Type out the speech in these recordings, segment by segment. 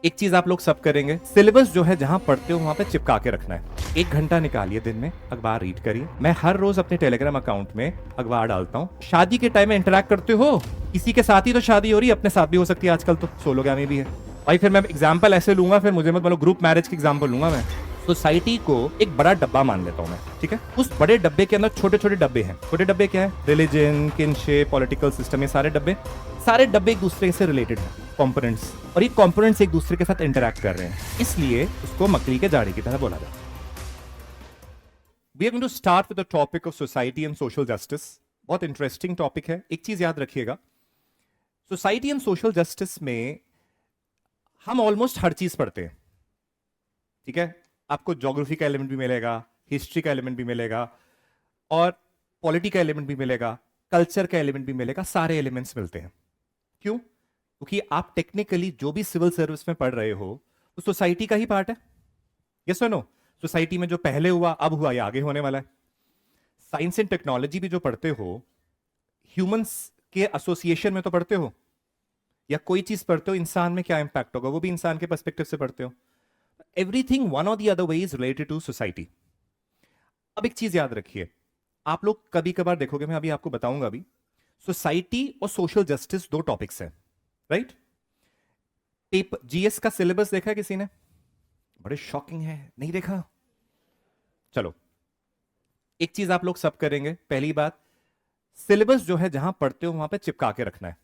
एक चीज आप लोग सब करेंगे, सिलेबस जो है जहां पढ़ते हो वहां पे चिपका के रखना है। 1 घंटा निकालिए दिन में, अखबार रीड करिए। मैं हर रोज अपने टेलीग्राम अकाउंट में अखबार डालता हूँ। शादी के टाइम में इंटरेक्ट करते हो, किसी के साथ ही तो शादी हो रही है, अपने साथ भी हो सकती है, आजकल तो सोलोगामी भी है भाई। फिर मैं एग्जाम्पल ऐसे लूंगा, फिर मुझे मत बोलो, ग्रुप मैरिज की एग्जाम्पल लूंगा मैं। सोसाइटी को एक बड़ा डब्बा मान लेता हूं मैं, ठीक है। उस बड़े डब्बे के अंदर छोटे छोटे डब्बे हैं। छोटे डब्बे क्या है? रिलीजन, किनशिप, पॉलिटिकल सिस्टम, ये सारे डब्बे एक दूसरे से रिलेटेड हैं, कंपोनेंट्स। और ये कंपोनेंट्स एक दूसरे के साथ इंटरैक्ट कर रहे हैं, इसलिए उसको मकड़ी के जाड़ी की तरह बोला जाता है। We are going to start with the topic of society and social justice. बहुत इंटरेस्टिंग टॉपिक है। एक चीज याद रखिएगा, सोसाइटी एंड सोशल जस्टिस में हम ऑलमोस्ट हर चीज पढ़ते हैं, ठीक है। आपको ज्योग्राफी का एलिमेंट भी मिलेगा, हिस्ट्री का एलिमेंट भी मिलेगा, और पॉलिटी का एलिमेंट भी मिलेगा, कल्चर का एलिमेंट भी मिलेगा। सारे एलिमेंट्स मिलते हैं। क्यों? क्योंकि आप टेक्निकली जो भी सिविल सर्विस में पढ़ रहे हो वो सोसाइटी का ही पार्ट है। यस और नो? सोसाइटी में जो पहले हुआ, अब हुआ, या आगे होने वाला है। साइंस एंड टेक्नोलॉजी भी जो पढ़ते हो, ह्यूमंस के एसोसिएशन में तो पढ़ते हो, या कोई चीज पढ़ते हो, इंसान में क्या इंपैक्ट होगा, वो भी इंसान के पर्सपेक्टिव से पढ़ते हो। एवरीथिंग वन और the other way is related to society. अब एक चीज याद रखिए, आप लोग कभी कभार देखोगे, मैं अभी आपको बताऊंगा अभी, सोसाइटी और सोशल जस्टिस दो टॉपिक्स हैं, राइट। पेपर जीएस का सिलेबस देखा है किसी ने? बड़े शॉकिंग है, नहीं देखा? चलो, एक चीज आप लोग सब करेंगे। पहली बात, सिलेबस जो है जहां पढ़ते हो वहां पे चिपका के रखना है।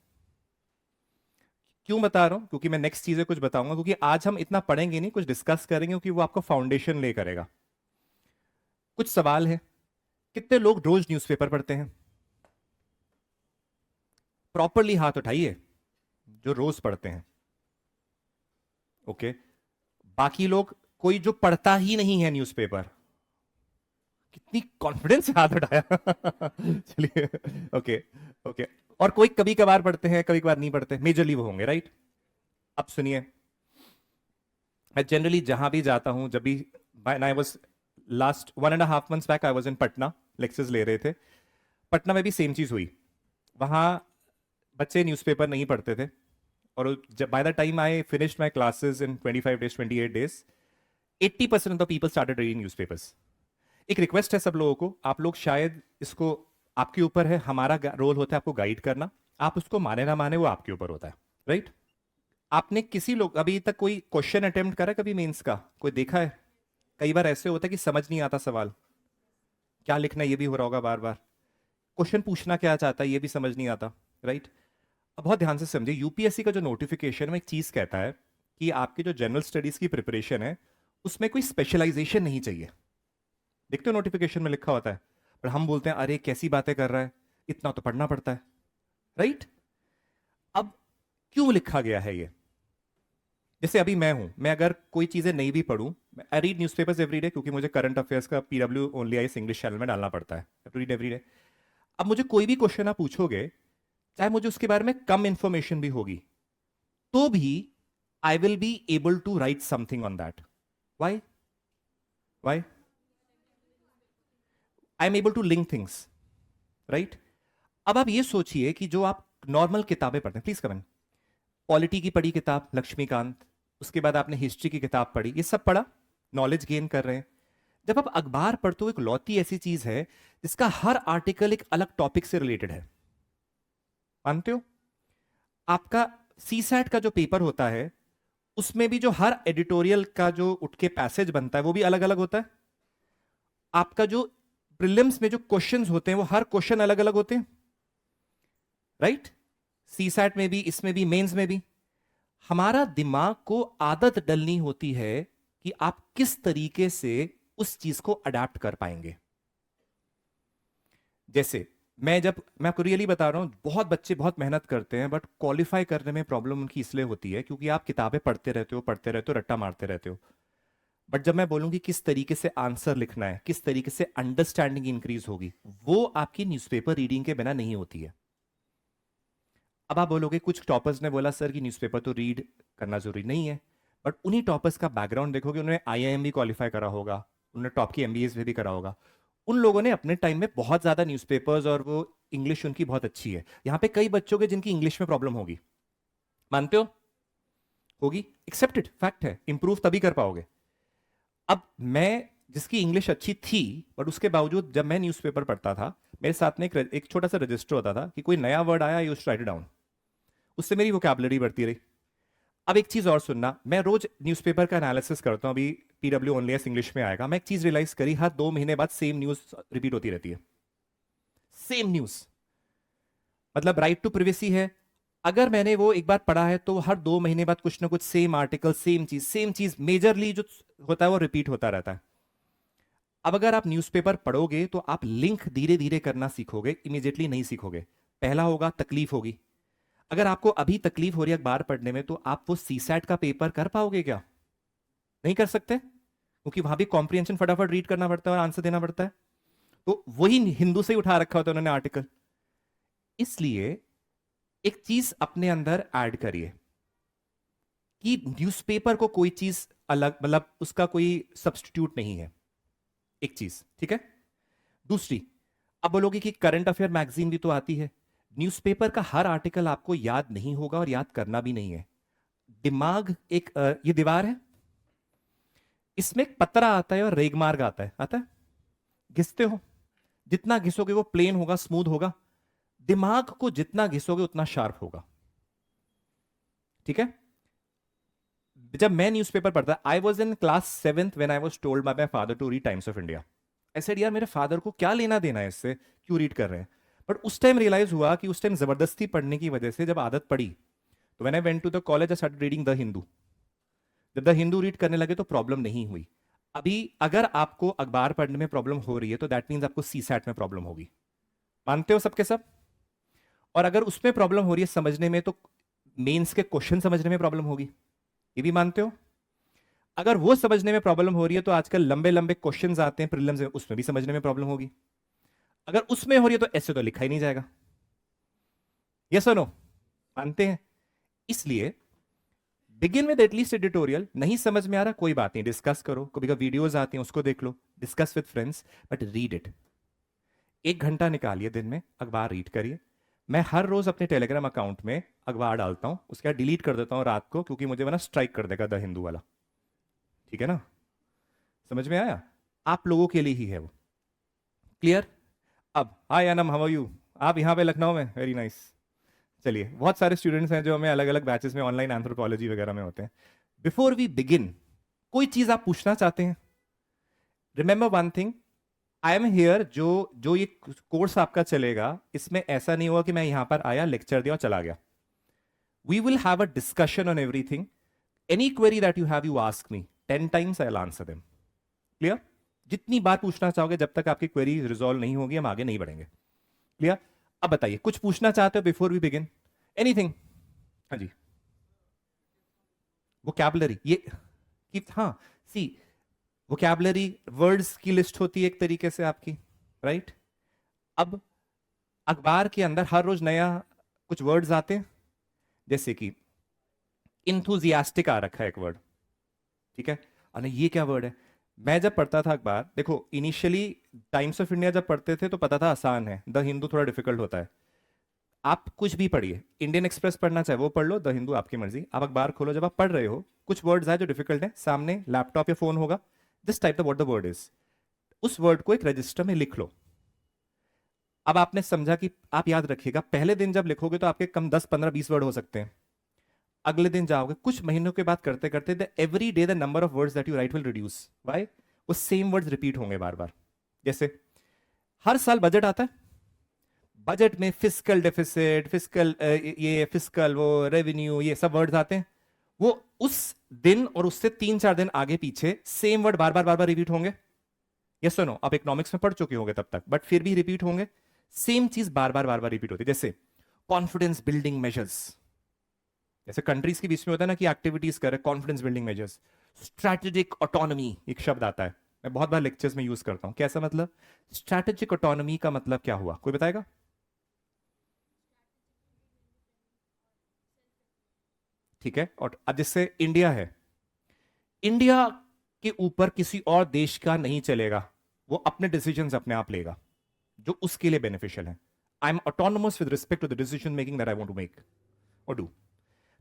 क्यों बता रहा हूं? क्योंकि मैं नेक्स्ट चीजें कुछ बताऊंगा, क्योंकि आज हम इतना पढ़ेंगे नहीं, कुछ डिस्कस करेंगे, क्योंकि वो आपको फाउंडेशन ले करेगा। कुछ सवाल है, कितने लोग रोज न्यूज़पेपर पढ़ते हैं? प्रॉपरली हाथ उठाइए जो रोज पढ़ते हैं। ओके, बाकी लोग, कोई जो पढ़ता ही नहीं है न्यूज़पेपर? कितनी कॉन्फिडेंस से हाथ उठाया। चलिए, ओके ओके। और कोई कभी कभार पढ़ते हैं, कभी कभार नहीं पढ़ते, मेजरली वो होंगे, राइट। अब सुनिए, मैं जनरली जहां भी जाता हूं, जब भी, I was last 1.5 months back, I was in Patna, lectures ले रहे थे। पटना में भी सेम चीज हुई। वहां बच्चे न्यूज़पेपर नहीं पढ़ते थे, और जब by the time I finished my classes in 25 days 28 days, 80% of the people started reading newspapers. एक रिक्वेस्ट है सब लोगों को, आप लोग शायद इसको, आपके ऊपर है, हमारा रोल होता है आपको गाइड करना। आप उसको माने ना माने वो आपके ऊपर होता है, राइट। आपने किसी लोग अभी तक कोई क्वेश्चन अटेम्प्ट करा कभी मेंस का? कोई देखा है? कई बार ऐसे होता है कि समझ नहीं आता सवाल क्या लिखना है, ये भी हो रहा होगा बार बार। क्वेश्चन पूछना क्या चाहता है ये भी समझ नहीं आता, राइट। अब बहुत ध्यान से समझिए, यूपीएससी का जो नोटिफिकेशन में एक चीज कहता है कि आपकी जो जनरल स्टडीज की प्रिपरेशन है उसमें कोई स्पेशलाइजेशन नहीं चाहिए। देखते हो नोटिफिकेशन में लिखा होता है, पर हम बोलते हैं अरे कैसी बातें कर रहा है, इतना तो पढ़ना पड़ता है, राइट। अब क्यों लिखा गया है ये? जैसे अभी मैं हूं, मैं अगर कोई चीजें नहीं भी पढ़ूं, I read newspapers every day, क्योंकि मुझे करंट अफेयर्स का PW only I English channel में डालना पड़ता है, रीड एवरी डे। अब मुझे कोई भी क्वेश्चन आप पूछोगे, चाहे मुझे उसके बारे में कम इंफॉर्मेशन भी होगी, तो भी I will be able to write something on that. Why? Why? I am able to link things, right. अब आप ये सोचिए कि जो आप नॉर्मल किताबें पढ़ते हैं, प्लीज कमेंट, पॉलिटी की पढ़ी किताब लक्ष्मीकांत, उसके बाद आपने हिस्ट्री की किताब पढ़ी, ये सब पढ़ा, नॉलेज गेन कर रहे हैं। जब आप अखबार पढ़ते हो, एक लौती ऐसी चीज है जिसका हर आर्टिकल एक अलग टॉपिक से रिलेटेड है, मानते हो? आपका सीसैट का जो पेपर होता है उसमें भी जो हर एडिटोरियल का जो उठ के पैसेज बनता है वो भी अलग अलग होता है। आपका जो प्रीलिम्स में जो क्वेश्चंस होते हैं वो हर क्वेश्चन अलग अलग होते हैं, राइट। सीसैट में भी, इसमें भी, मेंस में भी। हमारा दिमाग को आदत डलनी होती है कि आप किस तरीके से उस चीज को अडेप्ट कर पाएंगे। जैसे मैं आपको रियली बता रहा हूं, बहुत बच्चे बहुत मेहनत करते हैं, बट क्वालिफाई करने में प्रॉब्लम उनकी इसलिए होती है क्योंकि आप किताबें पढ़ते रहते हो, रट्टा मारते रहते हो। बट जब मैं बोलूंगी किस तरीके से आंसर लिखना है, किस तरीके से अंडरस्टैंडिंग इंक्रीज होगी, वो आपकी न्यूज़पेपर रीडिंग के बिना नहीं होती है। अब आप बोलोगे कुछ टॉपर्स ने बोला सर कि न्यूज़पेपर तो रीड करना जरूरी नहीं है, बट उन्हीं टॉपर्स का बैकग्राउंड देखोगे, उन्होंने आईआईएम भी क्वालिफाई करा होगा, उन्होंने टॉप की एमबीएस भी करा होगा। उन लोगों ने अपने टाइम में बहुत ज्यादा न्यूज़पेपर्स, और वो इंग्लिश उनकी बहुत अच्छी है। यहां पे कई बच्चों के जिनकी इंग्लिश में प्रॉब्लम होगी, मानते हो? होगी, एक्सेप्टेड फैक्ट है, इंप्रूव तभी कर पाओगे। अब मैं जिसकी इंग्लिश अच्छी थी, बट उसके बावजूद जब मैं न्यूज़पेपर पढ़ता था, मेरे साथ में एक छोटा सा रजिस्टर होता था कि कोई नया वर्ड आया, यूज राइट डाउन, उससे मेरी वोकैबुलरी बढ़ती रही। अब एक चीज और सुनना, मैं रोज न्यूज़पेपर का एनालिसिस करता हूं, अभी पीडब्ल्यू ओनली एस इंग्लिश में आएगा। मैं एक चीज रियलाइज करी, हर 2 महीने बाद सेम न्यूज रिपीट होती रहती है, सेम न्यूज। मतलब राइट टू प्रिवेसी है, अगर मैंने वो एक बार पढ़ा है तो हर 2 महीने बाद कुछ ना कुछ सेम आर्टिकल, सेम चीज मेजरली जो होता है वो रिपीट होता रहता है। अब अगर आप न्यूज़पेपर पढ़ोगे तो आप लिंक धीरे धीरे करना सीखोगे, इमीडिएटली नहीं सीखोगे। पहला होगा तकलीफ होगी। अगर आपको अभी तकलीफ हो रही है अखबार पढ़ने में, तो आप वो सीसैट का पेपर कर पाओगे क्या? नहीं कर सकते, क्योंकि वहां भी कॉम्प्रिहेंशन फटाफट रीड करना पड़ता है और आंसर देना पड़ता है। तो वही हिंदू से ही उठा रखा होता है उन्होंने आर्टिकल। इसलिए एक चीज अपने अंदर ऐड करिए कि न्यूज़पेपर को कोई चीज अलग, मतलब उसका कोई सब्स्टिट्यूट नहीं है, एक चीज, ठीक है। दूसरी, अब बोलोगे कि करंट अफेयर मैगजीन भी तो आती है, न्यूज़पेपर का हर आर्टिकल आपको याद नहीं होगा और याद करना भी नहीं है। दिमाग एक ये दीवार है, इसमें एक पतरा आता है और रेगमार्ग आता है, घिसते हो, जितना घिसोगे वो प्लेन होगा, स्मूथ होगा। दिमाग को जितना घिसोगे उतना शार्प होगा, ठीक है। जब मैं न्यूज़पेपर पढ़ता, I was in class 7th when I was told by my father to read Times of India. I said यार मेरे फादर को क्या लेना देना है इससे, क्यों रीड कर रहे हैं। बट उस टाइम रियलाइज हुआ कि उस टाइम जबरदस्ती पढ़ने की वजह से जब आदत पड़ी, तो when I went to the college I started reading the Hindu. जब द हिंदू रीड करने लगे तो प्रॉब्लम नहीं हुई। अभी अगर आपको अखबार पढ़ने में प्रॉब्लम हो रही है तो दैट मीन्स आपको सीसैट में प्रॉब्लम होगी, मानते हो सबके सब। और अगर उसमें प्रॉब्लम हो रही है समझने में, तो मेंस के क्वेश्चन समझने में प्रॉब्लम होगी, ये भी मानते हो। अगर वो समझने में प्रॉब्लम हो रही है तो आजकल लंबे लंबे क्वेश्चंस आते हैं प्रीलिम्स में, उसमें भी समझने में प्रॉब्लम होगी। अगर उसमें हो रही है तो ऐसे तो लिखा ही नहीं जाएगा। यस और नो, मानते हैं। इसलिए बिगिन विद एटलीस्ट एडिटोरियल। नहीं समझ में आ रहा कोई बात नहीं, डिस्कस करो, कभी कभी वीडियोस आती हैं उसको देख लो, discuss with friends, but read it. 1 घंटा निकालिए दिन में, अखबार रीड करिए। मैं हर रोज अपने टेलीग्राम अकाउंट में अखबार डालता हूं, उसके बाद डिलीट कर देता हूं रात को, क्योंकि मुझे वरना स्ट्राइक कर देगा द हिंदू वाला, ठीक है ना। समझ में आया? आप लोगों के लिए ही है वो, क्लियर। अब हाय अनम, हाउ आर यू? आप यहाँ पे लखनऊ में, वेरी नाइस। चलिए, बहुत सारे स्टूडेंट्स हैं जो हमें अलग अलग बैचेस में ऑनलाइन एंथ्रोपोलॉजी वगैरह में होते हैं। बिफोर वी बिगिन, कोई चीज आप पूछना चाहते हैं? Remember one thing, I am here, जो जो ये कोर्स आपका चलेगा, इसमें ऐसा नहीं होगा कि मैं यहां पर आया, लेक्चर दिया और चला गया। We will have a discussion on everything. Any query that you have, you ask me 10 times, I will answer them. Clear? जितनी बार पूछना चाहोगे, जब तक आपकी क्वेरी रिजॉल्व नहीं होगी हम आगे नहीं बढ़ेंगे। क्लियर? अब बताइए, कुछ पूछना चाहते हो बिफोर वी बिगिन? एनीथिंग? हाँ जी। वोकैबुलरी, ये हाँ, सी, वोकैबुलरी वर्ड्स की लिस्ट होती है एक तरीके से आपकी, राइट। अब अखबार के अंदर हर रोज नया कुछ वर्ड्स आते हैं, जैसे कि इंथुजियास्टिक आ रखा है एक वर्ड, ठीक है। अरे ये क्या वर्ड है? मैं जब पढ़ता था अखबार, देखो इनिशियली टाइम्स ऑफ इंडिया जब पढ़ते थे तो पता था आसान है, द हिंदू थोड़ा डिफिकल्ट होता है। आप कुछ भी पढ़िए, इंडियन एक्सप्रेस पढ़ना चाहे वो पढ़ लो, द हिंदू आपकी मर्जी। आप अखबार खोलो, जब आप पढ़ रहे हो कुछ वर्ड्स आए जो डिफिकल्ट है, सामने लैपटॉप या फोन होगा, just type the what the word is, उस वर्ड को एक रजिस्टर में लिख लो। अब आपने समझा कि आप याद रखिएगा, पहले दिन जब लिखोगे तो आपके कम 10 15 20 वर्ड हो सकते हैं। अगले दिन जाओगे, कुछ महीनों के बाद करते करते every day the number of words that you right will reduce. Why? वो सेम वर्ड्स रिपीट होंगे बार बार। जैसे हर साल बजट आता है, बजट में फिस्कल डेफिसिट, फिस्कल ये फिस्कल, वो रेवेन्यू, ये सब वर्ड्स आते हैं। वो उस दिन और उससे 3 4 दिन आगे पीछे सेम वर्ड बार बार रिपीट होंगे। यस सुनो, आप इकोनॉमिक्स में पढ़ चुके होंगे तब तक, बट फिर भी रिपीट होंगे। सेम चीज बार बार रिपीट होती है। जैसे कॉन्फिडेंस बिल्डिंग मेजर्स, जैसे कंट्रीज के बीच में होता है ना कि एक्टिविटीज कर confidence building measures. Strategic autonomy एक शब्द आता है, मैं बहुत बार लेक्चर्स में यूज करता हूं। कैसा मतलब? स्ट्रैटेजिक ऑटोनॉमी का मतलब क्या हुआ, कोई बताएगा? ठीक है, और अब जैसे इंडिया है, इंडिया के ऊपर किसी और देश का नहीं चलेगा, वो अपने डिसीजंस अपने आप लेगा जो उसके लिए बेनिफिशियल है। I am autonomous with respect to the decision making that I want to make और डू।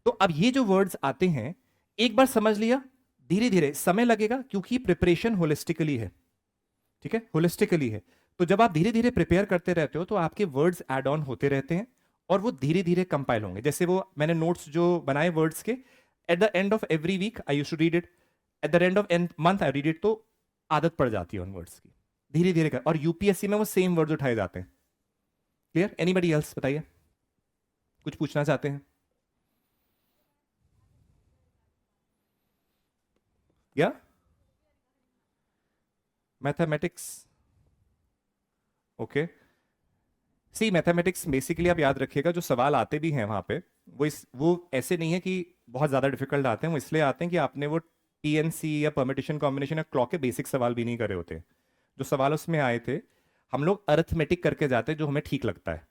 तो अब ये जो वर्ड्स आते हैं, एक बार समझ लिया, धीरे धीरे समय लगेगा क्योंकि प्रिपरेशन होलिस्टिकली है, ठीक है, होलिस्टिकली है। तो जब आप धीरे धीरे प्रिपेयर करते रहते हो तो आपके वर्ड्स ऐड ऑन होते रहते हैं और वो धीरे धीरे कंपाइल होंगे। जैसे वो मैंने नोट्स जो बनाए वर्ड्स के, at the end of every week I used to read it, at the end of month I read it, तो आदत पड़ जाती है उन वर्ड्स की, धीरे धीरे कर। और यूपीएससी में वो सेम वर्ड्स उठाए जाते हैं। क्लियर? एनीबडी एल्स बताइए, कुछ पूछना चाहते हैं? या मैथमेटिक्स, ओके। सी मैथमेटिक्स बेसिकली आप याद रखिएगा, जो सवाल आते भी हैं वहां पे वो ऐसे नहीं है कि बहुत ज्यादा डिफिकल्ट आते हैं, वो इसलिए आते हैं कि आपने वो टीएनसी या परमिटेशन कॉम्बिनेशन या क्लॉक के बेसिक सवाल भी नहीं करे होते। जो सवाल उसमें आए थे, हम लोग अरिथमेटिक करके जाते हैं जो हमें ठीक लगता है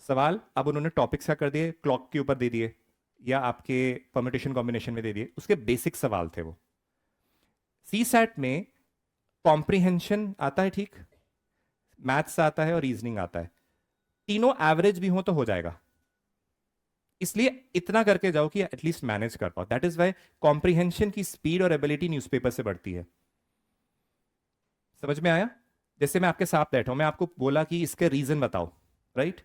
सवाल। अब उन्होंने टॉपिक्स क्या कर दिए, क्लॉक के ऊपर दे दिए या आपके परमिटेशन कॉम्बिनेशन में दे दिए, उसके बेसिक सवाल थे वो। सी सैट में कॉम्प्रिहेंशन आता है, ठीक, मैथ्स आता है और रीजनिंग आता है, तीनों एवरेज भी हो तो हो जाएगा। इसलिए इतना करके जाओ कि एटलीस्ट मैनेज कर पाओ। दैट इज वाई कॉम्प्रिहेंशन की स्पीड और एबिलिटी न्यूज़पेपर से बढ़ती है। समझ में आया? जैसे मैं आपके साथ बैठा हूं, मैं आपको बोला कि इसके रीजन बताओ, राइट?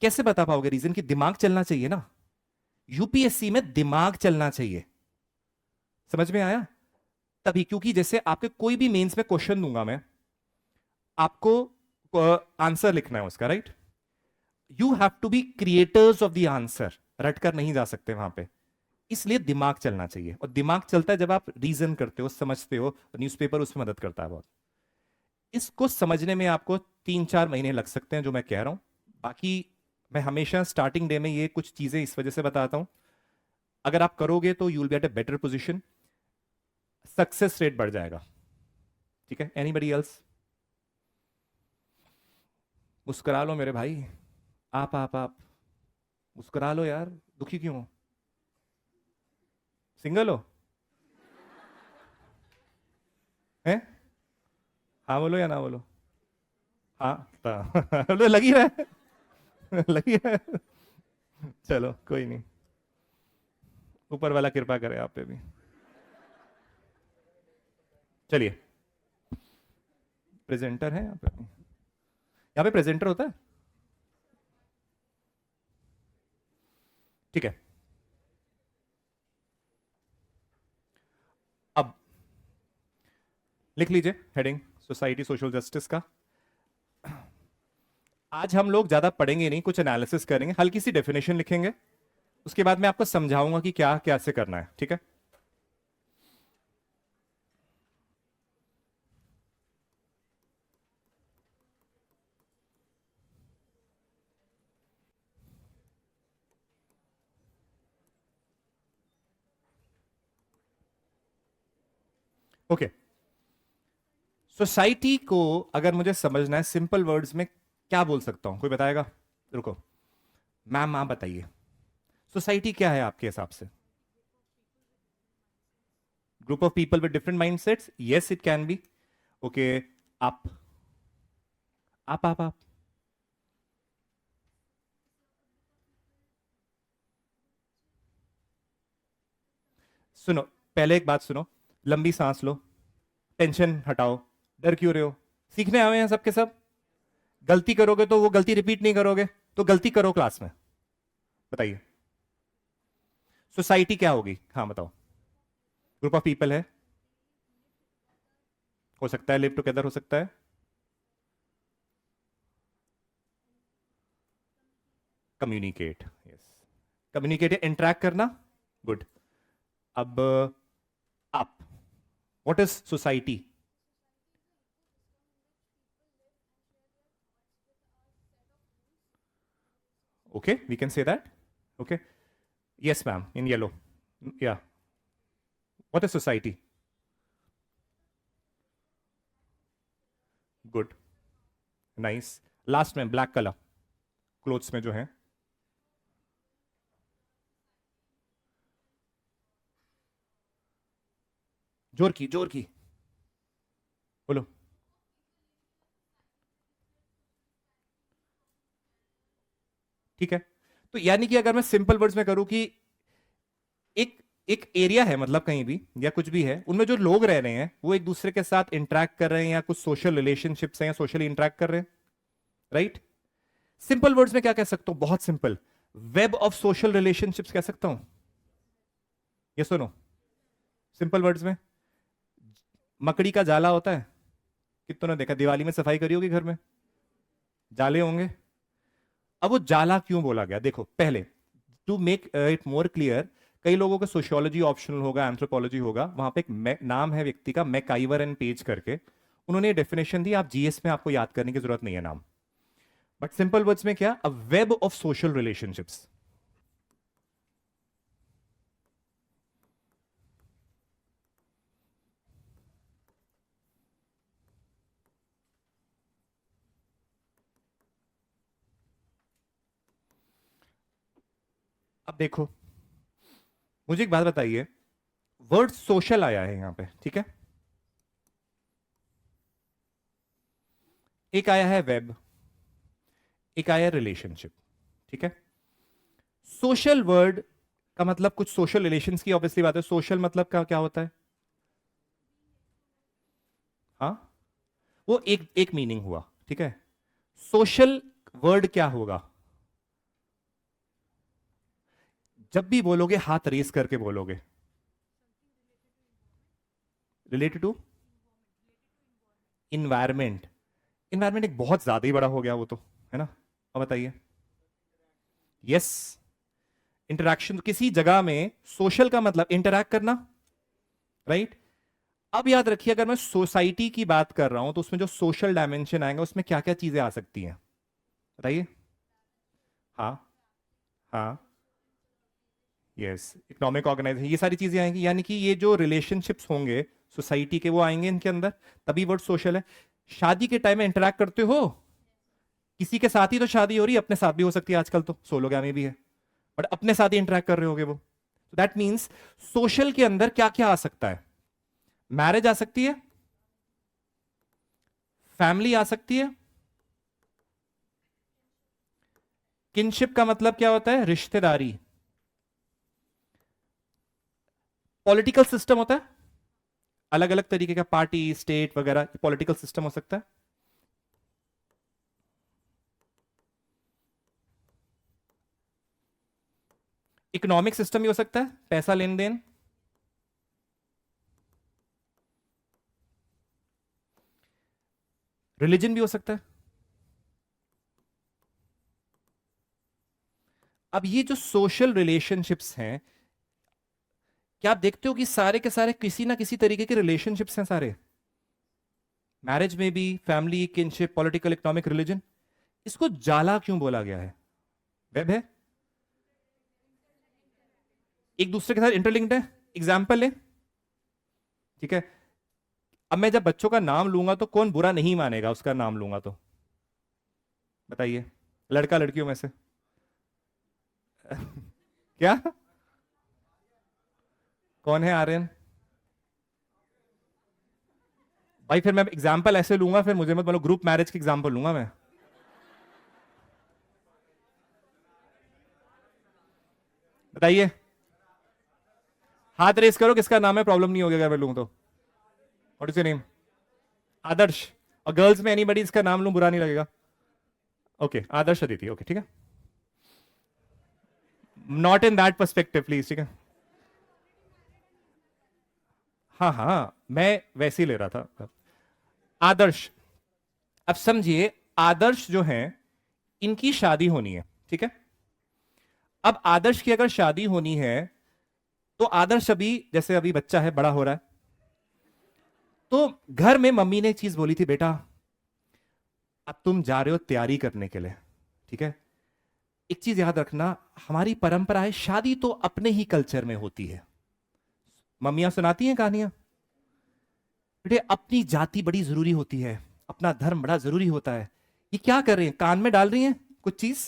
कैसे बता पाओगे रीजन? की दिमाग चलना चाहिए ना, यूपीएससी में दिमाग चलना चाहिए। समझ में आया? तभी, क्योंकि जैसे आपके कोई भी मेंस में क्वेश्चन दूंगा मैं, आपको आंसर लिखना है उसका, right? You have to be creators of the answer, रट कर नहीं जा सकते वहां पे। इसलिए दिमाग चलना चाहिए, और दिमाग चलता है जब आप रीजन करते हो, समझते हो। न्यूज़पेपर उसमें मदद करता है बहुत। इसको समझने में आपको 3-4 महीने लग सकते हैं जो मैं कह रहा हूं। बाकी मैं हमेशा स्टार्टिंग डे में ये कुछ चीजें इस वजह से बताता हूं, अगर आप करोगे तो you will be at a better position, success rate बढ़ जाएगा। ठीक है? Anybody else? मुस्कुरा लो मेरे भाई, आप मुस्कुरा लो यार, दुखी क्यों हो? सिंगल हो? हैं? हाँ बोलो या ना बोलो? हाँ तो लगी रहा है लगी रहा है। चलो कोई नहीं, ऊपर वाला कृपा करे आप पे भी। चलिए, प्रेजेंटर है यहाँ पे प्रेजेंटर होता है, ठीक है। अब लिख लीजिए हेडिंग, सोसाइटी सोशल जस्टिस का। आज हम लोग ज्यादा पढ़ेंगे नहीं, कुछ एनालिसिस करेंगे, हल्की सी डेफिनेशन लिखेंगे, उसके बाद मैं आपको समझाऊंगा कि क्या कैसे करना है, ठीक है? ओके, सोसाइटी को अगर मुझे समझना है सिंपल वर्ड्स में, क्या बोल सकता हूं? कोई बताएगा? रुको, मैम आप बताइए, सोसाइटी क्या है आपके हिसाब से? Group of people with different mindsets, yes it can be. Okay, आप आप सुनो, पहले एक बात सुनो, लंबी सांस लो, टेंशन हटाओ, डर क्यों रहे हो? सीखने आए हैं सबके सब। गलती करोगे तो वो गलती रिपीट नहीं करोगे, तो गलती करो क्लास में। बताइए, सोसाइटी क्या होगी? हाँ बताओ। ग्रुप ऑफ पीपल है, हो सकता है लिव टुगेदर, हो सकता है कम्युनिकेट, यस, कम्युनिकेट, इंटरेक्ट करना, गुड। अब आप, what is society? Okay, we can say that, okay, yes ma'am, in yellow, या, what is society? Good, nice. Last में ब्लैक कलर क्लोथ्स में जो है, जोर की बोलो। ठीक है, तो यानी कि अगर मैं सिंपल वर्ड्स में करूं कि एक एक एरिया है, मतलब कहीं भी या कुछ भी है, उनमें जो लोग रह रहे हैं वो एक दूसरे के साथ इंटरेक्ट कर रहे हैं या कुछ सोशल रिलेशनशिप्स हैं या सोशली इंटरेक्ट कर रहे हैं, राइट? सिंपल वर्ड्स में क्या कह सकता हूं, बहुत simple, web of social relationships कह सकता हूं। ये सुनो, सिंपल वर्ड्स में, मकड़ी का जाला होता है, कितनों ने देखा, दिवाली में सफाई करी होगी घर में, जाले होंगे। अब वो जाला क्यों बोला गया, देखो पहले to make it more clear, कई लोगों का सोशियोलॉजी ऑप्शनल होगा, एंथ्रोपोलॉजी होगा, वहां पे एक नाम है व्यक्ति का, मैकाइवर एंड पेज करके, उन्होंने डेफिनेशन दी, आप जीएस में आपको याद करने की जरूरत नहीं है नाम, बट सिंपल वर्ड्स में क्या, a web of social relationships. अब देखो, मुझे एक बात बताइए, वर्ड सोशल आया है यहां पे, ठीक है, एक आया है वेब, एक आया रिलेशनशिप, ठीक है। सोशल वर्ड का मतलब कुछ सोशल रिलेशंस की ऑब्वियसली बात है, सोशल मतलब का क्या होता है, हाँ, वो एक एक मीनिंग हुआ, ठीक है। सोशल वर्ड क्या होगा, जब भी बोलोगे हाथ रेस करके बोलोगे, रिलेटेड टू इन्वायरमेंट। इन्वायरमेंट एक बहुत ज्यादा ही बड़ा हो गया वो तो, है ना, और बताइए, यस, इंटरेक्शन किसी जगह में, सोशल का मतलब इंटरैक्ट करना, राइट। अब याद रखिए, अगर मैं सोसाइटी की बात कर रहा हूं तो उसमें जो सोशल डायमेंशन आएगा उसमें क्या क्या चीजें आ सकती हैं, बताइए। हाँ, हाँ, यस, इकोनॉमिक ऑर्गेनाइजेशन, ये सारी चीजें आएंगी, यानी कि ये जो रिलेशनशिप्स होंगे सोसाइटी के वो आएंगे इनके अंदर, तभी वर्ड सोशल है। शादी के टाइम में इंटरैक्ट करते हो, किसी के साथ ही तो शादी हो रही है, अपने साथ भी हो सकती है, आजकल तो सोलोगैमी भी है, बट अपने साथ ही इंटरैक्ट कर रहे होगे वो, दैट मीन्स सोशल के अंदर क्या क्या आ सकता है, मैरिज आ सकती है, फैमिली आ सकती है, किनशिप का मतलब क्या होता है, रिश्तेदारी, पॉलिटिकल सिस्टम होता है, अलग अलग तरीके का पार्टी स्टेट वगैरह, पॉलिटिकल सिस्टम हो सकता है, इकोनॉमिक सिस्टम भी हो सकता है, पैसा लेन देन, रिलीजन भी हो सकता है। अब ये जो सोशल रिलेशनशिप्स हैं, क्या आप देखते हो कि सारे के सारे किसी ना किसी तरीके के रिलेशनशिप्स हैं सारे, मैरिज में भी, family, kinship, political, economic, religion. इसको जाला क्यों बोला गया है, वेब है, एक दूसरे के साथ इंटरलिंक्ड है, एग्जाम्पल है, ठीक है। अब मैं जब बच्चों का नाम लूंगा तो कौन बुरा नहीं मानेगा उसका नाम लूंगा तो, बताइए, लड़का लड़कियों में से क्या, कौन है आर्यन, भाई फिर मैं एग्जाम्पल ऐसे लूंगा, फिर मुझे मत बोलो, ग्रुप मैरिज की एग्जाम्पल लूंगा मैं, बताइए, हाथ रेस करो किसका नाम है, प्रॉब्लम नहीं होगी अगर मैं लूं तो, व्हाट इज योर नेम, आदर्श, और गर्ल्स में एनीबडी इसका नाम लूं बुरा नहीं लगेगा, ओके, आदर्श अदिति, ओके ठीक है, not in that perspective please, ठीक है, हाँ हाँ, मैं वैसे ही ले रहा था, आदर्श। अब समझिए, आदर्श जो हैं इनकी शादी होनी है, ठीक है। अब आदर्श की अगर शादी होनी है तो आदर्श अभी, जैसे अभी बच्चा है, बड़ा हो रहा है, तो घर में मम्मी ने एक चीज बोली थी, बेटा अब तुम जा रहे हो तैयारी करने के लिए, ठीक है, एक चीज याद रखना, हमारी परंपरा है शादी तो अपने ही कल्चर में होती है, मम्मियां सुनाती हैं कहानियां, बेटे अपनी जाति बड़ी जरूरी होती है, अपना धर्म बड़ा जरूरी होता है। ये क्या कर रही हैं, कान में डाल रही हैं कुछ चीज,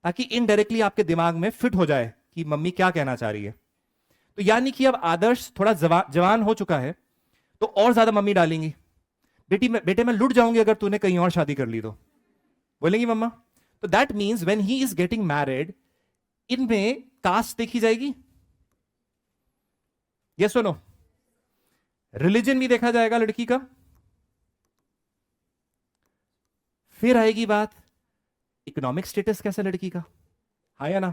ताकि इनडायरेक्टली आपके दिमाग में फिट हो जाए कि मम्मी क्या कहना चाह रही है। तो यानी कि अब आदर्श थोड़ा जवान हो चुका है, तो और ज्यादा मम्मी डालेंगी, बेटे मैं लुट जाऊंगी अगर तूने कहीं और शादी कर ली तो, बोलेंगी मम्मा। तो that means when he is getting married, इनमें कास्ट देखी जाएगी, ये सुनो, रिलीजन भी देखा जाएगा लड़की का। फिर आएगी बात इकोनॉमिक स्टेटस कैसा लड़की का, हाँ या ना।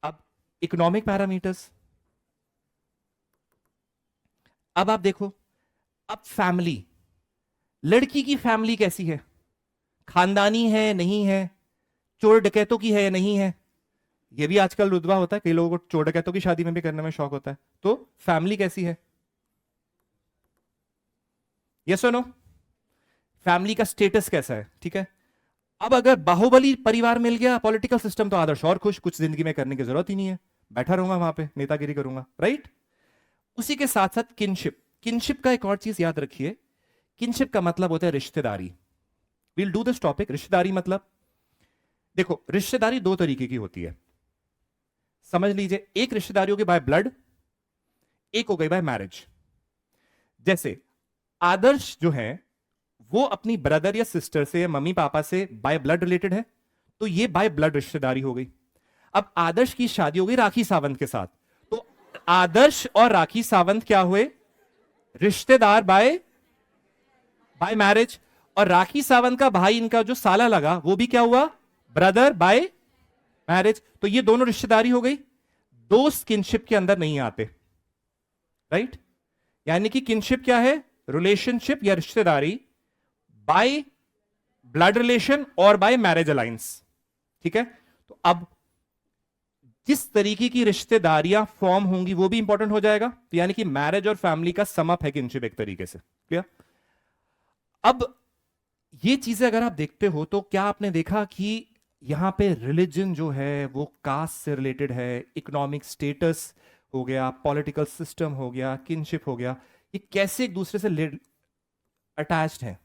अब इकोनॉमिक पैरामीटर्स, अब आप देखो, अब फैमिली, लड़की की फैमिली कैसी है, खानदानी है नहीं है, चोर डकैतों की है या नहीं है। ये भी आजकल रुतबा होता है, कई लोगों को चोर डकैतों की शादी में भी करने में शौक होता है। तो फैमिली कैसी है, यस और नो, फैमिली का स्टेटस कैसा है, ठीक है। अब अगर बाहुबली परिवार मिल गया, पॉलिटिकल सिस्टम तो आदर्श और खुश, कुछ जिंदगी में करने की जरूरत ही नहीं है, बैठा रहूंगा वहां पे नेतागिरी करूंगा, राइट। उसी के साथ साथ किनशिप, किनशिप का एक और चीज याद रखिए, किनशिप का मतलब होता है रिश्तेदारी। विल डू दिस टॉपिक, रिश्तेदारी मतलब, देखो रिश्तेदारी दो तरीके की होती है, समझ लीजिए। एक रिश्तेदारी होगी बाय ब्लड, एक हो गई बाय मैरिज। जैसे आदर्श जो है वो अपनी ब्रदर या सिस्टर से या मम्मी पापा से बाय ब्लड रिलेटेड है, तो ये बाय ब्लड रिश्तेदारी हो गई। अब आदर्श की शादी हो गई राखी सावंत के साथ, तो आदर्श और राखी सावंत क्या हुए, रिश्तेदार बाय बाय मैरिज। और राखी सावंत का भाई इनका जो साला लगा वो भी क्या हुआ, ब्रदर बाय मैरिज। तो ये दोनों रिश्तेदारी हो गई, दो किनशिप के अंदर नहीं आते, राइट। यानी कि किनशिप क्या है, रिलेशनशिप या रिश्तेदारी बाय ब्लड रिलेशन और बाय मैरिज अलायंस, ठीक है। तो अब जिस तरीके की रिश्तेदारियां फॉर्म होंगी वो भी इंपॉर्टेंट हो जाएगा, तो यानी कि मैरिज और फैमिली का समअप है किनशिप एक तरीके से, क्लियर। अब ये चीजें अगर आप देखते हो तो क्या आपने देखा कि यहां पे रिलीजन जो है वो कास्ट से रिलेटेड है, इकोनॉमिक स्टेटस हो गया, पॉलिटिकल सिस्टम हो गया, किनशिप हो गया, ये कैसे एक दूसरे से अटैच्ड है,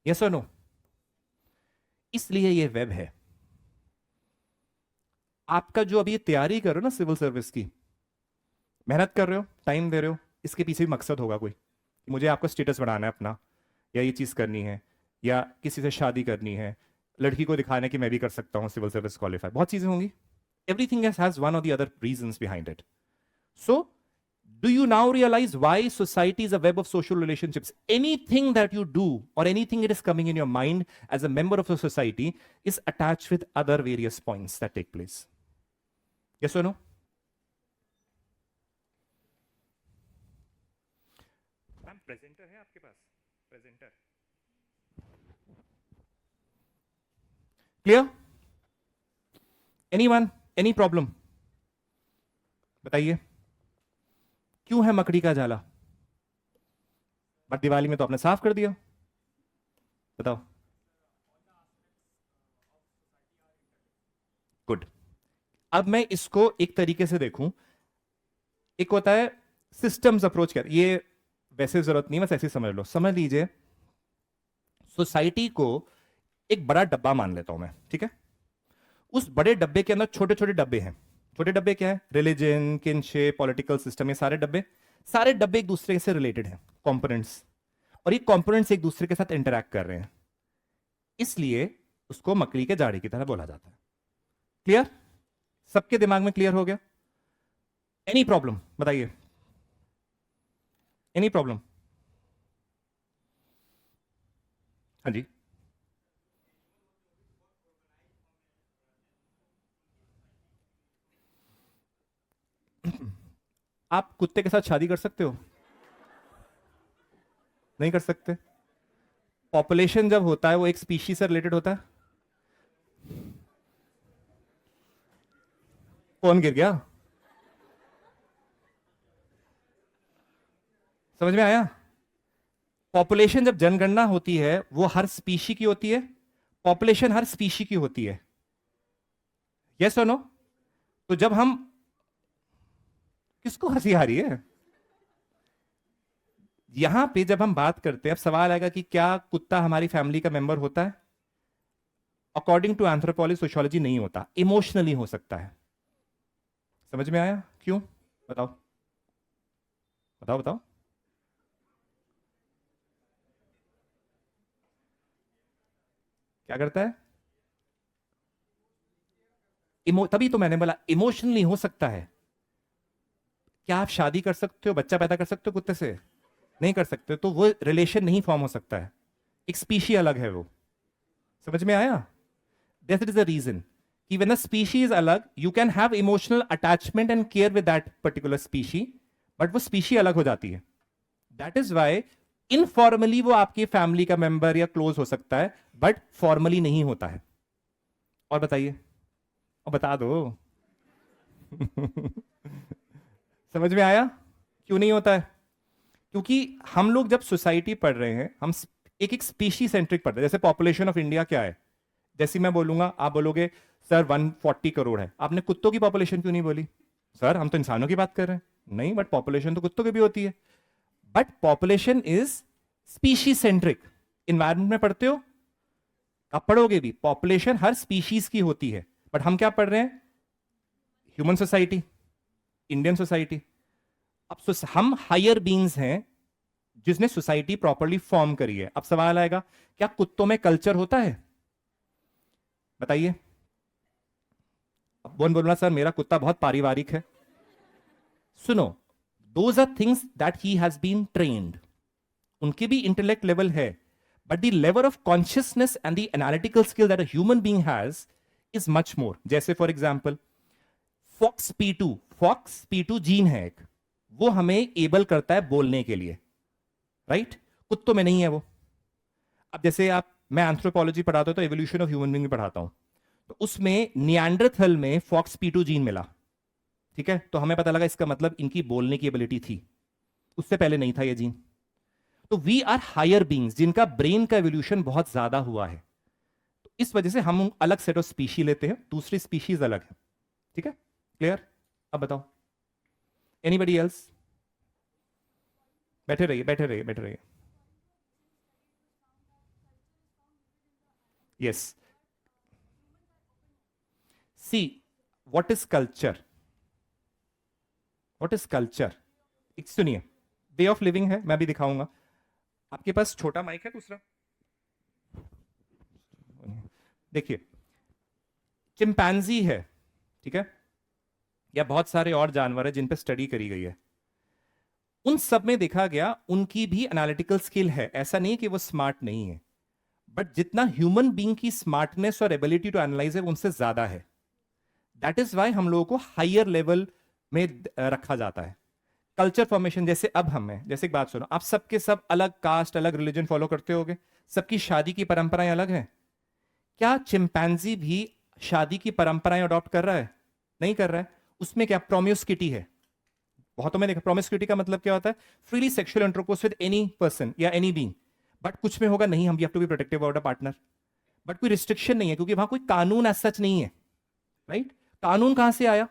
यस और नो। इसलिए ये वेब है। आपका जो अभी तैयारी कर रहे हो ना सिविल सर्विस की, मेहनत कर रहे हो, टाइम दे रहे हो, इसके पीछे भी मकसद होगा कोई, मुझे आपका स्टेटस बढ़ाना है अपना, या ये चीज़ करनी है, या किसी से शादी करनी है, लड़की को दिखाने की मैं भी कर सकता हूँ सिविल सर्विस क्वालिफाई, बहुत चीज़ें होंगी। एवरीथिंग हैज वन और the other reasons behind it. So do you now realize why society is a web of social relationships? Anything that you do or anything that is coming in your mind as a member of a society is attached with other various points that take place. Yes or no? Ma'am presenter है आपके पास, presenter clear, anyone, any problem बताइए। क्यों है मकड़ी का जाला, but Diwali में तो आपने साफ कर दिया, बताओ। गुड, अब मैं इसको एक तरीके से देखूं, एक होता है सिस्टम्स अप्रोच कर, ये वैसे जरूरत नहीं, बस ऐसे समझ लो, समझ लीजिए सोसाइटी को एक बड़ा डब्बा मान लेता हूं मैं, ठीक है। उस बड़े डब्बे के अंदर छोटे छोटे डब्बे हैं, छोटे डब्बे क्या है, रिलीजन, किनशिप, पॉलिटिकल सिस्टम, ये सारे डब्बे एक दूसरे से रिलेटेड हैं, कंपोनेंट्स, और ये कंपोनेंट्स एक दूसरे के साथ इंटरैक्ट कर रहे हैं, इसलिए उसको मकड़ी के जाड़े की तरह बोला जाता है। क्लियर, सबके दिमाग में क्लियर हो गया। एनी प्रॉब्लम बताइए, एनी प्रॉब्लम, हाँ जी। आप कुत्ते के साथ शादी कर सकते हो, नहीं कर सकते। पॉपुलेशन जब होता है वो एक स्पीशीज से रिलेटेड होता है। कौन गिर गया, समझ में आया। पॉपुलेशन जब जनगणना होती है वो हर स्पीशी की होती है, पॉपुलेशन हर स्पीशी की होती है, यस और नो। तो जब हम, किसको हंसी आ रही है, यहां पे जब हम बात करते हैं, अब सवाल आएगा कि क्या कुत्ता हमारी फैमिली का मेंबर होता है। अकॉर्डिंग टू एंथ्रोपोलॉजी, सोशियोलॉजी नहीं होता, इमोशनली हो सकता है। समझ में आया क्यों, बताओ बताओ बताओ। क्या करता है, तभी तो मैंने बोला इमोशनली हो सकता है। क्या आप शादी कर सकते हो, बच्चा पैदा कर सकते हो कुत्ते से? नहीं कर सकते, तो वो रिलेशन नहीं फॉर्म हो सकता है, एक स्पीशी अलग है वो। समझ में आया? दैट इज द रीजन कि व्हेन अ स्पीशी इज अलग, you can have emotional attachment and care with that particular species, but वो स्पीशी अलग हो जाती है। दैट इज वाई इनफॉर्मली वो आपकी फैमिली का मेंबर या क्लोज हो सकता है, बट फॉर्मली नहीं होता है। और बताइए, और बता दो। समझ में आया क्यों नहीं होता है? क्योंकि हम लोग जब सोसाइटी पढ़ रहे हैं, हम एक एक स्पीशी सेंट्रिक पढ़ रहे हैं। जैसे पॉपुलेशन ऑफ इंडिया क्या है, जैसे मैं बोलूंगा आप बोलोगे सर 140 करोड़ है, आपने कुत्तों की पॉपुलेशन क्यों नहीं बोली? सर हम तो इंसानों की बात कर रहे हैं। नहीं, बट पॉपुलेशन तो कुत्तों की भी होती है। But population is species centric. Environment में पढ़ते हो, आप पढ़ोगे भी, पॉपुलेशन हर स्पीशीज की होती है। बट हम क्या पढ़ रहे हैं? Human society, Indian society. अब हम हायर बींग्स हैं जिसने सोसाइटी प्रॉपरली फॉर्म करी है। अब सवाल आएगा, क्या कुत्तों में कल्चर होता है? बताइए। अब कौन बोल रहा सर मेरा कुत्ता बहुत पारिवारिक है? सुनो, those are things that he has been trained. उनकी भी इंटेलेक्ट लेवल है, but the level of consciousness and the analytical skill that a human being has is much more. जैसे for example FOX P two gene है एक, वो हमें able करता है बोलने के लिए, राइट? कुत्तों में नहीं है वो। अब जैसे आप, मैं एंथ्रोपोलॉजी पढ़ाता हूं तो एवोल्यूशन ऑफ ह्यूमन बीइंग पढ़ाता हूं, तो उसमें निएंडरथल में फॉक्स पी टू जीन मिला, ठीक है? तो हमें पता लगा इसका मतलब इनकी बोलने की एबिलिटी थी, उससे पहले नहीं था ये जीन। तो वी आर हायर बींग्स जिनका ब्रेन का एवोल्यूशन बहुत ज्यादा हुआ है। तो इस वजह से हम अलग सेट ऑफ स्पीशी लेते हैं, दूसरी स्पीशीज अलग है। ठीक है, क्लियर? अब बताओ, एनीबडी एल्स? बैठे रहिए, बैठे रहिए, बैठे रहिए। Yes, see what is culture? What is culture? एक सुनिए, वे ऑफ लिविंग है, मैं भी दिखाऊंगा। आपके पास छोटा माइक है दूसरा? देखिए, चिंपैंजी है, ठीक है, या बहुत सारे और जानवर है जिन पे स्टडी करी गई है। उन सब में देखा गया उनकी भी एनालिटिकल स्किल है, ऐसा नहीं कि वो स्मार्ट नहीं है, बट जितना ह्यूमन बीइंग की स्मार्टनेस और एबिलिटी टू एनालाइज है उनसे ज्यादा है। दैट इज वाई हम लोगों को हायर लेवल में रखा जाता है। कल्चर फॉर्मेशन, जैसे अब हम हैं, जैसे एक बात सुनो, आप सबके सब अलग कास्ट, अलग रिलीजन फॉलो करते होगे, सबकी शादी की परंपराएं अलग हैं। क्या चिंपैंजी भी शादी की परंपराएं अडॉप्ट कर रहा है? नहीं कर रहा है। उसमें क्या प्रोमिस्क्यूटी है? बहुतों में देखा, प्रोमिस्क्यूटी का मतलब क्या होता है? Freely sexual intercourse with any person या एनी बीइंग। बट कुछ में होगा नहीं, हम you have to be protective about a partner, but कोई रिस्ट्रिक्शन नहीं है क्योंकि वहां कोई कानून एज सच नहीं है, राइट? कानून कहां से आया?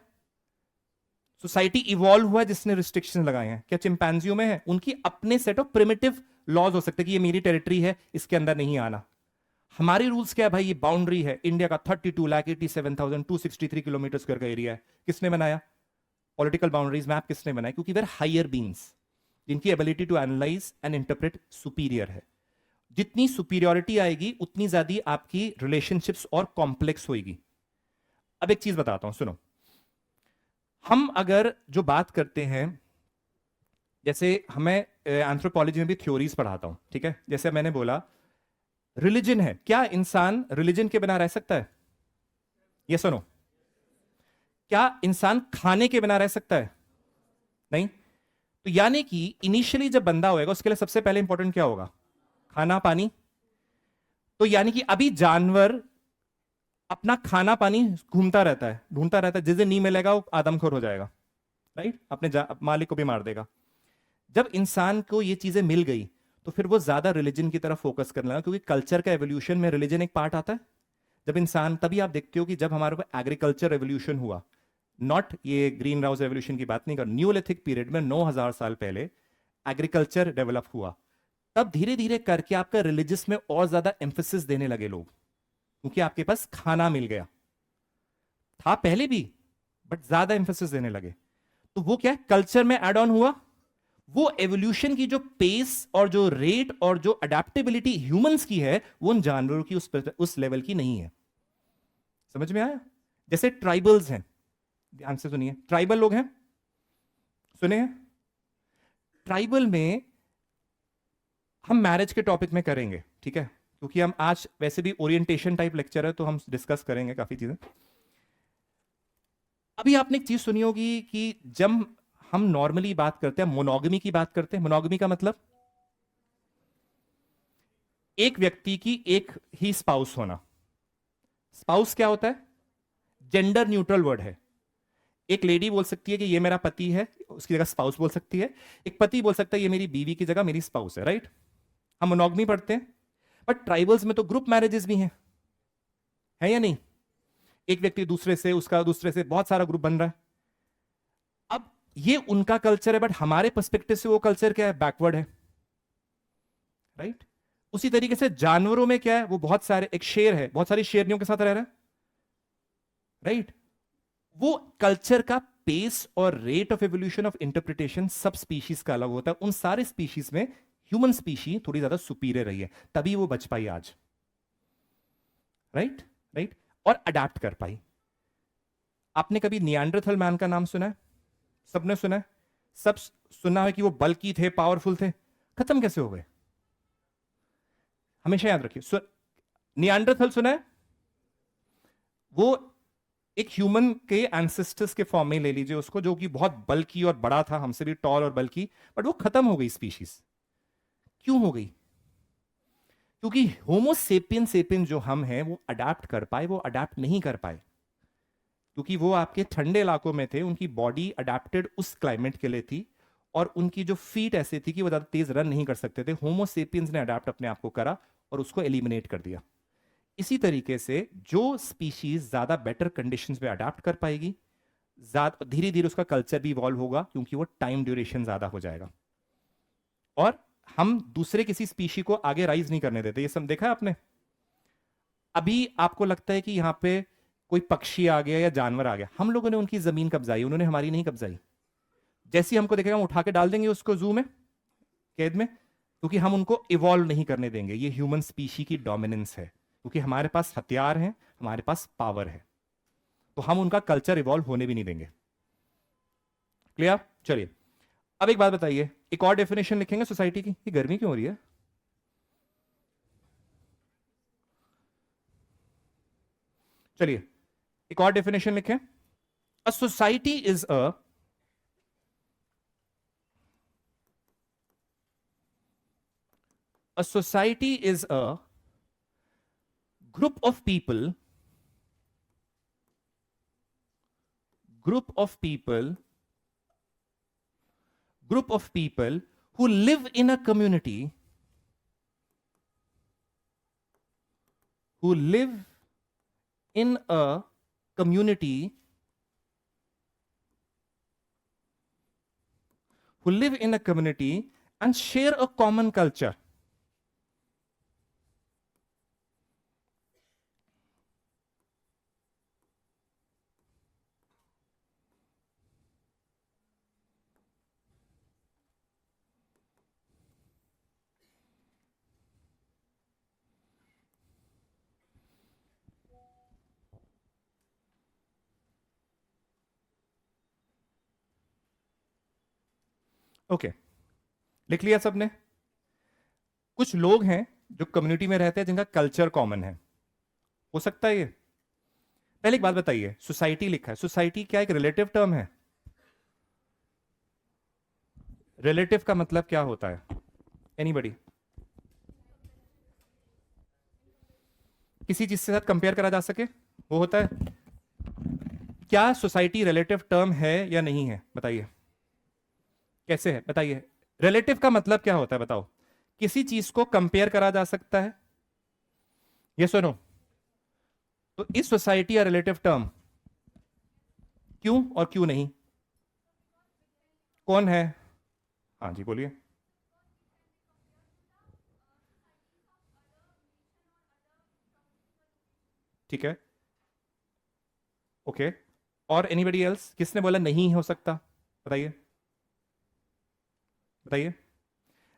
सोसाइटी इवॉल्व हुआ है जिसने रिस्ट्रिक्शन लगाए हैं। क्या चिंपैंजियों में है? उनकी अपने सेट ऑफ प्रिमिटिव लॉज हो सकते हैं कि ये मेरी टेरिटरी है, इसके अंदर नहीं आना। हमारी रूल्स क्या है भाई? ये बाउंड्री है, इंडिया का 32,87,263 किलोमीटर स्क्वायर का एरिया है। किसने बनाया? पॉलिटिकल बाउंड्रीज मैप किसने बनाया? क्योंकि वेर हायर बींग्स जिनकी ability to analyze and interpret superior है। जितनी सुपीरियोरिटी आएगी उतनी ज्यादा आपकी रिलेशनशिप्स और कॉम्प्लेक्स होगी। अब एक चीज बताता हूं, सुनो। हम अगर जो बात करते हैं, जैसे हमें एंथ्रोपोलॉजी में भी थ्योरीज पढ़ाता हूं, ठीक है? जैसे मैंने बोला रिलीजन है, क्या इंसान रिलीजन के बिना रह सकता है? ये सुनो, क्या इंसान खाने के बिना रह सकता है? नहीं। तो यानी कि इनिशियली जब बंदा होएगा उसके लिए सबसे पहले इंपॉर्टेंट क्या होगा? खाना पानी। तो यानी कि अभी जानवर अपना खाना पानी घूमता रहता है, ढूंढता रहता है, जिस दिन नहीं मिलेगा वो आदमखोर हो जाएगा, राइट? अपने मालिक को भी मार देगा। जब इंसान को ये चीजें मिल गई तो फिर वो ज्यादा रिलीजन की तरफ फोकस करने लगा, क्योंकि कल्चर का एवोल्यूशन में रिलीजन एक पार्ट आता है। जब इंसान, तभी आप देखते हो कि जब हमारे को एग्रीकल्चर रेवोल्यूशन हुआ, नॉट ये ग्रीन हाउस रेवोल्यूशन की बात नहीं कर, न्यूलिथिक पीरियड में 9000 साल पहले एग्रीकल्चर डेवलप हुआ, तब धीरे धीरे करके आपका रिलीजियस में और ज्यादा एम्फेसिस देने लगे लोग, क्योंकि आपके पास खाना मिल गया। था पहले भी, बट ज्यादा एम्फेसिस देने लगे। तो वो क्या कल्चर में एड ऑन हुआ। वो एवोल्यूशन की जो पेस और जो रेट और जो अडेप्टेबिलिटी ह्यूमंस की है, वो उन जानवरों की उस लेवल की नहीं है। समझ में आया? जैसे ट्राइबल्स हैं, ध्यान से सुनिए, ट्राइबल लोग हैं, सुने हैं? ट्राइबल में हम मैरिज के टॉपिक में करेंगे, ठीक है, क्योंकि हम आज वैसे भी ओरिएंटेशन टाइप लेक्चर है तो हम डिस्कस करेंगे काफी चीजें। अभी आपने एक चीज सुनी होगी कि जब हम नॉर्मली बात करते हैं मोनोगमी की बात करते हैं, मोनोगमी का मतलब एक व्यक्ति की एक ही स्पाउस होना। स्पाउस क्या होता है? जेंडर न्यूट्रल वर्ड है। एक लेडी बोल सकती है कि ये मेरा पति है, उसकी जगह स्पाउस बोल सकती है। एक पति बोल सकता है ये मेरी बीवी की जगह मेरी स्पाउस है, राइट? हम मोनोगमी पढ़ते हैं, बट ट्राइबल्स में तो ग्रुप मैरिजेस भी हैं, है या नहीं? एक व्यक्ति दूसरे से, उसका दूसरे से, बहुत सारा ग्रुप बन रहा है। अब ये उनका कल्चर है, बट हमारे पर्सपेक्टिव से वो कल्चर क्या है? बैकवर्ड है, राइट? उसी तरीके से जानवरों में क्या है? वो बहुत सारे, एक शेर है, बहुत सारी शेरनियों के साथ रह रहा है, राइट? वो कल्चर का पेस और rate of evolution of interpretation सब स्पीशीज का अलग होता है। उन सारे स्पीशीज में ह्यूमन स्पीशी थोड़ी ज्यादा सुपीरियर रही है, तभी वो बच पाई आज, राइट? राइट, और अडेप्ट कर पाई। आपने कभी निएंडरथल मैन का नाम सुना है? सबने सुना है? सब सुना है कि वो बल्की थे, पावरफुल थे। खत्म कैसे हो गए? हमेशा याद रखिए, निएंडरथल सुना है? वो एक ह्यूमन के एंसेस्टर्स के फॉर्म में ले लीजिए उसको, जो कि बहुत बल्की और बड़ा था, हमसे भी टॉल और बल्की, बट वो खत्म हो गई स्पीशीज। क्यों हो गई? क्योंकि होमो सेपियन सेपियन जो हम हैं वो अडेप्ट कर पाए, वो अडेप्ट नहीं कर पाए क्योंकि वो आपके ठंडे इलाकों में थे, उनकी बॉडी अडेप्टेड उस क्लाइमेट के लिए थी, और उनकी जो फीट ऐसी थी कि वो ज्यादा तेज रन नहीं कर सकते थे। होमो सेपियंस ने अडेप्ट अपने आप को करा और उसको एलिमिनेट कर दिया। इसी तरीके से जो स्पीशीज ज्यादा बेटर कंडीशंस में अडेप्ट कर पाएगी, धीरे धीरे उसका कल्चर भी इवॉल्व होगा, क्योंकि वो टाइम ड्यूरेशन ज्यादा हो जाएगा, और हम दूसरे किसी स्पीशी को आगे राइज नहीं करने देते। ये सब देखा है आपने? अभी आपको लगता है कि यहां पे कोई पक्षी आ गया या जानवर आ गया, हम लोगों ने उनकी जमीन कब्जाई, उन्होंने हमारी नहीं कब्जाई। जैसी हमको देखेगा हम उठा के डाल देंगे उसको जू में, कैद में, क्योंकि हम उनको इवॉल्व नहीं करने देंगे। ये ह्यूमन स्पीशी की डोमिनेंस है, क्योंकि हमारे पास हथियार हैं, हमारे पास पावर है, तो हम उनका कल्चर इवॉल्व होने भी नहीं देंगे। क्लियर? चलिए, अब एक बात बताइए, एक और डेफिनेशन लिखेंगे सोसाइटी की। ये गर्मी क्यों हो रही है? चलिए, एक और डेफिनेशन लिखें। A society is a society is a group of people group of people group of people who live in a community, who live in a community who live in a community and share a common culture. Okay, लिख लिया सबने? कुछ लोग हैं जो community में रहते हैं जिनका कल्चर कॉमन है, हो सकता है ये। पहले एक बात बताइए, सोसाइटी लिखा है, सोसाइटी क्या एक रिलेटिव टर्म है? रिलेटिव का मतलब क्या होता है? एनीबडी? किसी चीज के साथ कंपेयर करा जा सके, वो होता है। क्या सोसाइटी रिलेटिव टर्म है या नहीं है? बताइए कैसे है, बताइए। रिलेटिव का मतलब क्या होता है बताओ? किसी चीज को कंपेयर करा जा सकता है, ये सुनो। तो इस सोसाइटी या रिलेटिव टर्म, क्यों और क्यों नहीं? कौन है? हाँ जी बोलिए। ठीक है, ओके। और एनीबडी एल्स? किसने बोला नहीं हो सकता? बताइए बताइए।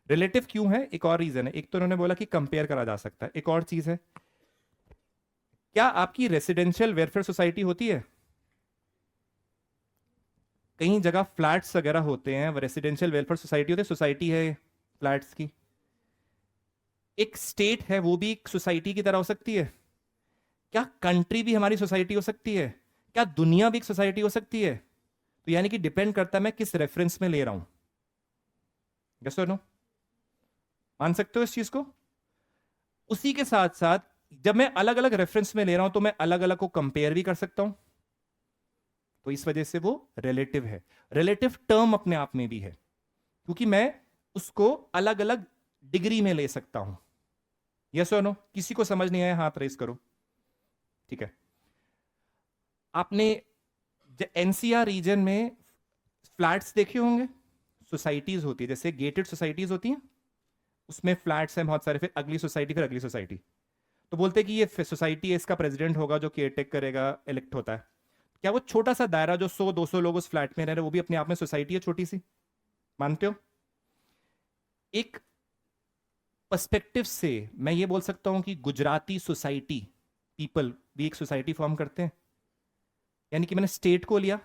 रिलेटिव क्यों है? एक और रीजन है। एक तो उन्होंने बोला कि कंपेयर करा जा सकता है, एक और चीज है, क्या आपकी रेसिडेंशियल वेलफेयर सोसाइटी होती है? कहीं जगह फ्लैट्स वगैरह होते हैं, रेसिडेंशियल वेलफेयर सोसाइटी होती है, सोसाइटी है फ्लैट्स की। एक स्टेट है, वो भी एक सोसाइटी की तरह हो सकती है। क्या कंट्री भी हमारी सोसाइटी हो सकती है? क्या दुनिया भी एक सोसाइटी हो सकती है? तो यानी कि डिपेंड करता है मैं किस रेफरेंस में ले रहा हूं। यस और नो? मान सकते हो इस चीज को? उसी के साथ साथ जब मैं अलग अलग रेफरेंस में ले रहा हूं तो मैं अलग अलग को कंपेयर भी कर सकता हूं। तो इस वजह से वो रिलेटिव है। रिलेटिव टर्म अपने आप में भी है, क्योंकि मैं उसको अलग अलग डिग्री में ले सकता हूं। यस और नो? किसी को समझ नहीं आया हाथ रेस करो। ठीक है। आपने एनसीआर रीजन में फ्लैट्स देखे होंगे, सोसाइटीज होती है, जैसे गेटेड सोसाइटीज होती हैं, उसमें फ्लैट्स हैं बहुत सारे, फिर अगली सोसाइटी, फिर अगली सोसाइटी। तो बोलते हैं कि ये सोसाइटी है, इसका प्रेसिडेंट होगा जो केयरटेक करेगा, इलेक्ट होता है। क्या वो छोटा सा दायरा जो 100-200 लोग उस फ्लैट में रह रहे हैं, वो भी अपने आप में सोसाइटी है छोटी सी? मानते हो? एक पर्सपेक्टिव से मैं ये बोल सकता हूं कि गुजराती सोसाइटी पीपल भी एक सोसाइटी फॉर्म करते हैं। यानी कि मैंने स्टेट को लिया,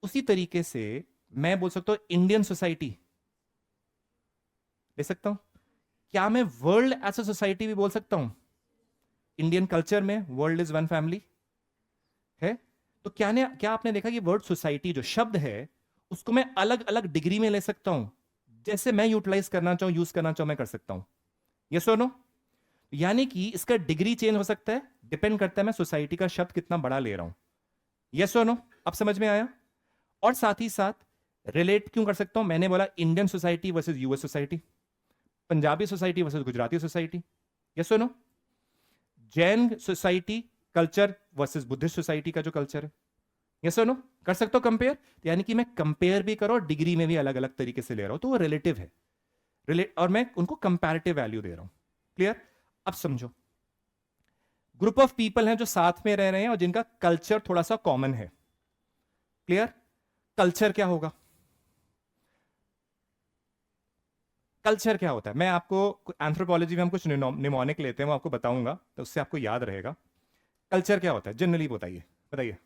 उसी तरीके से मैं बोल सकता हूं इंडियन सोसाइटी ले सकता हूं। क्या मैं वर्ल्ड एज अ सोसाइटी भी बोल सकता हूं? इंडियन कल्चर में वर्ल्ड इज वन फैमिली है। तो क्या आपने देखा कि वर्ड सोसाइटी जो शब्द है, उसको मैं अलग अलग डिग्री में ले सकता हूं। जैसे मैं यूटिलाइज करना चाहूं, यूज करना चाहूं, मैं कर सकता हूं। यस और नो? यानी कि इसका डिग्री चेंज हो सकता है, डिपेंड करता है मैं सोसाइटी का शब्द कितना बड़ा ले रहा हूं। यस और नो? अब समझ में आया? और साथ ही साथ रिलेट क्यों कर सकता हूं? मैंने बोला Indian society versus US society, Punjabi society versus Gujarati society. Yes और no? Jain society culture versus Buddhist society का जो कल्चर है। यस और नो? कर सकते हो कंपेयर? यानी कि मैं कंपेयर भी करो, डिग्री में भी अलग अलग तरीके से ले रहा हूं, तो वो रिलेटिव है। और मैं उनको कंपैरेटिव वैल्यू दे रहा हूं। क्लियर? अब समझो, ग्रुप ऑफ पीपल हैं जो साथ में रह रहे हैं और जिनका कल्चर थोड़ा सा कॉमन है। क्लियर? कल्चर क्या होगा? कल्चर क्या होता है? मैं आपको एंथ्रोपोलॉजी में हम कुछ निमोनिक लेते हैं, वो आपको बताऊंगा, तो उससे आपको याद रहेगा। कल्चर क्या होता है जनरली? बताइए, बताइए।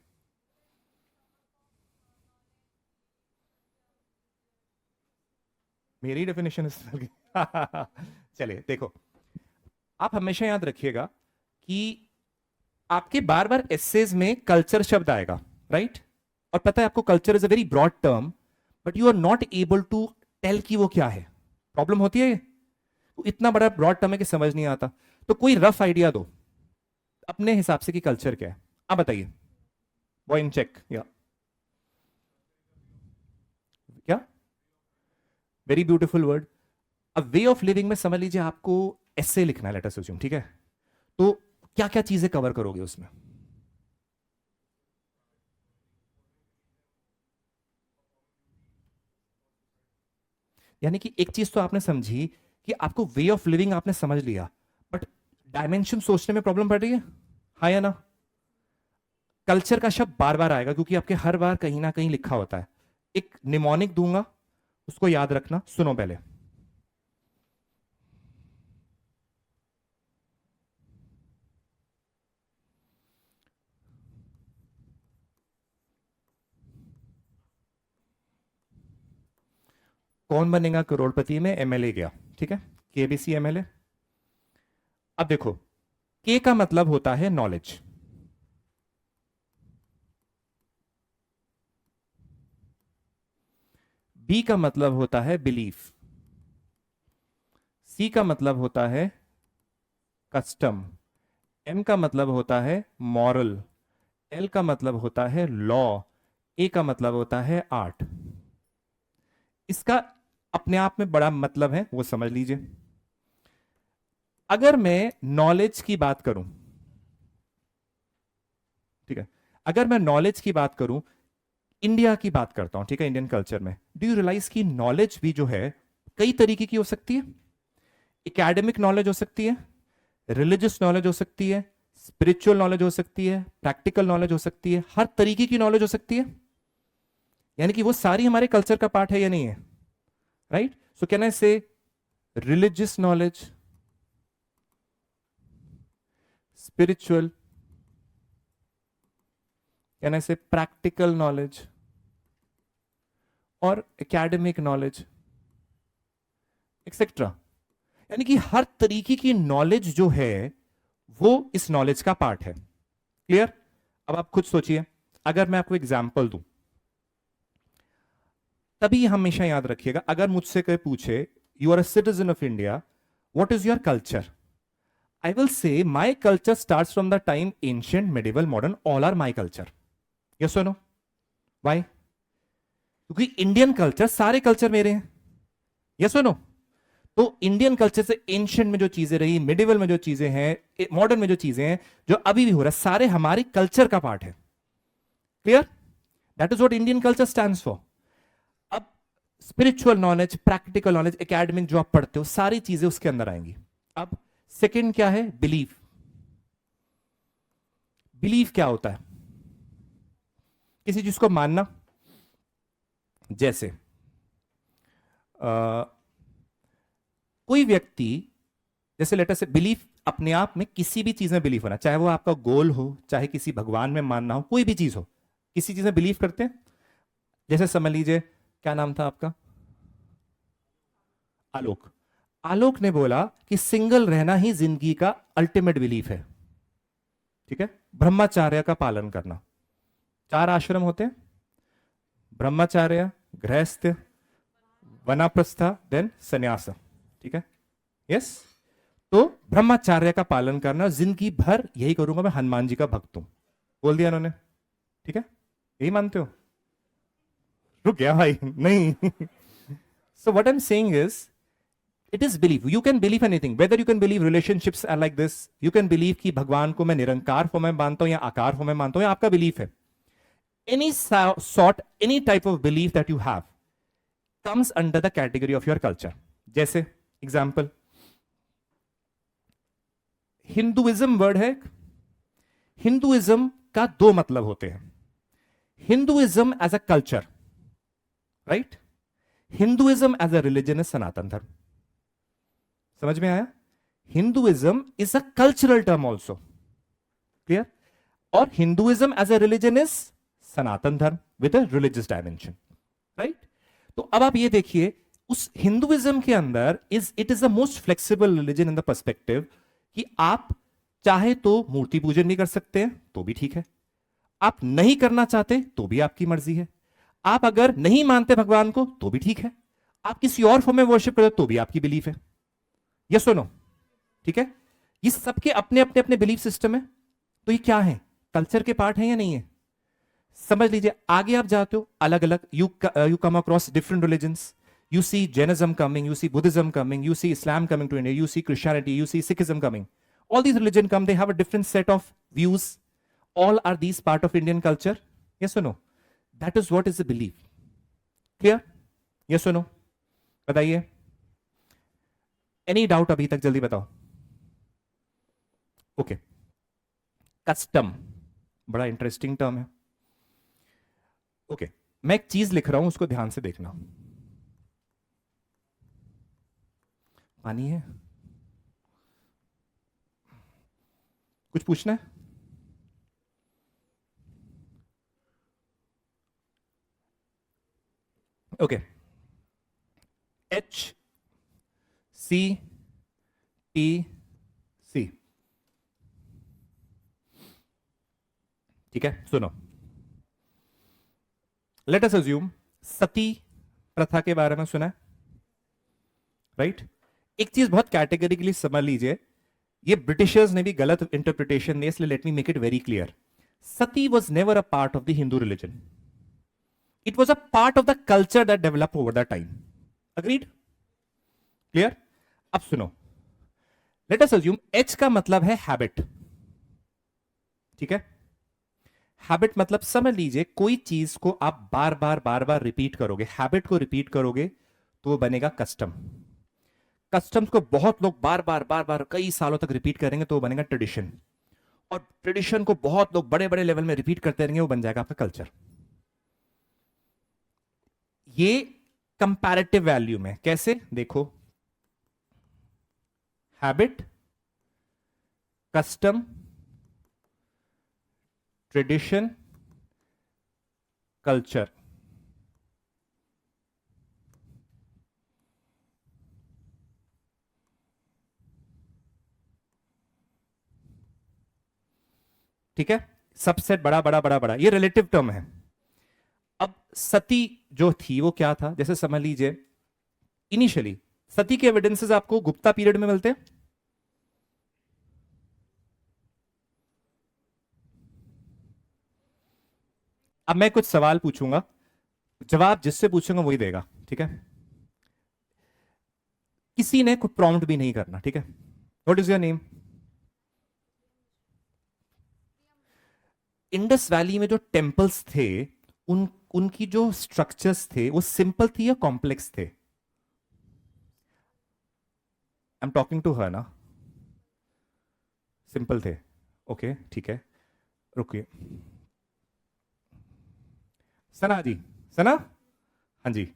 मेरी डेफिनेशन इस चलिए देखो, आप हमेशा याद रखिएगा कि आपके बार बार एसेज में कल्चर शब्द आएगा, राइट? और पता है आपको culture is a very broad term, but you are not able to tell कि वो क्या है। प्रॉब्लम होती है ये। तो इतना बड़ा ब्रॉड टर्म है कि समझ नहीं आता। तो कोई रफ आइडिया दो अपने हिसाब से कि कल्चर क्या है। आप बताइए। इन चेक या क्या? Very beautiful word. अब वे ऑफ लिविंग में समझ लीजिए आपको ऐसे लिखना है, लेट अस अज्यूम, ठीक है? तो क्या क्या चीजें कवर करोगे उसमें? यानी कि एक चीज तो आपने समझी कि आपको वे ऑफ लिविंग आपने समझ लिया, बट डायमेंशन सोचने में प्रॉब्लम पड़ रही है। हाँ या ना? कल्चर का शब्द बार बार आएगा क्योंकि आपके हर बार कहीं ना कहीं लिखा होता है। एक निमोनिक दूंगा, उसको याद रखना, सुनो पहले। कौन बनेगा करोड़पति में? एमएलए गया, ठीक है, केबीसी एमएलए। अब देखो, के का मतलब होता है नॉलेज, बी का मतलब होता है बिलीफ, सी का मतलब होता है कस्टम, एम का मतलब होता है मॉरल, एल का मतलब होता है लॉ, ए का मतलब होता है आर्ट। इसका अपने आप में बड़ा मतलब है, वो समझ लीजिए। अगर मैं नॉलेज की बात करूं, ठीक है, अगर मैं नॉलेज की बात करूं, इंडिया की बात करता हूं, ठीक है, इंडियन कल्चर में, डू यू रियलाइज की नॉलेज भी जो है कई तरीके की हो सकती है? एकेडमिक नॉलेज हो सकती है, रिलीजियस नॉलेज हो सकती है, स्पिरिचुअल नॉलेज हो सकती है, प्रैक्टिकल नॉलेज हो सकती है, हर तरीके की नॉलेज हो सकती है। यानी कि वो सारी हमारे कल्चर का पार्ट है या नहीं है? राइट? सो कैन आई से religious knowledge, spiritual, can I say practical knowledge? और एकेडमिक नॉलेज एक्सेट्रा। यानी कि हर तरीके की नॉलेज जो है वो इस नॉलेज का पार्ट है। क्लियर? अब आप खुद सोचिए, अगर मैं आपको एग्जाम्पल दूं, तभी हमेशा याद रखिएगा, अगर मुझसे कोई पूछे you are a citizen of India, what is your culture, I will say my culture start from the time ancient, medieval, modern, all are my culture. Yes और नो? व्हाई? क्योंकि इंडियन कल्चर, सारे culture मेरे हैं। Yes और no? तो Indian culture से ancient में जो चीजें रही, मिडिवल में जो चीजें हैं, मॉडर्न में जो चीजें हैं, जो अभी भी हो रहा है, सारे हमारे कल्चर का पार्ट है। Clear? That is what Indian culture stands for. अब spiritual knowledge, practical knowledge, academic जो आप पढ़ते हो, सारी चीजें उसके अंदर आएंगी। अब सेकंड क्या है? बिलीफ। बिलीफ क्या होता है? किसी चीज को मानना। जैसे कोई व्यक्ति, जैसे लेटर से बिलीफ, अपने आप में किसी भी चीज में बिलीफ होना, चाहे वो आपका गोल हो, चाहे किसी भगवान में मानना हो, कोई भी चीज हो, किसी चीज में बिलीफ करते हैं। जैसे समझ लीजिए, क्या नाम था आपका? आलोक। आलोक ने बोला कि सिंगल रहना ही जिंदगी का अल्टीमेट बिलीफ है। ठीक है? ब्रह्मचार्य का पालन करना। 4 आश्रम होते हैं, ब्रह्मचार्य, गृहस्थ, वनाप्रस्थ, देन संन्यास। ठीक है? यस। तो ब्रह्मचार्य का पालन करना, जिंदगी भर यही करूंगा, मैं हनुमान जी का भक्त हूं, बोल दिया उन्होंने। ठीक है? यही मानते हो? रुक गया भाई नहीं। So what I am saying is, it is believe. You can believe anything, whether you can believe relationships are like this, you can believe कि भगवान को मैं निरंकार फॉर्म में मानता हूं या आकार फॉर्म में मानता हूं, या आपका बिलीफ है। Any sort, any type of belief that you have comes under the category of your culture. जैसे एग्जाम्पल, हिंदुइज्म वर्ड है। हिंदुइज्म का 2 मतलब होते हैं। Hinduism as a culture, right? Hinduism as a religion is Sanatan Dharma. समझ में आया? Hinduism is a cultural term also. Clear? और Hinduism as a religion is Sanatan Dharma with a religious dimension, right? तो अब आप ये देखिए, उस हिंदुइज्म के अंदर it is the most flexible religion in the perspective कि आप चाहे तो मूर्ति पूजन भी कर सकते हैं, तो भी ठीक है। आप नहीं करना चाहते तो भी आपकी मर्जी है। आप अगर नहीं मानते भगवान को तो भी ठीक है। आप किसी और फॉर्म में वर्शिप करते तो भी आपकी बिलीफ है। यस और नो? ठीक है? ये सबके अपने अपने अपने बिलीफ सिस्टम है। तो ये क्या है? कल्चर के पार्ट है या नहीं है? समझ लीजिए, आगे आप जाते हो, अलग अलग you come across different religions, you see Jainism coming, you see Buddhism coming, you see Islam coming to India, you see Christianity, you see Sikhism coming. All these religions come, they have a different set of views. All are these part of Indian culture? Yes or no? That is what is the belief. Clear? Yes or no? बताइए। Any doubt अभी तक? जल्दी बताओ। Okay. Custom बड़ा interesting term है। Okay, मैं एक चीज लिख रहा हूं, उसको ध्यान से देखना। पानी है? कुछ पूछना है? ओके। HCTC, ठीक है? सुनो, लेट अस अज्यूम, सती प्रथा के बारे में सुना है, राइट? एक चीज बहुत कैटेगरिकली समझ लीजिए, ये ब्रिटिशर्स ने भी गलत इंटरप्रिटेशन दी, इसलिए let me make it very clear. Sati was never a part of the Hindu religion, it was a part of the culture that develop over the time. Agreed? Clear? अब सुनो, late us assume H का मतलब है habit. ठीक है? Habit मतलब समझ लीजिए, कोई चीज को आप बार बार बार बार रिपीट करोगे, हैबिट को रिपीट करोगे तो वो बनेगा कस्टम। कस्टम्स को बहुत लोग बार बार बार बार कई सालों तक रिपीट करेंगे तो वो बनेगा ट्रेडिशन। और ट्रेडिशन को बहुत लोग बड़े बड़े लेवल में रिपीट करते रहेंगे, वो बन जाएगा आपका कल्चर। ये कंपैरेटिव वैल्यू में कैसे देखो, हैबिट, कस्टम, ट्रेडिशन, कल्चर। ठीक है, सबसेट बड़ा बड़ा बड़ा बड़ा, ये रिलेटिव टर्म है। अब सती जो थी वो क्या था, जैसे समझ लीजिए इनिशियली सती के एविडेंसेस आपको गुप्ता पीरियड में मिलते हैं। अब मैं कुछ सवाल पूछूंगा, जवाब जिससे पूछूंगा वही देगा, ठीक है। किसी ने कुछ प्रॉम्प्ट भी नहीं करना, ठीक है। What is your name? Indus valley में जो टेम्पल्स थे उनकी जो स्ट्रक्चर्स थे वो सिंपल थी या कॉम्प्लेक्स थे? I am talking to her ना। सिंपल थे, ओके ठीक है, रुकिए। सना जी, सना, हाँ जी,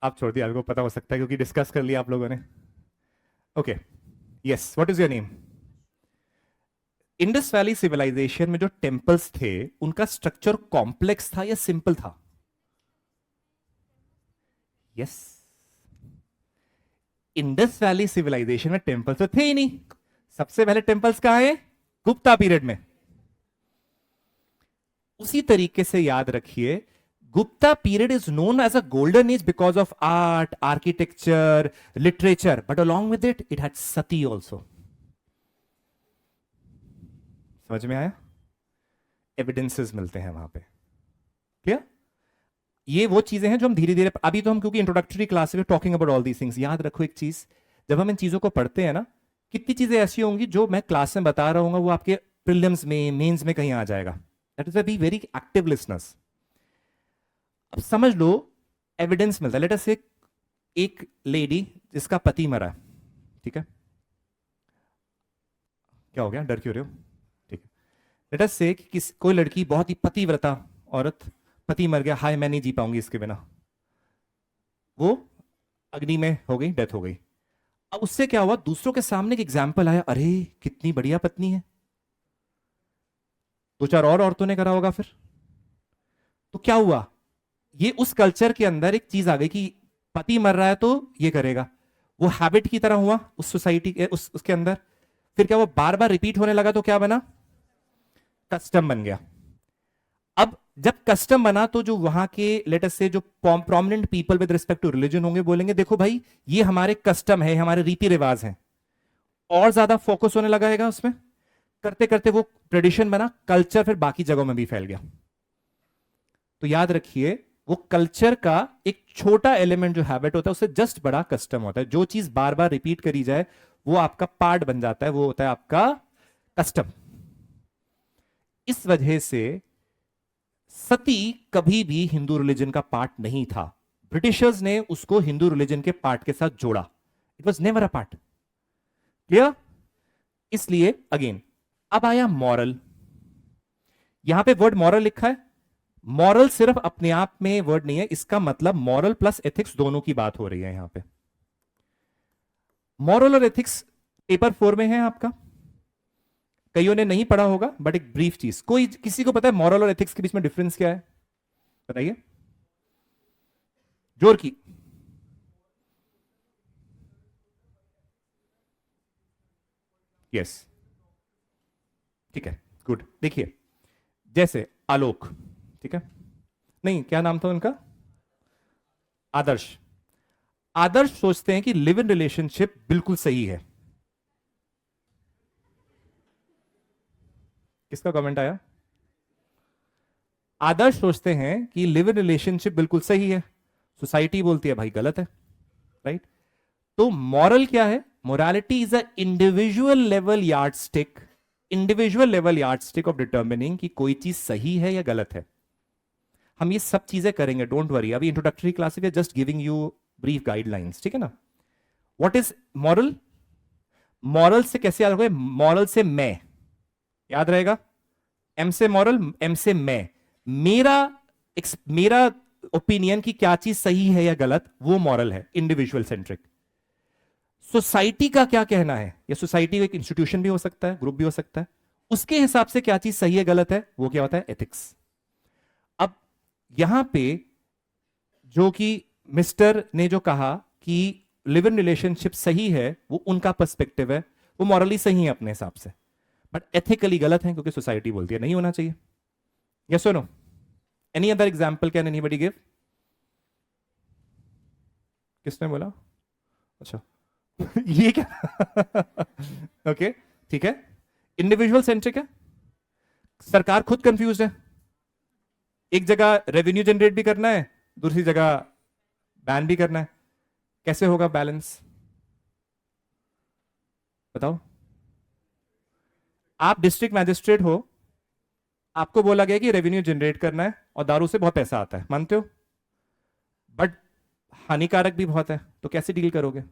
आप छोड़ दिए, आपको पता हो सकता है क्योंकि डिस्कस कर लिया आप लोगों ने। Okay, yes, what is your name? Indus Valley civilization में जो टेम्पल्स थे उनका स्ट्रक्चर कॉम्प्लेक्स था या सिंपल था? यस, इंडस वैली सिविलाइजेशन में टेम्पल्स तो थे ही नहीं। सबसे पहले टेम्पल्स कहां है? गुप्ता पीरियड में। उसी तरीके से याद रखिए, Gupta period is known as a golden age because of art, architecture, literature, but along with it it had sati also. समझ में आया? एविडेंसेस मिलते हैं वहां पे, क्लियर? ये वो चीजें हैं जो हम धीरे धीरे, अभी तो हम क्योंकि इंट्रोडक्टरी क्लास में talking about all these things. याद रखो एक चीज, जब हम इन चीजों को पढ़ते हैं ना, कितनी चीजें ऐसी होंगी जो मैं क्लास में बता रहा हूँ वो आपके प्रीलिम्स में, मेंस में कहीं आ जाएगा। That is be very active listeners. अब समझ लो, एविडेंस मिलता है। लेट अस से एक लेडी जिसका पति मरा, ठीक है, क्या हो गया, डर क्यों रहे हो? ठीक है, लेट अस से कोई लड़की बहुत ही पतिव्रता औरत, पति मर गया, हाय मैं नहीं जी पाऊंगी इसके बिना, वो अग्नि में हो गई, डेथ हो गई। अब उससे क्या हुआ, दूसरों के सामने एक एग्जाम्पल आया, अरे कितनी बढ़िया पत्नी है, दो चार और औरतों ने करा होगा फिर। तो क्या हुआ, ये उस कल्चर के अंदर एक चीज आ गई कि पति मर रहा है तो ये करेगा, वो हैबिट की तरह हुआ उस सोसाइटी के उसके अंदर। फिर क्या वो बार बार रिपीट होने लगा तो क्या बना, कस्टम बन गया। अब जब कस्टम बना तो जो वहां के लेटेस्ट से जो prominent people with respect to religion होंगे, बोलेंगे देखो भाई ये हमारे कस्टम है, हमारे रीति रिवाज हैं, और ज्यादा फोकस होने लगा है उसमें। करते करते वो ट्रेडिशन बना, कल्चर फिर बाकी जगहों में भी फैल गया। तो याद रखिए, वो कल्चर का एक छोटा एलिमेंट जो हैबिट होता है उससे जस्ट बड़ा कस्टम होता है। जो चीज बार बार रिपीट करी जाए वो आपका पार्ट बन जाता है, वो होता है आपका कस्टम। इस वजह से सती कभी भी हिंदू रिलीजन का पार्ट नहीं था। ब्रिटिशर्स ने उसको हिंदू रिलीजन के पार्ट के साथ जोड़ा, it was never a part, clear? इसलिए अगेन, अब आया मॉरल। यहां पे वर्ड मॉरल लिखा है, मॉरल सिर्फ अपने आप में वर्ड नहीं है, इसका मतलब मॉरल प्लस एथिक्स दोनों की बात हो रही है यहां पे। मॉरल और एथिक्स पेपर 4 में है आपका, कईयों ने नहीं पढ़ा होगा, बट एक ब्रीफ चीज, कोई किसी को पता है मॉरल और एथिक्स के बीच में डिफरेंस क्या है? बताइए जोर की। यस, ठीक है, गुड। देखिए जैसे आलोक, ठीक है, नहीं क्या नाम था उनका, आदर्श। आदर्श सोचते हैं कि लिव इन रिलेशनशिप बिल्कुल सही है। किसका कमेंट आया? आदर्श सोचते हैं कि लिव इन रिलेशनशिप बिल्कुल सही है, सोसाइटी बोलती है भाई गलत है, राइट? तो मॉरल क्या है? Morality is a individual level yardstick, individual level yardstick of determining कि कोई चीज सही है या गलत है। हम ये सब चीजें करेंगे, डोंट वरी, अभी इंट्रोडक्टरी क्लास है, just giving you brief guidelines, ठीक है ना? What is moral? मॉरल से कैसे याद रखोगे? मॉरल से मैं, याद रहेगा, एम से मॉरल, एम से मैं, मेरा ओपिनियन की क्या चीज सही है या गलत, वो मॉरल है, इंडिविजुअल सेंट्रिक। सोसाइटी का क्या कहना है, या सोसाइटी एक इंस्टीट्यूशन भी हो सकता है, ग्रुप भी हो सकता है, उसके हिसाब से क्या चीज सही है गलत है, वो क्या होता है? एथिक्स। अब यहां पे जो कि मिस्टर ने जो कहा कि लिव इन रिलेशनशिप सही है, वो उनका पर्सपेक्टिव है, वो मॉरली सही है अपने हिसाब से, बट एथिकली गलत है क्योंकि सोसाइटी बोलती है नहीं होना चाहिए। यस और no? Any other example can anybody give? किसने बोला? अच्छा ये क्या? ओके ठीक है। इंडिविजुअल सेंट्रिक है, सरकार खुद कंफ्यूज है, एक जगह रेवेन्यू जनरेट भी करना है, दूसरी जगह बैन भी करना है, कैसे होगा बैलेंस? बताओ। आप डिस्ट्रिक्ट मैजिस्ट्रेट हो, आपको बोला गया कि रेवेन्यू जनरेट करना है और दारू से बहुत पैसा आता है, मानते हो? बट हानिकारक भी बहुत है, तो कैसे डील करोगे?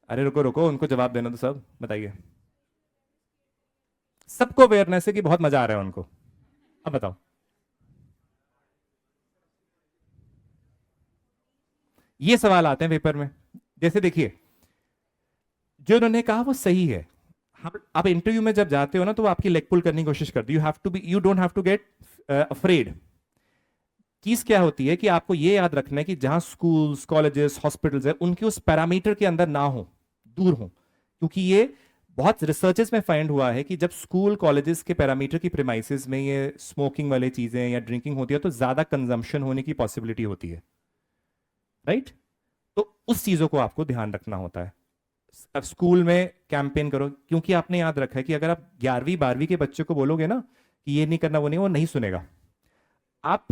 अरे रुको रुको, उनको जवाब देना तो सब बताइए। सबको अवेयरनेस है कि बहुत मजा आ रहा है उनको, अब बताओ। ये सवाल आते हैं पेपर में। जैसे देखिए, जो उन्होंने कहा वो सही है। हम आप इंटरव्यू में जब जाते हो ना तो वो आपकी लेग पुल करने की कोशिश करती है। You have to be, you don't have to get afraid. चीज क्या होती है कि आपको ये याद रखना है कि जहां स्कूल्स, कॉलेजेस, हॉस्पिटल्स है, उनके उस पैरामीटर के अंदर ना हो, दूर हो। क्योंकि ये बहुत रिसर्चेस में फाइंड हुआ है कि जब स्कूल कॉलेजेस के पैरामीटर की प्रेमाइसिस में ये स्मोकिंग वाली चीजें या ड्रिंकिंग होती है तो ज्यादा कंजम्पशन होने की पॉसिबिलिटी होती है, राइट? तो उस चीजों को आपको ध्यान रखना होता है। अब स्कूल में कैंपेन करो, क्योंकि आपने याद रखा है कि अगर आप 11वीं 12वीं के बच्चे को बोलोगे ना कि ये नहीं करना, वो नहीं सुनेगा। आप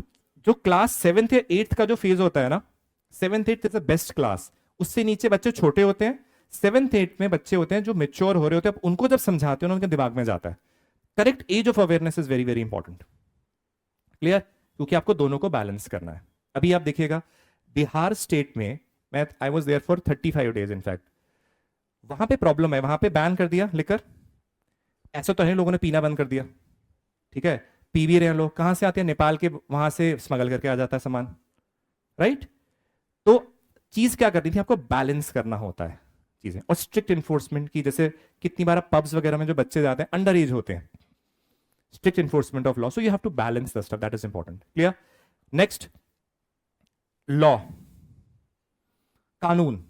जो क्लास 7th या 8th का जो फेज होता है ना, 7th 8th is the best class. उससे नीचे बच्चे छोटे होते हैं, 7th 8th में बच्चे होते हैं जो मेच्योर हो रहे होते हैं। अब उनको जब समझाते हो ना, उनके दिमाग में जाता है। Correct age of awareness is very very important. Clear? क्योंकि आपको दोनों को बैलेंस करना है। अभी आप देखिएगा बिहार स्टेट में, मैं I was there for 35 days in fact, वहां पे प्रॉब्लम है, वहां पे बैन कर दिया लिकर। ऐसा तो है लोगों ने पीना बंद कर दिया, ठीक है, पी भी रहे हैं लोग। कहां से आते हैं? नेपाल के, वहां से स्मगल करके आ जाता है सामान, राइट? तो चीज क्या करनी थी, आपको बैलेंस करना होता है चीजें। और स्ट्रिक्ट इन्फोर्समेंट की, जैसे कितनी बार पब्स वगैरह में जो बच्चे जाते हैं अंडर एज होते हैं, strict enforcement of law, so you have to balance the stuff, that is important. Clear? Next, law, कानून।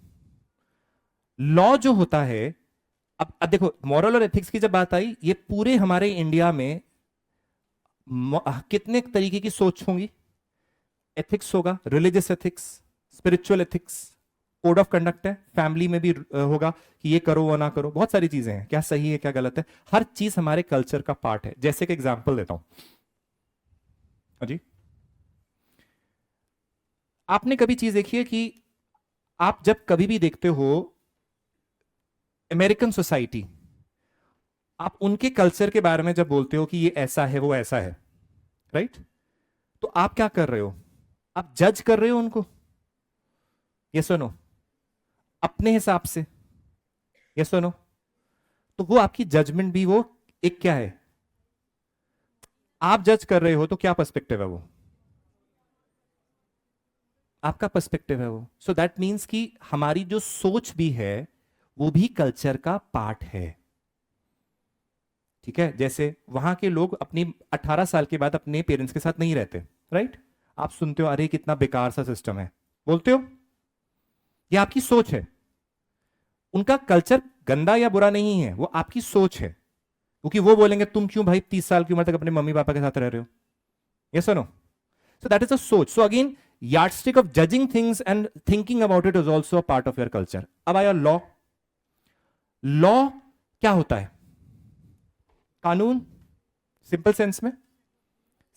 लॉ जो होता है, अब देखो, मॉरल और एथिक्स की जब बात आई, ये पूरे हमारे इंडिया में कितने तरीके की सोच होंगी? एथिक्स होगा, religious ethics, spiritual ethics, code of conduct है, फैमिली में भी होगा कि ये करो वो ना करो, बहुत सारी चीजें हैं, क्या सही है क्या गलत है, हर चीज हमारे कल्चर का पार्ट है। जैसे कि एग्जांपल देता हूं। हाँ जी, आपने कभी चीज देखी है कि आप जब कभी भी देखते हो अमेरिकन सोसाइटी, आप उनके कल्चर के बारे में जब बोलते हो कि ये ऐसा है वो ऐसा है, राइट? तो आप क्या कर रहे हो? आप जज कर रहे हो उनको, ये सुनो, अपने हिसाब से, ये सुनो। तो वो आपकी जजमेंट भी वो एक क्या है, आप जज कर रहे हो तो क्या पर्सपेक्टिव है वो? आपका पर्सपेक्टिव है वो। सो दैट मीन्स कि हमारी जो सोच भी है वो भी कल्चर का पार्ट है, ठीक है? जैसे वहां के लोग अपनी 18 साल के बाद अपने पेरेंट्स के साथ नहीं रहते, राइट? आप सुनते हो अरे कितना बेकार सा सिस्टम है, बोलते हो, ये आपकी सोच है। उनका कल्चर गंदा या बुरा नहीं है, वो आपकी सोच है। क्योंकि वो बोलेंगे तुम क्यों भाई 30 साल की उम्र तक अपने मम्मी पापा के साथ रह रहे हो? यस और no? So that is a सोच। So again, yardstick of judging things and thinking about it is also a part of your culture. अब आया लॉ। लॉ क्या होता है? कानून, सिंपल सेंस में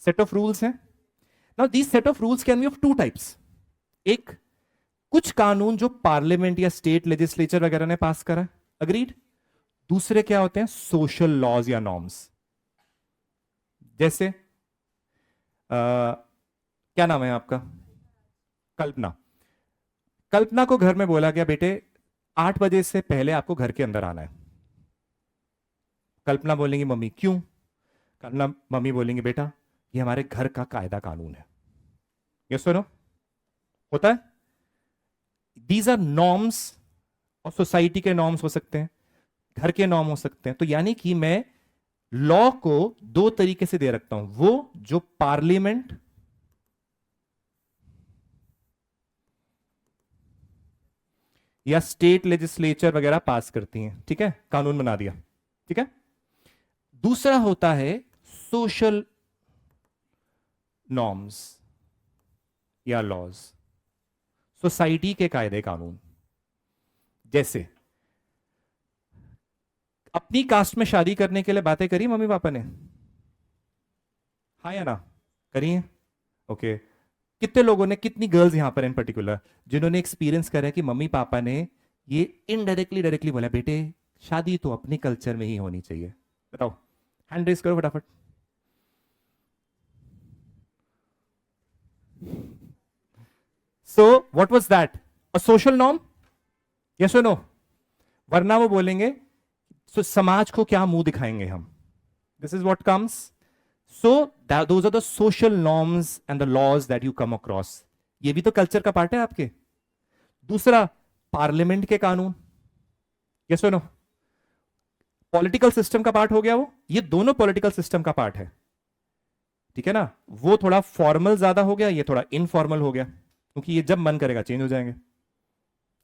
सेट ऑफ रूल्स हैं। Now this set of rules can be of two types. एक, कुछ कानून जो पार्लियामेंट या स्टेट लेजिस्लेचर वगैरह ने पास करा, अग्रीड। दूसरे क्या होते हैं? सोशल लॉज या नॉर्म्स। जैसे क्या नाम है आपका? कल्पना। कल्पना को घर में बोला गया बेटे 8 बजे से पहले आपको घर के अंदर आना है। कल्पना बोलेंगी मम्मी क्यों? कल्पना मम्मी बोलेंगी बेटा ये हमारे घर का कायदा कानून है। ये सुनो, होता है। दीज आर नॉर्म्स, और सोसाइटी के नॉर्म्स हो सकते हैं, घर के नॉर्म हो सकते हैं। तो यानी कि मैं लॉ को दो तरीके से दे रखता हूं, वो जो पार्लियामेंट या स्टेट लेजिस्लेचर वगैरह पास करती हैं, ठीक है, कानून बना दिया, ठीक है। दूसरा होता है सोशल नॉर्म्स या लॉज, सोसाइटी के कायदे कानून। जैसे अपनी कास्ट में शादी करने के लिए बातें करी मम्मी पापा ने, हाँ या ना, करी है, ओके। कितने लोगों ने, कितनी गर्ल्स यहां पर इन पर्टिकुलर जिन्होंने एक्सपीरियंस करा है कि मम्मी पापा ने ये इनडायरेक्टली डायरेक्टली बोला बेटे शादी तो अपने कल्चर में ही होनी चाहिए? बताओ, हैंड रेस करो फटाफट। So what was that, a social norm? Yes और नो? वरना वो बोलेंगे तो समाज को क्या मुंह दिखाएंगे हम। This is what comes. So those are the social norms and the laws that you come across. ये भी तो कल्चर का पार्ट है आपके। दूसरा, पार्लियामेंट के कानून, यस और नो? पॉलिटिकल सिस्टम का पार्ट हो गया वो, ये दोनों पॉलिटिकल सिस्टम का पार्ट है, ठीक है ना। वो थोड़ा फॉर्मल ज्यादा हो गया, ये थोड़ा इनफॉर्मल हो गया, क्योंकि ये जब मन करेगा चेंज हो जाएंगे,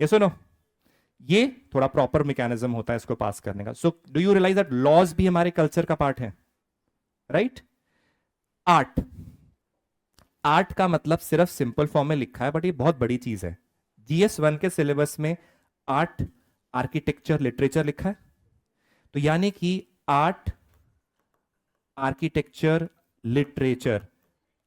यस और नो? ये थोड़ा प्रॉपर मैकेनिज्म होता है इसको पास करने का। So do you realize that laws भी हमारे कल्चर का पार्ट है, राइट? आर्ट, आर्ट का मतलब सिर्फ सिंपल फॉर्म में लिखा है, बट ये बहुत बड़ी चीज है। GS1 के सिलेबस में आर्ट, आर्किटेक्चर, लिटरेचर लिखा है। तो यानी कि आर्ट, आर्किटेक्चर, लिटरेचर,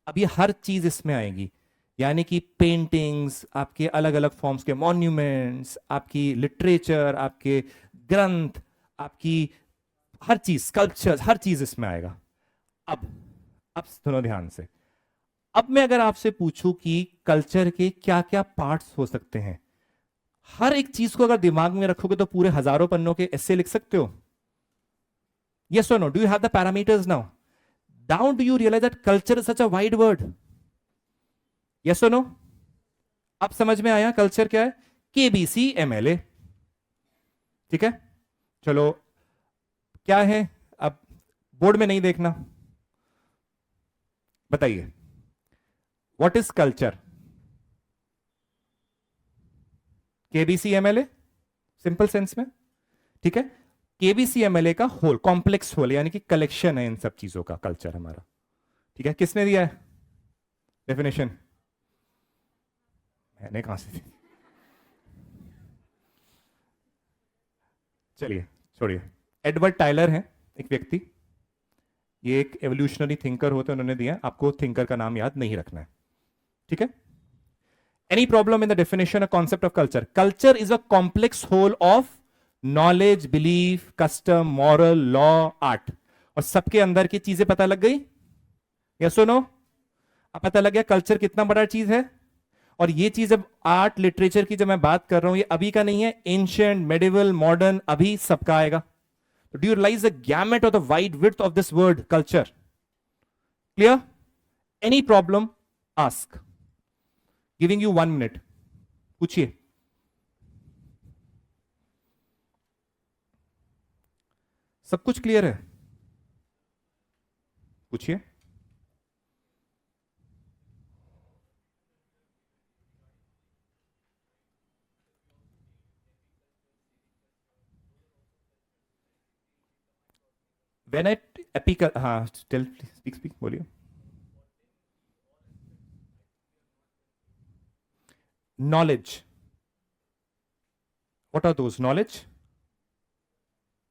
अब ये हर चीज इसमें आएगी। यानी कि पेंटिंग्स, आपके अलग अलग फॉर्म्स के मॉन्यूमेंट्स, आपकी लिटरेचर, आपके ग्रंथ, आपकी हर चीज, स्कल्पचर्स, हर चीज इसमें आएगा। अब सुनो ध्यान से। अब मैं अगर आपसे पूछूं कि कल्चर के क्या क्या पार्ट्स हो सकते हैं, हर एक चीज को अगर दिमाग में रखोगे तो पूरे हजारों पन्नों के ऐसे लिख सकते हो। यस और no? Do you have the parameters now? Down do you realize that culture is such a wide word? Yes और नो? अब समझ में आया कल्चर क्या है? KBC MLA, ठीक है। चलो क्या है, अब बोर्ड में नहीं देखना, बताइए what is culture? KBC MLA, simple sense में, ठीक है। KBC MLA का होल, कॉम्प्लेक्स होल, यानी कि कलेक्शन है इन सब चीजों का कल्चर हमारा, ठीक है। किसने दिया है डेफिनेशन? मैंने कहां से दी? चलिए छोड़िए। एडवर्ड टायलर है एक व्यक्ति, ये एक एवोल्यूशनरी थिंकर होते हैं, उन्होंने दिया, आपको थिंकर का नाम याद नहीं रखना है, ठीक है। Any problem in the definition, a concept of culture? Culture is a complex whole of knowledge, belief, custom, moral, law, art. और सबके अंदर की चीजें पता लग गई, यस और नो? अब पता लग गया कल्चर कितना बड़ा चीज है। और ये चीज अब आर्ट, लिटरेचर की जब मैं बात कर रहा हूं, ये अभी का नहीं है, एंशिएंट, मेडिवल, मॉडर्न, अभी सबका आएगा। तो do you realise the gamut और the wide width of this word culture? Clear? Any problem ask, giving you 1 minute, पूछिए। सब कुछ क्लियर है? पूछिए। वेन आई एपिकल, हाँ टेल, स्पीक स्पीक, बोलिए। Knowledge, what are those? Knowledge?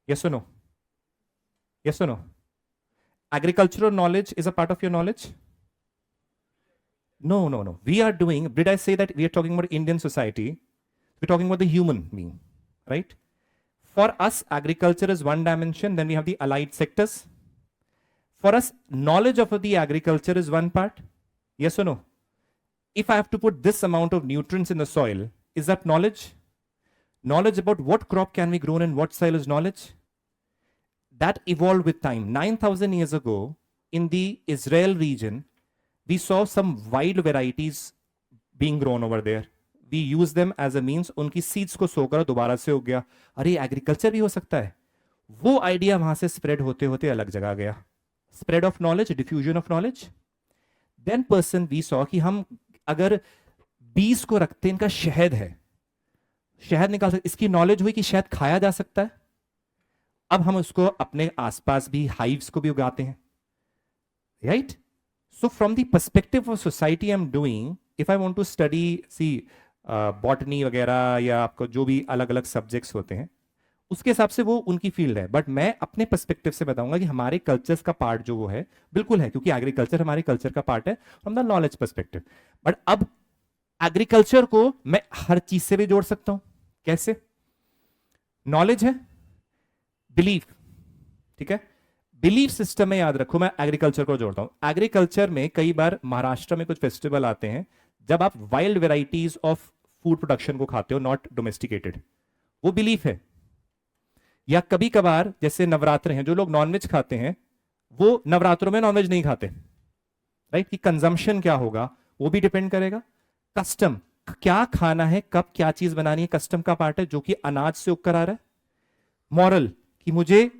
Yes or no? Yes or no? Agricultural knowledge is a part of your knowledge? No, no, no. We are doing, did I say that we are talking about Indian society? We're talking about the human being, right? For us, agriculture is one dimension, then we have the allied sectors. For us, knowledge of the agriculture is one part. Yes or no? If I have to put this amount of nutrients in the soil, is that knowledge? Knowledge about what crop can be grown in what soil is knowledge. That evolved with time. 9,000 years ago, in the Israel region, we saw some wild varieties being grown over there. We use them as a means, उनकी seeds को सोकर दोबारा से उग गया। अरे agriculture भी हो सकता है। वो आइडिया वहां से स्प्रेड होते होते अलग जगह गया। Spread of knowledge, diffusion of knowledge. Then person we saw कि हम अगर बीज को रखते हैं, इनका शहद है, शहद निकाल सकते, इसकी नॉलेज हुई कि शहद खाया जा सकता है। अब हम उसको अपने आसपास भी हाइव्स को भी उगाते हैं, right? So from the perspective of society I am doing, if I want to study see botany वगैरह या आपको जो भी अलग अलग सब्जेक्ट्स होते हैं, उसके हिसाब से वो उनकी फील्ड है। बट मैं अपने पर्सपेक्टिव से बताऊंगा कि हमारे कल्चर्स का पार्ट जो वो है बिल्कुल है, क्योंकि एग्रीकल्चर हमारे कल्चर का पार्ट है from the knowledge perspective. But अब एग्रीकल्चर को मैं हर चीज से भी जोड़ सकता हूं। कैसे? नॉलेज है, बिलीफ, ठीक है? बिलीफ सिस्टम में याद रखो मैं एग्रीकल्चर को जोड़ता हूं। एग्रीकल्चर में कई बार महाराष्ट्र में कुछ फेस्टिवल आते हैं जब आप wild varieties of food production को खाते हो, नॉट डोमेस्टिकेटेड, वो बिलीफ है। या कभी कभार जैसे नवरात्र हैं, जो लोग नॉनवेज खाते हैं वो नवरात्रों में नॉनवेज नहीं खाते, राइट? कि कंजम्पशन क्या होगा वो भी डिपेंड करेगा। कस्टम, क्या खाना है, कब क्या चीज बनानी है, कस्टम का पार्ट है जो कि अनाज से उगकर आ रहा है। मॉरल, कि मुझे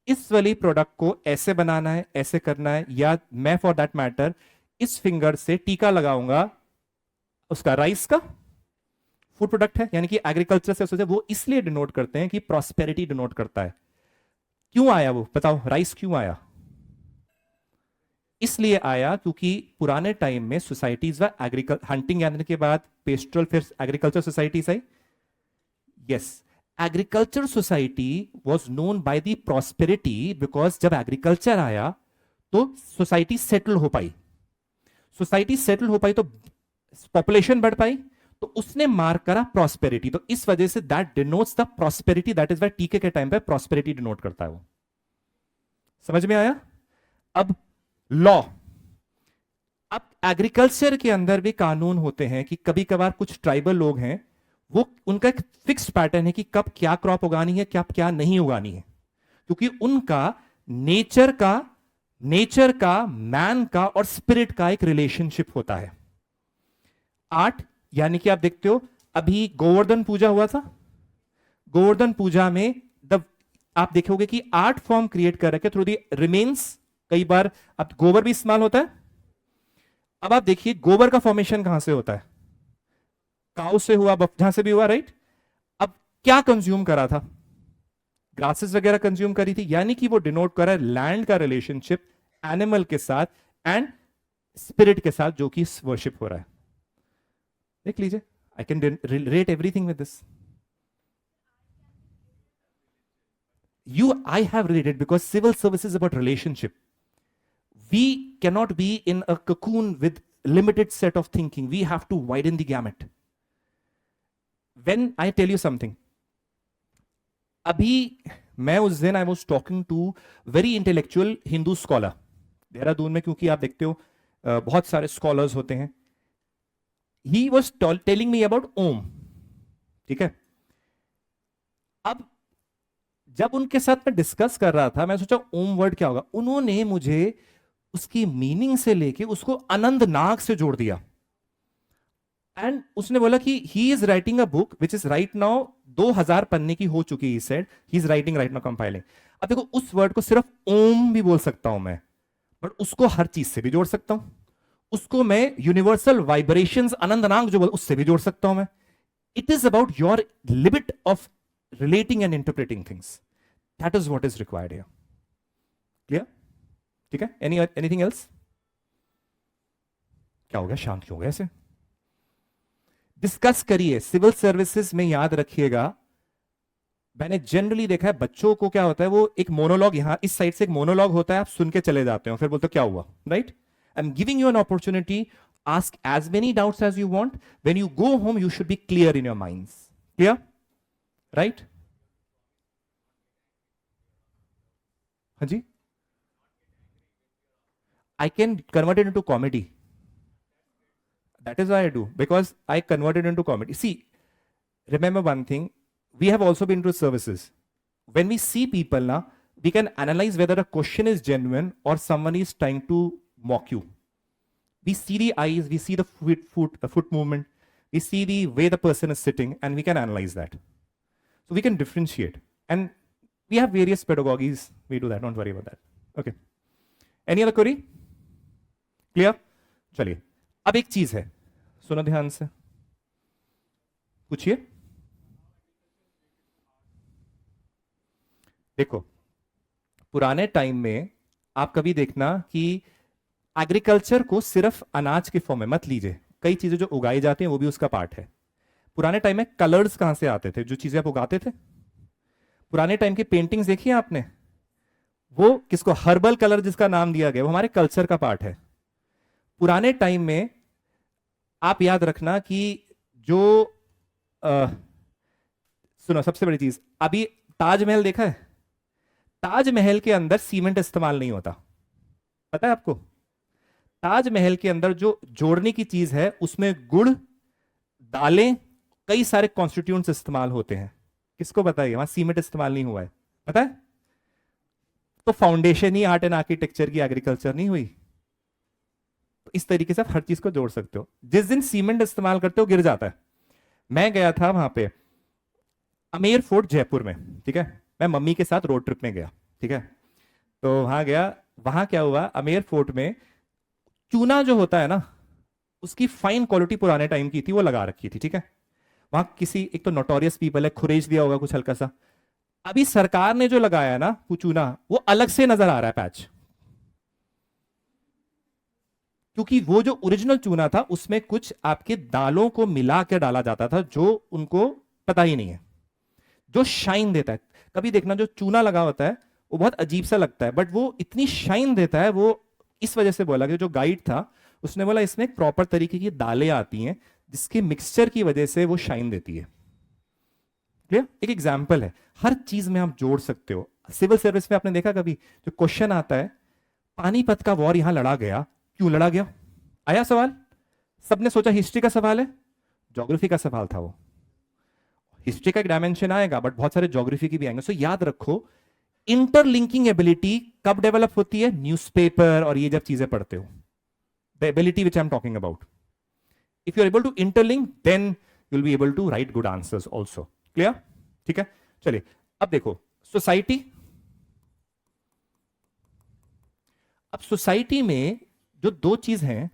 इस वाली प्रोडक्ट को ऐसे बनाना है, ऐसे करना है, या मैं फॉर दैट मैटर इस फिंगर से टीका लगाऊंगा उसका राइस का फूड प्रोडक्ट है। यानी कि एग्रीकल्चर से सोचे वो इसलिए डिनोट करते हैं कि प्रॉस्पेरिटी डिनोट करता है। क्यों आया वो बताओ, राइस क्यों आया? इसलिए आया क्योंकि पुराने टाइम में सोसाइटीज व एग्रीकल्चर, हंटिंग आने के बाद पेस्ट्रल, फिर agriculture societies I. Yes, agriculture society was known by the prosperity, because जब एग्रीकल्चर आया तो सोसाइटी सेटल हो पाई। सोसाइटी सेटल हो पाई तो पॉपुलेशन बढ़ पाई, तो उसने मार्क करा प्रॉस्पेरिटी। तो इस वजह से that denotes the prosperity, that is why टीके के टाइम पे प्रॉस्पेरिटी डिनोट करता है वो। समझ में आया? अब लॉ, अब एग्रीकल्चर के अंदर भी कानून होते हैं कि कभी कभार कुछ ट्राइबल लोग हैं, वो उनका एक फिक्स्ड पैटर्न है कि कब क्या क्रॉप उगानी है, कब क्या नहीं उगानी है, क्योंकि उनका नेचर का मैन का और स्पिरिट का एक रिलेशनशिप होता है। आर्ट, यानी कि आप देखते हो अभी गोवर्धन पूजा हुआ था, गोवर्धन पूजा में आप देखोगे कि आर्ट फॉर्म क्रिएट कर रखे थ्रू द रिमेन्स। कई बार अब गोबर भी इस्तेमाल होता है। अब आप देखिए गोबर का फॉर्मेशन कहां से होता है, काउ से हुआ, जहां से भी हुआ, राइट? अब क्या कंज्यूम करा था? ग्रासेस वगैरह कंज्यूम करी थी, यानी कि वो डिनोट कर रहा है लैंड का रिलेशनशिप एनिमल के साथ एंड स्पिरिट के साथ, जो कि वर्शिप हो रहा है। देख लीजिए, I can relate everything with this. I have related because civil service is about relationship. We cannot be in a cocoon with limited set of thinking. We have to widen the gamut. When I tell you something, अभी मैं उस दिन I was talking to very intellectual Hindu scholar Dehradun में, क्योंकि आप देखते हो बहुत सारे scholars होते हैं। He was telling me about Om, ठीक है? अब जब उनके साथ मैं डिस्कस कर रहा था, मैं सोचा ओम वर्ड क्या होगा। उन्होंने मुझे उसकी मीनिंग से लेके उसको अनंत नाग से जोड़ दिया। एंड उसने बोला कि he is writing a book which is right now 2000 पन्ने की हो चुकी है। Said he is writing right now compiling. अब देखो, उस वर्ड को सिर्फ ओम भी बोल सकता हूं मैं, बट उसको हर चीज से भी जोड़ सकता हूं। उसको मैं यूनिवर्सल वाइब्रेशंस अनंत नाग जो बोल, उससे भी जोड़ सकता हूं मैं। It is about your limit of relating and interpreting things. That is what is required here. Clear? ठीक है? Anything else? क्या हो गया, शांत क्यों हो गया ऐसे? डिस्कस करिए। सिविल सर्विसेज में याद रखिएगा, मैंने जनरली देखा है बच्चों को क्या होता है, वो एक मोनोलॉग, यहां इस साइड से एक मोनोलॉग होता है, आप सुन के चले जाते हो, फिर बोलते हो क्या हुआ, right? I am giving you an opportunity, ask as many doubts as you want. When you go home you should be clear in your minds. Clear? Right? हाँ जी, I can convert it into comedy. That is why I do, because I convert it into comedy. See, remember one thing, we have also been to services. When we see people now, we can analyze whether a question is genuine or someone is trying to mock you. We see the eyes, we see the foot movement, we see the way the person is sitting, and we can analyze that. So we can differentiate. And we have various pedagogies, we do that, don't worry about that. Okay. Any other query? Clear? चलिए, अब एक चीज है, सुनो ध्यान से, पूछिए। देखो, पुराने टाइम में आप कभी देखना कि एग्रीकल्चर को सिर्फ अनाज के फॉर्म में मत लीजिए, कई चीजें जो उगाई जाती हैं वो भी उसका पार्ट है। पुराने टाइम में कलर्स कहां से आते थे, जो चीजें आप उगाते थे? पुराने टाइम की पेंटिंग्स देखी है आपने? वो किसको हर्बल कलर जिसका नाम दिया गया, वो हमारे कल्चर का पार्ट है। पुराने टाइम में आप याद रखना कि जो अ, सुनो, सबसे बड़ी चीज, अभी ताजमहल देखा है? ताजमहल के अंदर सीमेंट इस्तेमाल नहीं होता, पता है आपको? ताजमहल के अंदर जो जोड़ने की चीज है उसमें गुड़, दालें, कई सारे कॉन्स्टिट्यूएंट्स इस्तेमाल होते हैं। किसको पता है? वहां सीमेंट इस्तेमाल नहीं हुआ है, पता है? तो foundation he art and architecture की एग्रीकल्चर नहीं हुई। तो इस तरीके से आप हर चीज को जोड़ सकते हो। जिस दिन सीमेंट इस्तेमाल करते हो गिर जाता है। मैं गया था वहां पे अमेर फोर्ट जयपुर में, ठीक है? मैं मम्मी के साथ रोड ट्रिप में गया, ठीक है? तो वहां गया, वहां क्या हुआ, अमेर फोर्ट में चूना जो होता है ना, उसकी फाइन क्वालिटी पुराने टाइम की थी, वो लगा रखी थी, ठीक है? वहां किसी, एक तो नोटोरियस पीपल है, खुरेज दिया होगा कुछ हल्का सा। अभी सरकार ने जो लगाया है ना वो चूना, वो अलग से नजर आ रहा है पैच, क्योंकि वो जो ओरिजिनल चूना था उसमें कुछ आपके दालों को मिला के डाला जाता था जो उनको पता ही नहीं है, जो शाइन देता है। कभी देखना जो चूना लगा होता है वो बहुत अजीब सा लगता है, बट वो इतनी शाइन देता है। वो इस वजह से बोला कि जो गाइड था उसने बोला इसमें एक प्रॉपर तरीके की दालें आती हैं जिसके मिक्सचर की वजह से वो शाइन देती है। क्लियर? एक एग्जाम्पल है, हर चीज में आप जोड़ सकते हो। सिविल सर्विस में आपने देखा कभी जो क्वेश्चन आता है, पानीपत का वॉर यहां लड़ा गया, क्यों लड़ा गया? आया सवाल? सबने सोचा हिस्ट्री का सवाल है, ज्योग्राफी का सवाल था वो। हिस्ट्री का एक डायमेंशन आएगा बट बहुत सारे ज्योग्राफी की भी आएंगे। सो याद रखो, इंटरलिंकिंग एबिलिटी कब डेवलप होती है? न्यूज़पेपर और ये जब चीजें पढ़ते हो, the ability which I am talking about. If you are able to interlink then you will be able to write good answers also. Clear? ठीक है, चलिए अब देखो सोसाइटी। अब सोसाइटी में जो दो चीज हैं,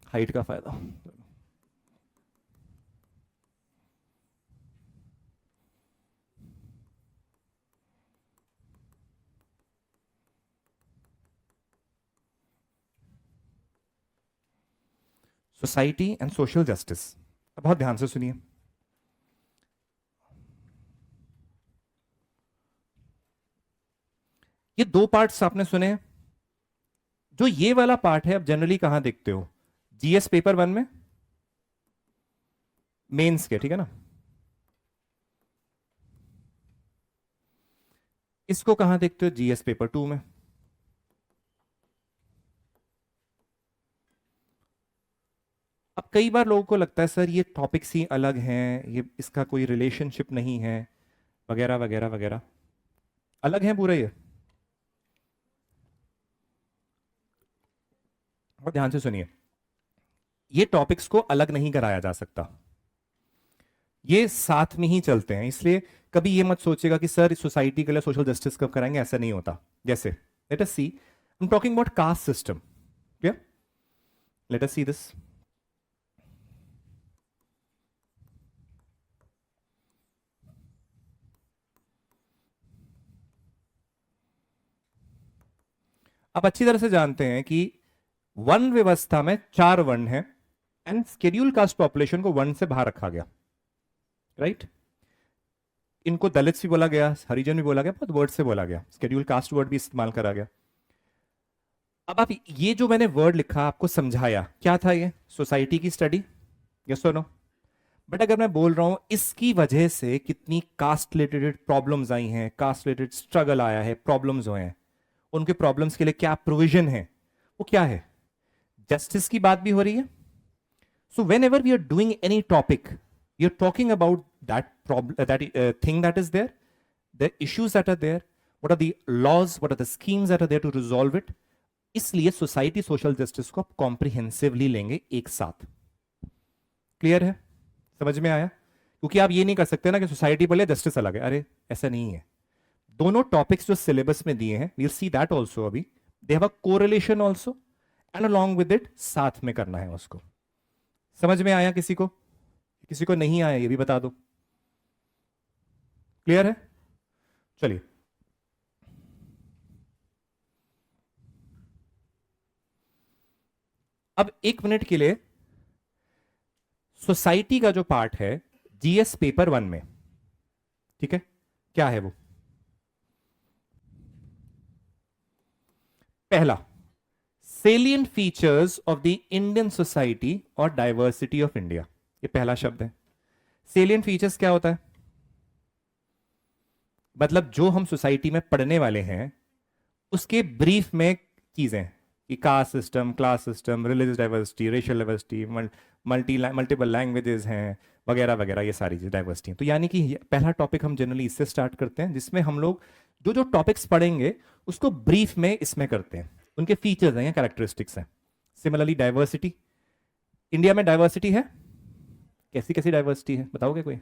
हाइट का फायदा, सोसाइटी एंड सोशल जस्टिस। बहुत ध्यान से सुनिए। ये दो पार्ट्स आपने सुने हैं। जो ये वाला पार्ट है आप जनरली कहां देखते हो? जीएस पेपर 1 में, मेंस के, ठीक है ना? इसको कहां देखते हो? जीएस पेपर 2 में। अब कई बार लोगों को लगता है सर ये टॉपिक्स ही अलग हैं, ये इसका कोई रिलेशनशिप नहीं है, वगैरह वगैरह वगैरह। अलग है पूरा ये। और ध्यान से सुनिए, ये टॉपिक्स को अलग नहीं कराया जा सकता, ये साथ में ही चलते हैं। इसलिए कभी ये मत सोचेगा कि सर सोसाइटी के लिए सोशल जस्टिस कब कराएंगे, ऐसा नहीं होता। जैसे let us see, I am talking about caste system. क्या? Let us see this. आप अच्छी तरह से जानते हैं कि वर्ण व्यवस्था में 4 वर्ण हैं एंड शेड्यूल कास्ट पॉपुलेशन को वर्ण से बाहर रखा गया, राइट? इनको दलित भी बोला गया, हरिजन भी बोला गया, बहुत वर्ड से बोला गया, शेड्यूल कास्ट वर्ड भी इस्तेमाल करा गया। अब आप ये जो मैंने वर्ड लिखा आपको समझाया, क्या था ये? सोसाइटी की स्टडी, यस और नो? बट अगर मैं बोल रहा हूं इसकी वजह से कितनी कास्ट रिलेटेड प्रॉब्लम्स आई हैं, कास्ट रिलेटेड स्ट्रगल आया है, प्रॉब्लम्स हुए हैं, उनके प्रॉब्लम्स के लिए क्या प्रोविजन है, वो क्या है? जस्टिस की बात भी हो रही है। So whenever we are doing any topic, we are talking about that problem, that thing that is there, the issues that are there, what are the laws, what are the schemes that are there to resolve it. इसलिए society social justice को आप comprehensively लेंगे एक साथ। Clear है? समझ में आया? क्योंकि आप ये नहीं कर सकते ना कि सोसाइटी बोले जस्टिस अलग है, अरे ऐसा नहीं है। दोनों टॉपिक्स जो सिलेबस में दिए हैं, वील सी दैट ऑल्सो, अभी they have a correlation also, and along with it साथ में करना है उसको। समझ में आया किसी को नहीं आया ये भी बता दो। क्लियर है? चलिए, अब 1 मिनट के लिए सोसाइटी का जो पार्ट है जीएस पेपर 1 में, ठीक है, क्या है वो? पहला, salient features of the Indian society और डाइवर्सिटी ऑफ इंडिया, ये पहला शब्द है। सेलियंट फीचर्स क्या होता है? मतलब जो हम सोसाइटी में पढ़ने वाले हैं उसके ब्रीफ में चीजें, कि caste system, class system, religious diversity, racial diversity, multiple languages हैं, वगैरह वगैरह, ये सारी चीज डाइवर्सिटी। तो यानी कि पहला टॉपिक हम जनरली इससे स्टार्ट करते हैं, जिसमें हम लोग जो जो टॉपिक्स पढ़ेंगे उसको ब्रीफ में इसमें करते हैं, उनके फीचर्स हैं या कैरेक्टरिस्टिक्स हैं। सिमिलरली डाइवर्सिटी, इंडिया में डाइवर्सिटी है, कैसी कैसी डाइवर्सिटी है बताओगे कोई?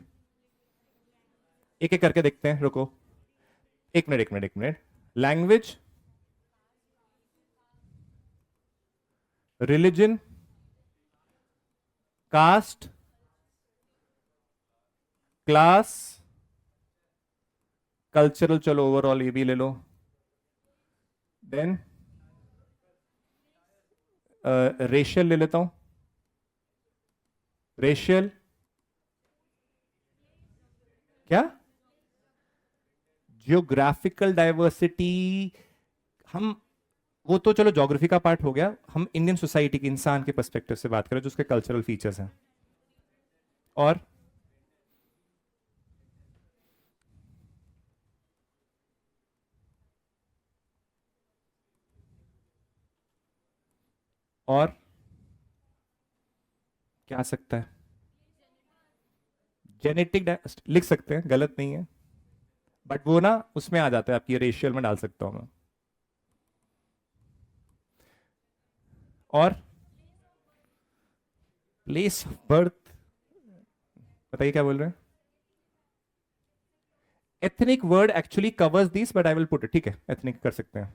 एक एक करके देखते हैं, रुको, एक मिनट। Language, religion, caste, class, cultural, चलो ओवरऑल ये भी ले लो, देन रेशियल ले लेता हूं, रेशियल क्या, जियोग्राफिकल डाइवर्सिटी, हम वो तो चलो ज्योग्राफी का पार्ट हो गया, हम इंडियन सोसाइटी के इंसान के पर्सपेक्टिव से बात करें जो उसके कल्चरल फीचर्स हैं। और और क्या आ सकता है? जेनेटिक लिख सकते हैं, गलत नहीं है, बट वो ना उसमें आ जाता है, आपकी रेशियल में डाल सकता हूं मैं। और प्लेस ऑफ बर्थ, बताइए क्या बोल रहे हैं? Ethnic word actually covers this, but I will put it, ठीक है, एथनिक कर सकते हैं,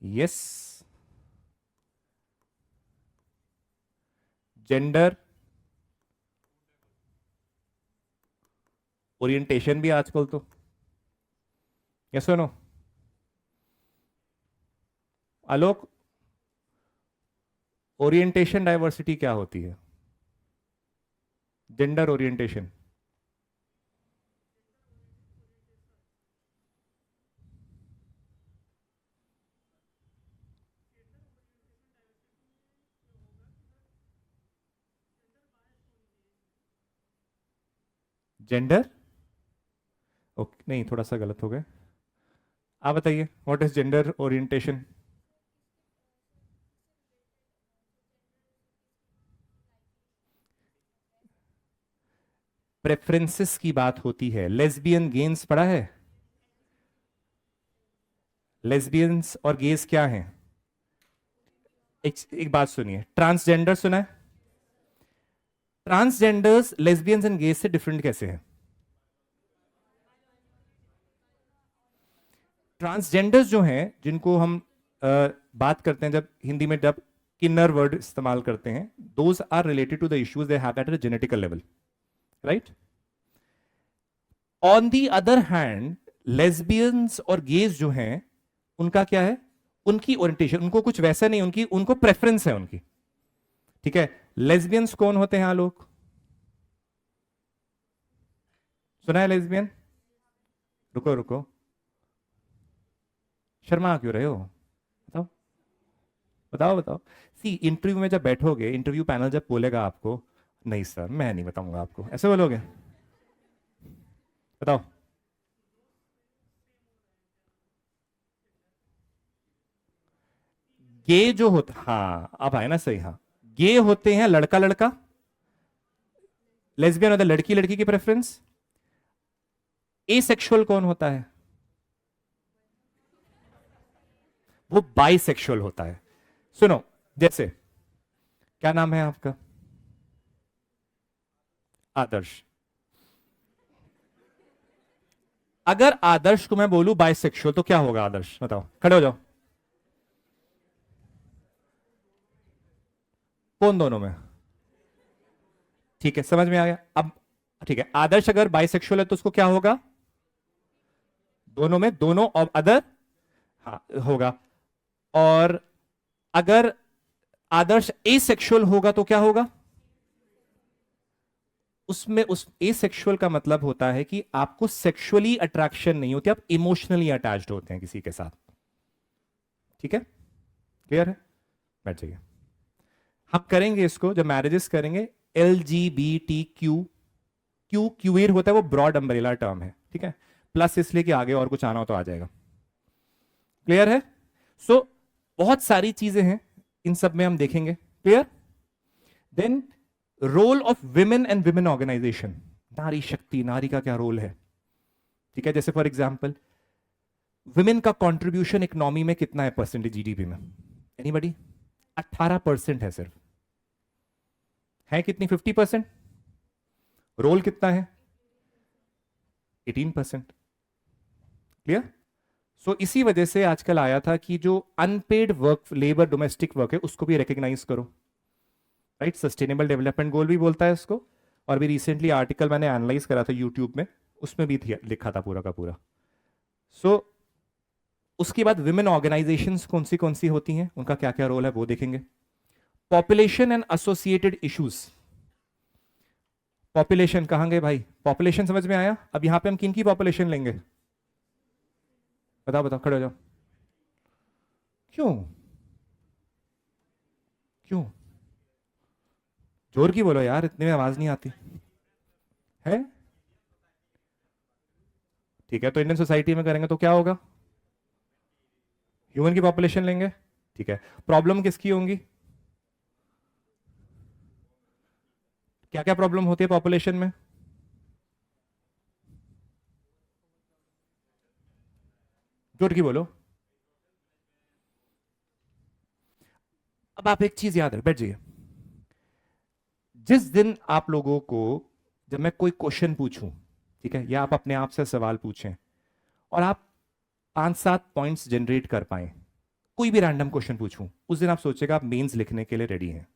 यस। जेंडर, ओरिएंटेशन भी आजकल तो, यस और नो? आलोक, ओरिएंटेशन डाइवर्सिटी क्या होती है? जेंडर ओरिएंटेशन, जेंडर, ओके, नहीं थोड़ा सा गलत हो गया, आप बताइए, what is gender orientation? Preferences की बात होती है। लेस्बियन गेन्स पढ़ा है? लेस्बियंस और गेज क्या हैं? एक बात सुनिए, ट्रांसजेंडर सुना है? ट्रांसजेंडर्स लेस्बियंस एंड गेज से डिफरेंट कैसे हैं? ट्रांसजेंडर्स जो हैं, जिनको हम बात करते हैं जब हिंदी में, जब किन्नर वर्ड इस्तेमाल करते हैं, those are related to the issues they have at a genetical level, right? On the other hand, lesbians और गेज जो हैं, उनका क्या है? उनकी ओरिएंटेशन, उनको कुछ वैसा नहीं, उनको प्रेफरेंस है उनकी, ठीक है? लेस्बियंस कौन होते हैं लोग? सुना है लेस्बियन? रुको रुको, शर्मा क्यों रहे हो? बताओ बताओ बताओ। सी, इंटरव्यू में जब बैठोगे, इंटरव्यू पैनल जब बोलेगा आपको, नहीं सर मैं नहीं बताऊंगा आपको, ऐसे बोलोगे? बताओ। गे जो होता, हाँ अब आए ना सही, हाँ, गे होते हैं लड़का लड़का, लेस्बियन होता है लड़की लड़की की प्रेफरेंस। एसेक्सुअल कौन होता है? वो बाइसेक्सुअल होता है। सुनो, जैसे क्या नाम है आपका? आदर्श। अगर आदर्श को मैं बोलूं बाइसेक्सुअल तो क्या होगा? आदर्श बताओ, खड़े हो जाओ। कौन दोनों में? ठीक है, समझ में आ गया अब। ठीक है, आदर्श अगर बाइसेक्सुअल है तो उसको क्या होगा? दोनों में, दोनों और अदर, हाँ होगा। और अगर आदर्श एसेक्सुअल होगा तो क्या होगा? उसमें उस एसेक्सुअल का मतलब होता है कि आपको सेक्सुअली अट्रैक्शन नहीं होती, आप इमोशनली अटैच्ड होते हैं किसी के साथ। ठीक है, क्लियर है? बैठ जाइए। हम करेंगे इसको जब मैरिजेस करेंगे, LGBTQ, क्यूएर होता है वो ब्रॉड अम्ब्रेला टर्म है, ठीक है, प्लस इसलिए कि आगे और कुछ आना हो तो आ जाएगा। क्लियर है? सो बहुत सारी चीजें हैं, इन सब में हम देखेंगे। Clear? Then role of women and women organization, नारी शक्ति, नारी का क्या रोल है? ठीक है, जैसे फॉर एग्जाम्पल विमेन का कंट्रीब्यूशन इकोनॉमी में कितना है परसेंटेज जीडीपी में? एनीबडी? 18% है सिर्फ। है कितनी? 50%। रोल कितना है? 18%। क्लियर? सो इसी वजह से आजकल आया था कि जो unpaid work, labour, domestic work है, उसको भी रिकॉग्नाइज करो। राइट, सस्टेनेबल डेवलपमेंट गोल भी बोलता है इसको। और भी रिसेंटली आर्टिकल मैंने एनालाइज करा था यूट्यूब में, उसमें भी लिखा था पूरा का पूरा। सो उसके बाद विमेन ऑर्गेनाइजेशंस कौन सी होती हैं, उनका क्या क्या रोल है वो देखेंगे। Population and associated issues. Population कहां गए भाई? पॉपुलेशन समझ में आया? अब यहां पे हम किन की पॉपुलेशन लेंगे? बताओ बताओ, खड़े हो जाओ। क्यों? क्यों? जोर की बोलो यार, इतने में आवाज नहीं आती है। ठीक है, तो इंडियन सोसाइटी में करेंगे तो क्या होगा? ह्यूमन की पॉपुलेशन लेंगे। ठीक है, प्रॉब्लम किसकी होंगी? क्या क्या प्रॉब्लम होती है पॉपुलेशन में? जोर की बोलो। अब आप एक चीज याद रख, बैठ जाइए। जिस दिन आप लोगों को, जब मैं कोई क्वेश्चन पूछूं, ठीक है, या आप अपने आप से सवाल पूछें और आप 5-7 पॉइंट्स जनरेट कर पाए, कोई भी रैंडम क्वेश्चन पूछूं, उस दिन आप सोचेगा आप मेंस लिखने के लिए रेडी हैं।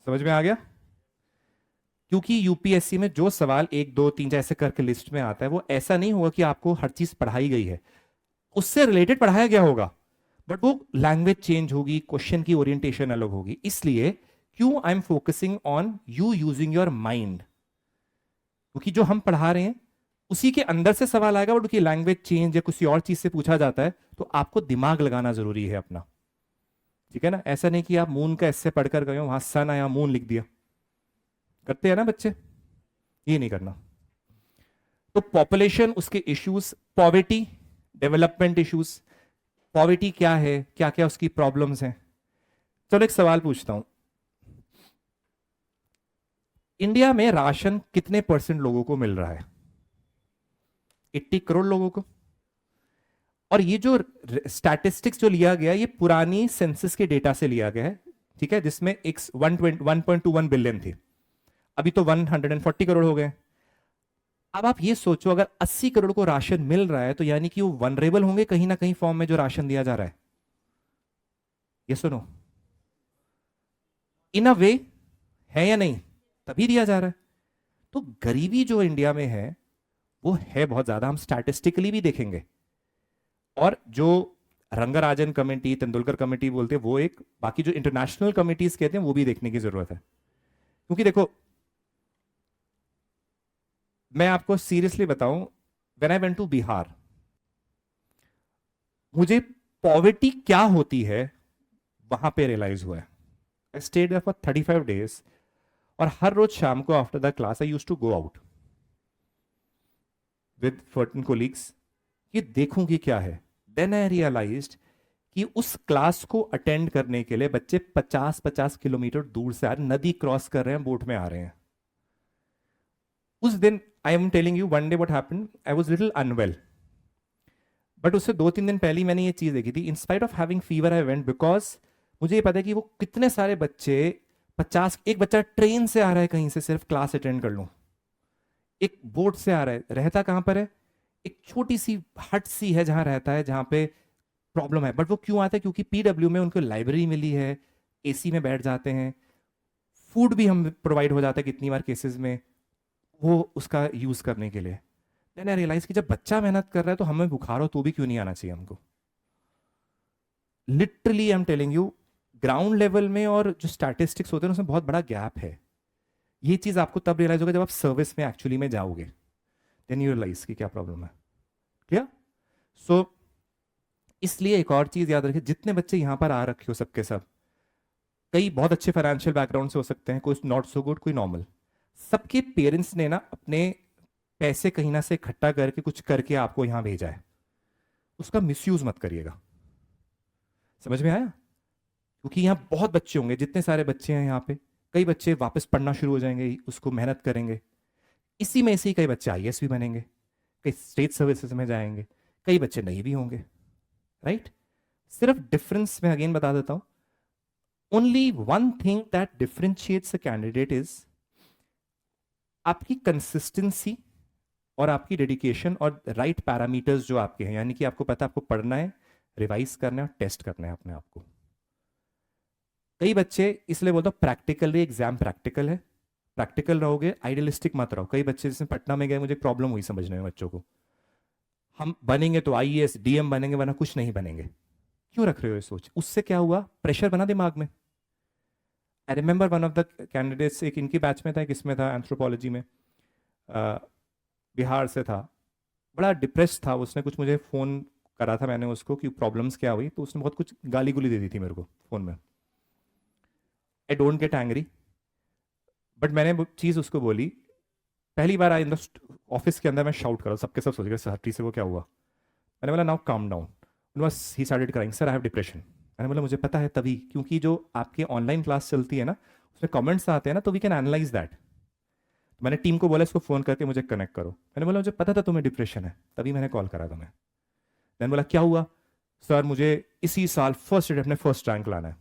समझ में आ गया? क्योंकि यूपीएससी में जो सवाल 1 2 3 ऐसे करके लिस्ट में आता है, वो ऐसा नहीं होगा कि आपको हर चीज पढ़ाई गई है, उससे रिलेटेड पढ़ाया गया होगा, बट वो लैंग्वेज चेंज होगी, क्वेश्चन की ओरिएंटेशन अलग होगी। इसलिए क्यों I am focusing on you using your mind, क्योंकि जो हम पढ़ा रहे हैं उसी के अंदर से सवाल आएगा, बट उसकी लैंग्वेज चेंज या किसी और चीज से पूछा जाता है, तो आपको दिमाग लगाना जरूरी है अपना। ठीक है ना? ऐसा नहीं कि आप मून का ऐसे पढ़कर गए हो, वहां सन आया मून लिख दिया, करते हैं ना बच्चे, ये नहीं करना। तो पॉपुलेशन, उसके issues, poverty, development issues. Poverty क्या है, क्या क्या उसकी प्रॉब्लम्स हैं? चलो एक सवाल पूछता हूं, इंडिया में राशन कितने % लोगों को मिल रहा है? 80 करोड़ लोगों को। और ये जो स्टैटिस्टिक्स जो लिया गया, ये पुरानी सेंसस के डेटा से लिया गया है, ठीक है, जिसमें एक 1.21 बिलियन थी, अभी तो 140 करोड़ हो गए। अब आप ये सोचो, अगर 80 करोड़ को राशन मिल रहा है, तो यानी कि वो वनरेबल होंगे कहीं ना कहीं फॉर्म में जो राशन दिया जा रहा है। ये सुनो, इन अ वे है या नहीं, तभी दिया जा रहा है। तो गरीबी जो इंडिया में है वो है बहुत ज्यादा, हम स्टैटिस्टिकली भी देखेंगे। और जो रंगराजन कमेटी, तेंदुलकर कमेटी बोलते हैं वो एक, बाकी जो इंटरनेशनल कमिटीज कहते हैं वो भी देखने की जरूरत है। क्योंकि देखो, मैं आपको सीरियसली बताऊं, when I went to Bihar, मुझे पॉवर्टी क्या होती है वहां पे रियलाइज हुआ है। I stayed there for 35 days, और हर रोज शाम को after the class I used to go out with certain colleagues, ये देखूं कि क्या है। देन आई रियलाइज्ड कि उस क्लास को अटेंड करने के लिए बच्चे 50-50 किलोमीटर दूर से आ रहे, नदी क्रॉस कर रहे हैं, बोट में आ रहे हैं। उस दिन, I am telling you, one day what happened, I was little unwell, but उससे 2-3 दिन पहले मैंने ये चीज देखी थी। In spite of having fever I went, because मुझे ये पता है कि वो कितने सारे बच्चे, 50, एक बच्चा ट्रेन से आ रहा है कहीं से सिर्फ क्लास अटेंड कर लूं, एक बोट से आ रहा है, रहता कहां पर है, एक छोटी सी हट सी है जहां रहता है, जहां पे प्रॉब्लम है, बट वो क्यों आता है? क्योंकि पीडब्ल्यू में उनको लाइब्रेरी मिली है, एसी में बैठ जाते हैं, फूड भी हम प्रोवाइड हो जाता है कितनी बार केसेस में वो उसका यूज करने के लिए। देन आई रियलाइज कि जब बच्चा मेहनत कर रहा है तो हमें बुखार हो तो भी क्यों नहीं आना चाहिए हमको। Literally I am telling you, ground level में और जो स्टैटिस्टिक्स होते हैं उसमें बहुत बड़ा गैप है। ये चीज आपको तब रियलाइज होगा जब आप सर्विस में एक्चुअली में जाओगे, देन यू रियलाइज कि क्या प्रॉब्लम है। क्लियर? सो इसलिए एक और चीज याद रखिए, जितने बच्चे यहां पर आ रखे हो सबके सब, कई बहुत अच्छे फाइनेंशियल बैकग्राउंड से हो सकते हैं, कोई नॉट सो गुड, कोई नॉर्मल। सबके पेरेंट्स ने ना अपने पैसे कहीं ना से इकट्ठा करके कुछ करके आपको यहां भेजा है, उसका मिसयूज मत करिएगा। समझ में आया? क्योंकि यहाँ बहुत बच्चे होंगे, जितने सारे बच्चे हैं यहाँ पे, कई बच्चे वापस पढ़ना शुरू हो जाएंगे, उसको मेहनत करेंगे, इसी में से ही कई बच्चे आईएएस भी बनेंगे, कई स्टेट सर्विसेज में जाएंगे, कई बच्चे नहीं भी होंगे। राइट? सिर्फ डिफरेंस मैं अगेन बता देता हूं, only one thing that differentiates a candidate is आपकी कंसिस्टेंसी और आपकी डेडिकेशन और राइट पैरामीटर्स जो आपके हैं, यानी कि आपको पता है आपको पढ़ना है, रिवाइज करना है और टेस्ट करना है अपने आप को। कई बच्चे, इसलिए बोलता हूं प्रैक्टिकली एग्जाम प्रैक्टिकल है, प्रैक्टिकल रहोगे, आइडियलिस्टिक मत रहो। कई बच्चे जैसे पटना में गए, मुझे प्रॉब्लम हुई समझने में बच्चों को, हम बनेंगे तो आईएएस डीएम बनेंगे वरना कुछ नहीं बनेंगे। क्यों रख रहे हो ये सोच? उससे क्या हुआ? प्रेशर बना दिमाग में। I remember one of the candidates, एक इनकी बैच में था, एक इसमें था एंथ्रोपोलॉजी में, बिहार से था, बड़ा डिप्रेस था। उसने कुछ मुझे फ़ोन करा था, मैंने उसको कि प्रॉब्लम्स क्या हुई, तो उसने बहुत कुछ गाली गुली दे दी थी मेरे को फ़ोन में। I don't get angry, but मैंने वो चीज़ उसको बोली, पहली बार आई इन द ऑफिस के अंदर मैं शाउट करा, सबके सब सोच गए सर टी से वो क्या हुआ। मैंने बोला now calm down. He started crying, sir I have depression. मैंने बोला मुझे पता है, तभी क्योंकि जो आपके ऑनलाइन क्लास चलती है ना, उसमें कमेंट्स आते हैं ना, तो वी कैन एनालाइज दैट। तो मैंने टीम को बोला इसको फ़ोन करके मुझे कनेक्ट करो। मैंने बोला मुझे पता था तुम्हें डिप्रेशन है, तभी मैंने कॉल करा तुम्हें। मैंने बोला क्या हुआ? सर मुझे इसी साल फर्स्ट अपने फर्स्ट रैंक लाना है।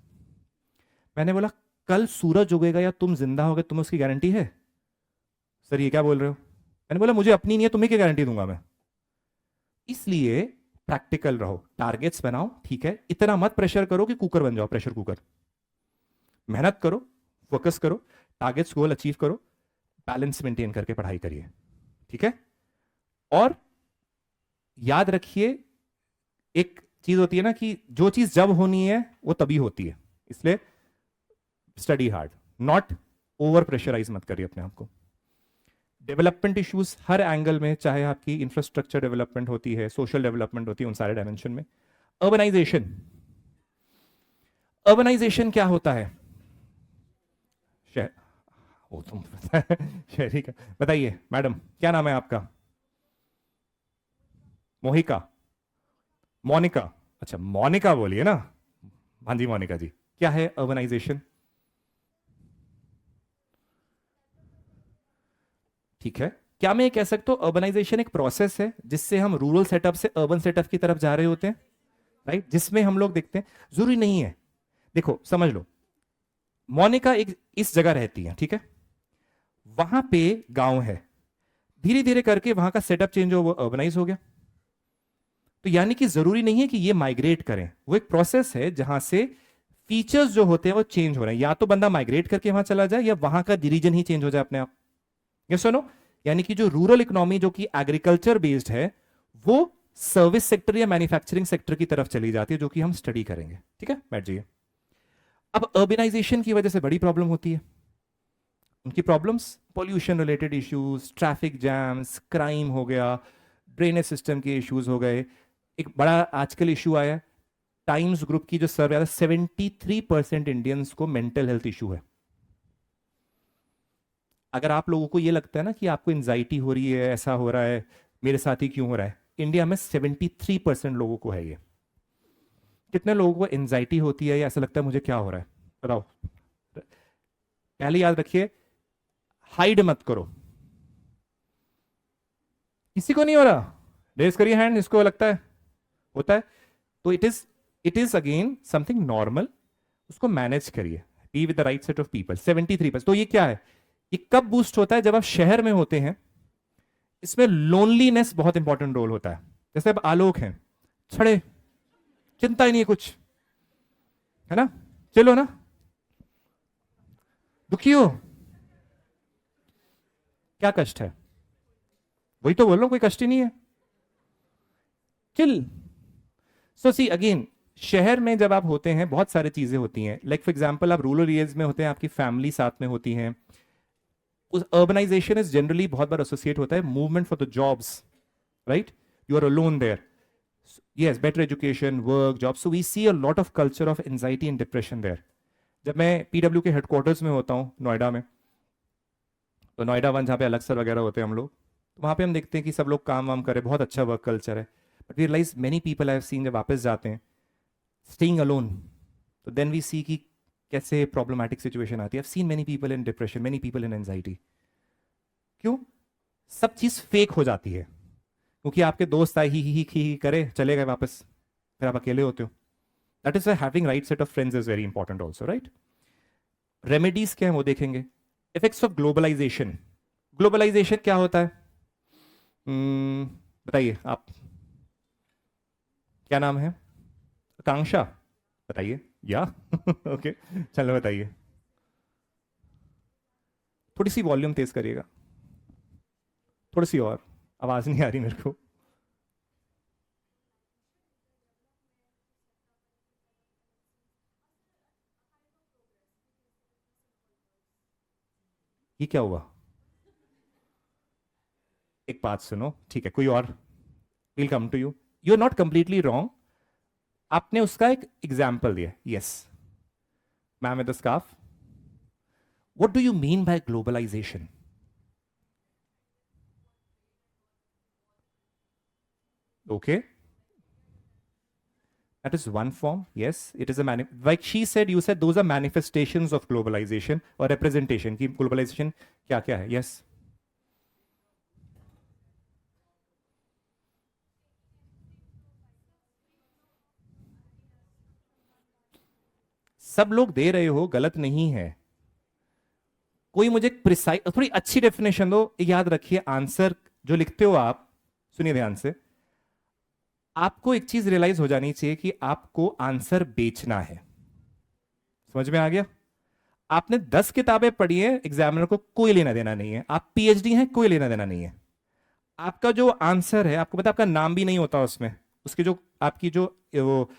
मैंने बोला कल सूरज उगेगा या तुम जिंदा होगे, तुम्हें उसकी गारंटी है? सर ये क्या बोल रहे हो? मैंने बोला मुझे अपनी नहीं है, तुम्हें क्या गारंटी दूंगा मैं। इसलिए प्रैक्टिकल रहो, टारगेट्स बनाओ, ठीक है, इतना मत प्रेशर करो कि कुकर बन जाओ, प्रेशर कुकर। मेहनत करो, फोकस करो, टारगेट्स गोल अचीव करो, बैलेंस मेंटेन करके पढ़ाई करिए, ठीक है। और याद रखिए एक चीज होती है ना कि जो चीज जब होनी है वो तभी होती है, इसलिए study hard, not over pressurize मत करिए अपने आप को। डेवलपमेंट इश्यूज हर एंगल में, चाहे आपकी इंफ्रास्ट्रक्चर डेवलपमेंट होती है, सोशल डेवलपमेंट होती है, उन सारे डायमेंशन में। अर्बनाइजेशन, अर्बनाइजेशन क्या होता है? वो तुम शहरी का बताइए। मैडम क्या नाम है आपका? मोहिका, मोनिका, अच्छा मोनिका बोलिए ना। हाँ जी मोनिका जी, क्या है अर्बनाइजेशन? ठीक है, क्या मैं ये कह सकता हूं अर्बनाइजेशन एक प्रोसेस है जिससे हम रूरल सेटअप से अर्बन सेटअप की तरफ जा रहे होते हैं, राइट? जिसमें हम लोग देखते हैं, जरूरी नहीं है, देखो समझ लो, मोनिका एक इस जगह रहती है, ठीक है, वहां पे गांव है, धीरे धीरे करके वहां का सेटअप चेंज हो, वो अर्बनाइज हो गया। तो यानी कि जरूरी नहीं है कि ये माइग्रेट करें, वो एक प्रोसेस है जहां से फीचर्स जो होते हैं वो चेंज हो रहे हैं, या तो बंदा माइग्रेट करके वहां चला जाए या वहां का रीजन ही चेंज हो जाए अपने आप। ये सुनो, यानी कि जो रूरल इकोनॉमी जो कि एग्रीकल्चर बेस्ड है, वो सर्विस सेक्टर या मैन्युफैक्चरिंग सेक्टर की तरफ चली जाती है, जो कि हम स्टडी करेंगे, ठीक है, बैठ जाइए। अब अर्बनाइजेशन की वजह से बड़ी प्रॉब्लम होती है, उनकी problems pollution related issues, traffic jams, crime हो गया, ड्रेनेज सिस्टम के इश्यूज हो गए। एक बड़ा आजकल इशू आया, टाइम्स ग्रुप की जो सर्वे आया, 73% इंडियंस को मेंटल हेल्थ इशू है। अगर आप लोगों को ये लगता है ना कि आपको एंजाइटी हो रही है, ऐसा हो रहा है, मेरे साथ ही क्यों हो रहा है, इंडिया में 73% लोगों को है ये। कितने लोगों को एंजाइटी होती है या ऐसा लगता है मुझे क्या हो रहा है, बताओ। पहले याद रखिए, हाइड मत करो। किसी को नहीं हो रहा, रेज करिए हैंड जिसको लगता है होता है। तो it is again something normal, उसको मैनेज करिए, be with the right set of people. 73%। तो ये क्या है, ये कब बूस्ट होता है? जब आप शहर में होते हैं, इसमें लोनलीनेस बहुत इंपॉर्टेंट रोल होता है। जैसे अब आलोक हैं, छड़े, चिंता ही नहीं है कुछ, है ना, चलो ना, दुखी हो? क्या कष्ट है? वही तो बोल रहा हूं, कोई कष्ट ही नहीं है। चिल। सो सी अगेन, शहर में जब आप होते हैं बहुत सारी चीजें होती हैं, लाइक फॉर एग्जांपल आप रूरल एरियाज में होते हैं, आपकी फैमिली साथ में होती है। उस अर्बनाइजेशन इज जनरली बहुत बार एसोसिएट होता है movement for the jobs, right? You are alone there. yes, better education, work, job, so we see a lot of culture of anxiety and depression there. जब मैं पीडब्ल्यू के headquarters में होता हूँ नोएडा में, तो नोएडा वन जहाँ पे अलग सर वगैरह होते हैं हम लोग, तो वहाँ पे हम देखते हैं कि सब लोग काम वाम करे, बहुत अच्छा वर्क कल्चर है। But we realize many people I seen जब वापस जाते हैं स्टेइंग अलोन, तो देन वी सी कि कैसे प्रॉब्लमैटिक सिचुएशन आती है। I seen many people in depression, many people in anxiety. क्यों? सब चीज़ फेक हो जाती है, क्योंकि आपके दोस्त आए ही करे चले गए वापस, फिर आप अकेले होते हो। That is having right set of friends is very important also, right? Remedies क्या है वो देखेंगे। Effects of globalisation. ग्लोबलाइजेशन क्या होता है? बताइए आप, क्या नाम है? आकांक्षा, बताइए। या ओके, चलो बताइए। थोड़ी सी वॉल्यूम तेज करिएगा, थोड़ी सी और, आवाज नहीं आ रही मेरे को। ये क्या हुआ? एक बात सुनो, ठीक है, कोई और, will come to you. You are not completely wrong. आपने उसका एक एग्जाम्पल दिया, yes. Ma'am with the scarf, what do you mean by globalization? Okay, that is one form. Yes, it is a like she said, you said those are manifestations of globalization or representation. कि globalization क्या क्या है? Yes. सब लोग दे रहे हो, गलत नहीं है। कोई मुझे प्रिसाइज थोड़ी अच्छी डेफिनेशन दो। याद रखिए, आंसर जो लिखते हो आप, सुनिए ध्यान से, आपको एक चीज रियलाइज हो जानी चाहिए कि आपको आंसर बेचना है। समझ में आ गया? आपने 10 किताबें पढ़ी है, एग्जामिनर को कोई लेना देना नहीं है। आप पीएचडी हैं, कोई लेना देना नहीं है। आपका जो आंसर है, आपको पता है आपका नाम भी नहीं होता उसमें, उसके जो आपकी जो वो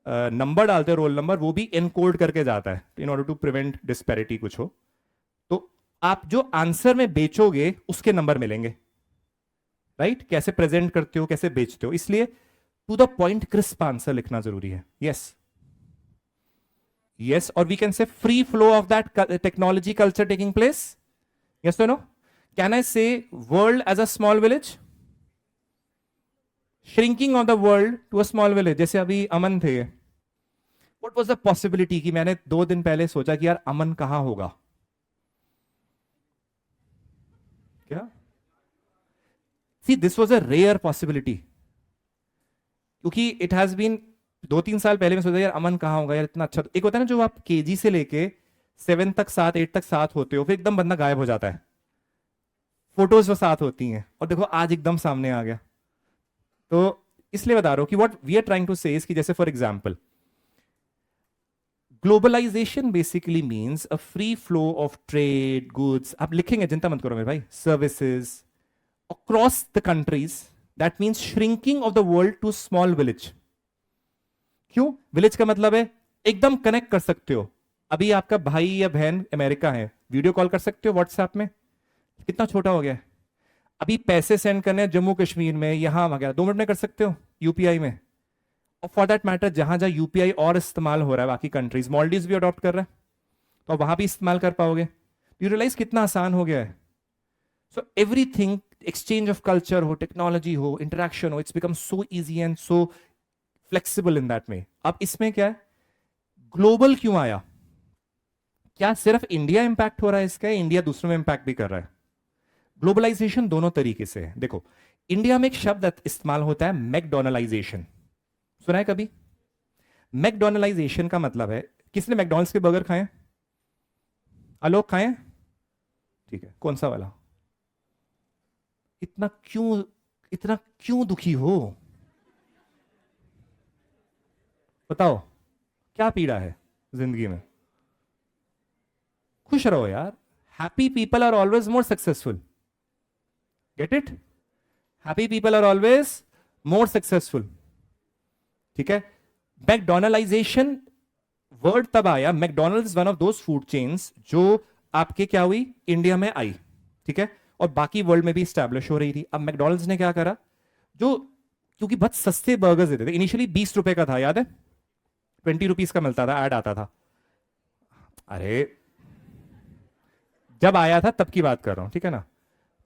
नंबर डालते हो, रोल नंबर, वो भी एनकोड करके जाता है in order to prevent disparity कुछ हो। तो आप जो आंसर में बेचोगे उसके नंबर मिलेंगे, राइट? कैसे प्रेजेंट करते हो, कैसे बेचते हो, इसलिए to the point crisp answer लिखना जरूरी है। यस, यस, और we can say free flow of that technology culture taking place. Yes तो no? Can I say world as a small village? Shrinking of the world to a small village. जैसे अभी अमन थे, what was the possibility कि मैंने 2 दिन पहले सोचा कि यार अमन कहां होगा? क्या? See this was a rare possibility, क्योंकि इट हैज बीन 2-3 साल पहले मैं सोचा यार अमन कहाँ होगा यार, इतना अच्छा। एक होता है ना, जो आप केजी से लेके 7 तक साथ 8 तक साथ होते हो, फिर एकदम बंदा गायब हो जाता है, फोटोज वो साथ होती हैं, और देखो आज एकदम सामने आ गया। तो इसलिए बता रहा हूं कि what we are trying to say is कि जैसे for example, globalization basically means a free flow of trade goods. आप लिखेंगे, चिंता मत करो मेरे भाई, services across the countries. That means shrinking of the world to small village. क्यों? विलेज का मतलब है एकदम कनेक्ट कर सकते हो। अभी आपका भाई या बहन अमेरिका है, वीडियो कॉल कर सकते हो व्हाट्सएप में। कितना छोटा हो गया है। अभी पैसे सेंड करने हैं जम्मू कश्मीर में, यहां वगैरह 2 मिनट में कर सकते हो यूपीआई में। और फॉर दैट मैटर, जहां जहां यूपीआई और इस्तेमाल हो रहा है, बाकी कंट्रीज, मॉलडीव भी अडॉप्ट कर रहा है, तो वहां भी इस्तेमाल कर पाओगे। यू रियलाइज कितना आसान हो गया है। So everything, exchange of culture हो, टेक्नोलॉजी हो, इंटरेक्शन हो, it's become so easy and so flexible in that way. अब इसमें क्या है, ग्लोबल क्यों आया? क्या सिर्फ इंडिया इंपैक्ट हो रहा है इसका? इंडिया दूसरों में इंपैक्ट भी कर रहा है। ग्लोबलाइजेशन दोनों तरीके से है। देखो, इंडिया में एक शब्द इस्तेमाल होता है मैकडोनलाइजेशन, सुना है कभी? मैकडोनलाइजेशन का मतलब है, किसने मैकडोनल्ड्स के बर्गर खाए? आलोक खाए हैं? ठीक है, कौन सा वाला? इतना क्यों, इतना क्यों दुखी हो? बताओ, क्या पीड़ा है जिंदगी में? खुश रहो यार. Happy people are always more successful. Get it? Happy people are always more successful. ठीक है. मैकडोनलाइजेशन वर्ड तब आया. McDonald is one of those food chains जो आपके क्या हुई, इंडिया में आई. ठीक है. और बाकी वर्ल्ड में भी स्टैब्लिश हो रही थी. अब मैकडोनल्ड्स ने क्या करा, जो क्योंकि बहुत सस्ते बर्गर्स देते थे, इनिशियली 20 रुपए का था, याद है? 20 रुपीज का मिलता था, ऐड आता था. अरे जब आया था तब की बात कर रहा हूं, ठीक है ना.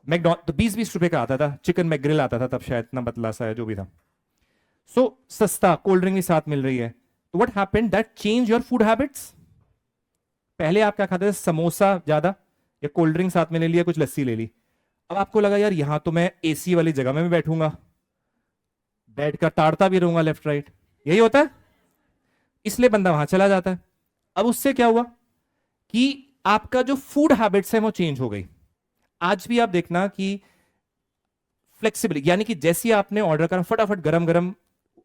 मैकडोनल्ड तो 20-20 रुपए का आता था. चिकन मैकग्रिल आता था तब, शायद इतना पतला सा है जो भी था. सो सस्ता, कोल्ड ड्रिंक भी साथ मिल रही है. तो what happened, that change your food habits. पहले आप क्या खाते थे, समोसा ज्यादा, या कोल्ड ड्रिंक साथ में ले लिया, कुछ लस्सी ले ली. अब आपको लगा यार यहां तो मैं एसी वाली जगह में भी बैठूंगा, बैठ कर ताड़ता भी रहूंगा लेफ्ट राइट. यही होता है, इसलिए बंदा वहां चला जाता है. अब उससे क्या हुआ कि आपका जो फूड हैबिट्स है वो चेंज हो गई. आज भी आप देखना कि फ्लेक्सिबल, यानी कि जैसे आपने ऑर्डर करा फटाफट गरम गरम,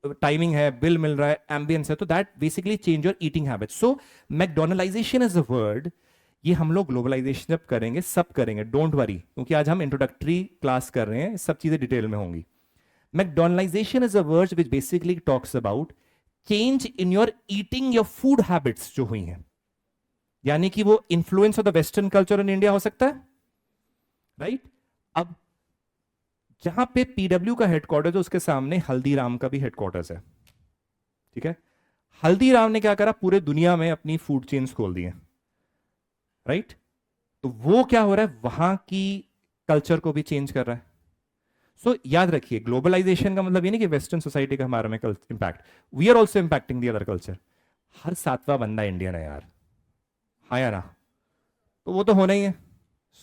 टाइमिंग है, बिल मिल रहा है, एम्बियंस है, तो that basically change your eating habits. So McDonaldisation is a word. ये हम लोग ग्लोबलाइजेशन जब करेंगे सब करेंगे, डोंट वरी, क्योंकि आज हम इंट्रोडक्टरी क्लास कर रहे हैं, सब चीजें डिटेल में होंगी. McDonaldisation is a word which basically talks about change in your eating, your food habits जो हुई हैं. यानी कि वो influence of the western culture in India हो सकता है, राइट? अब जहां पे पीडब्ल्यू का हेडक्वार्टर है उसके सामने हल्दीराम का भी हेडक्वार्टर्स है. ठीक है. हल्दीराम ने क्या करा, पूरे दुनिया में अपनी फूड चेन्स खोल दी हैं, राइट? तो वो क्या हो रहा है, वहां की कल्चर को भी चेंज कर रहा है. सो याद रखिए, ग्लोबलाइजेशन का मतलब ये नहीं कि वेस्टर्न सोसाइटी का हमारे में impact, we are also impacting the other culture. हर 7वां बंदा इंडियन है यार, हाँ या ना? तो वो तो होना ही है.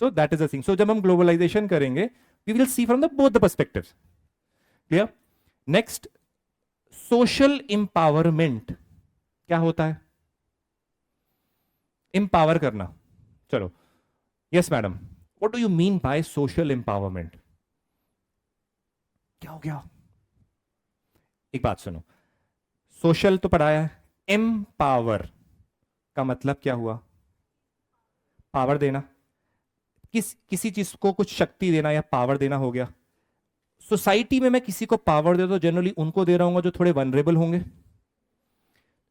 So that is a thing. So जब हम ग्लोबलाइजेशन करेंगे, we will see from the both the perspectives. Clear? Next, social empowerment. क्या होता है? empower करना. चलो. Yes madam. What do you mean by social empowerment? क्या हो गया? एक बात सुनो. social तो पढ़ाया है. empower का मतलब क्या हुआ? पावर देना. किसी चीज को कुछ शक्ति देना या पावर देना हो गया. सोसाइटी में मैं किसी को पावर दे तो जनरली उनको दे रहा हूं जो थोड़े वनरेबल होंगे.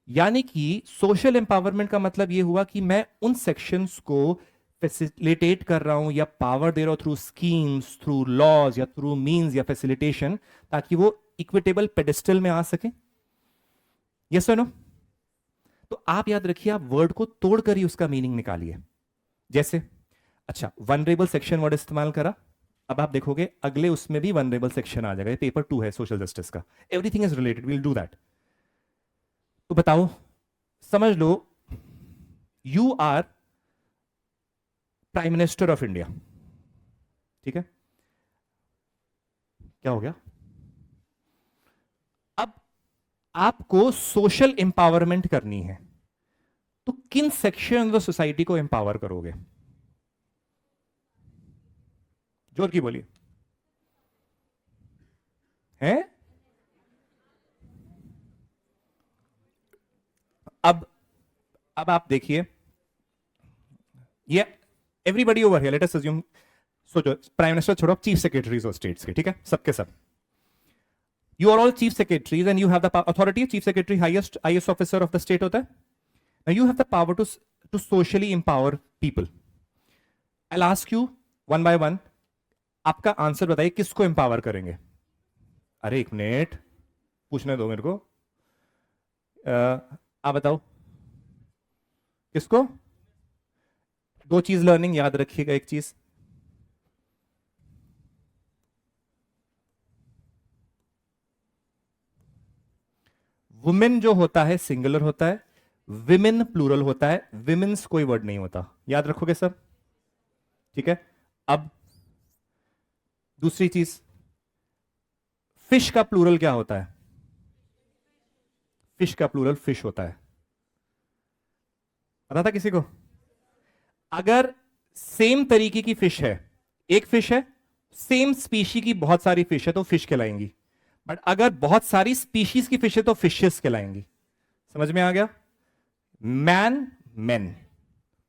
यानी कि सोशल एम्पावरमेंट का मतलब यह हुआ कि मैं उन सेक्शंस को फैसिलिटेट कर रहा हूं या पावर दे रहा हूं थ्रू स्कीम्स, थ्रू लॉज या थ्रू मींस या फैसिलिटेशन, ताकि वो इक्विटेबल पेडेस्टल में आ सके. यस और नो? तो आप याद रखिए, आप वर्ड को तोड़कर ही उसका मीनिंग निकालिए. जैसे अच्छा, वनरेबल सेक्शन वर्ड इस्तेमाल करा. अब आप देखोगे अगले उसमें भी वनरेबल सेक्शन आ जाएगा. पेपर 2 है सोशल जस्टिस का. Everything is related, we will do that. तो बताओ, समझ लो you are prime minister of India. ठीक है. क्या हो गया? अब आपको सोशल एम्पावरमेंट करनी है, तो किन सेक्शन ऑफ सोसाइटी को एम्पावर करोगे? जोर की बोलिए. हैं? अब आप देखिए, ये everybody over here, let us assume, सोचो प्राइम मिनिस्टर छोड़ो, चीफ सेक्रेटरीज ऑफ स्टेट्स के, ठीक है, सबके सब. You are all chief secretaries and you have the authority. Chief secretary highest IAS officer of the state होता है. Now you have the power to socially empower people. I will ask you one by one, आपका answer बताइए, किसको empower करेंगे? अरे एक minute, पूछने दो मेरे को. आप बताओ किसको? दो चीज लर्निंग याद रखिएगा. एक चीज, वुमेन जो होता है सिंगुलर होता है, विमेन प्लूरल होता है, विमेन्स कोई वर्ड नहीं होता. याद रखोगे सब? ठीक है. अब दूसरी चीज, फिश का प्लूरल क्या होता है? फिश का प्लूरल फिश होता है. पता था किसी को? अगर सेम तरीके की फिश है, एक फिश है, सेम स्पीशी की बहुत सारी फिश है, तो फिश कहलाएंगी. बट अगर बहुत सारी स्पीशीज की फिश है तो फिशेस कहलाएंगी. समझ में आ गया? मैन, मेन,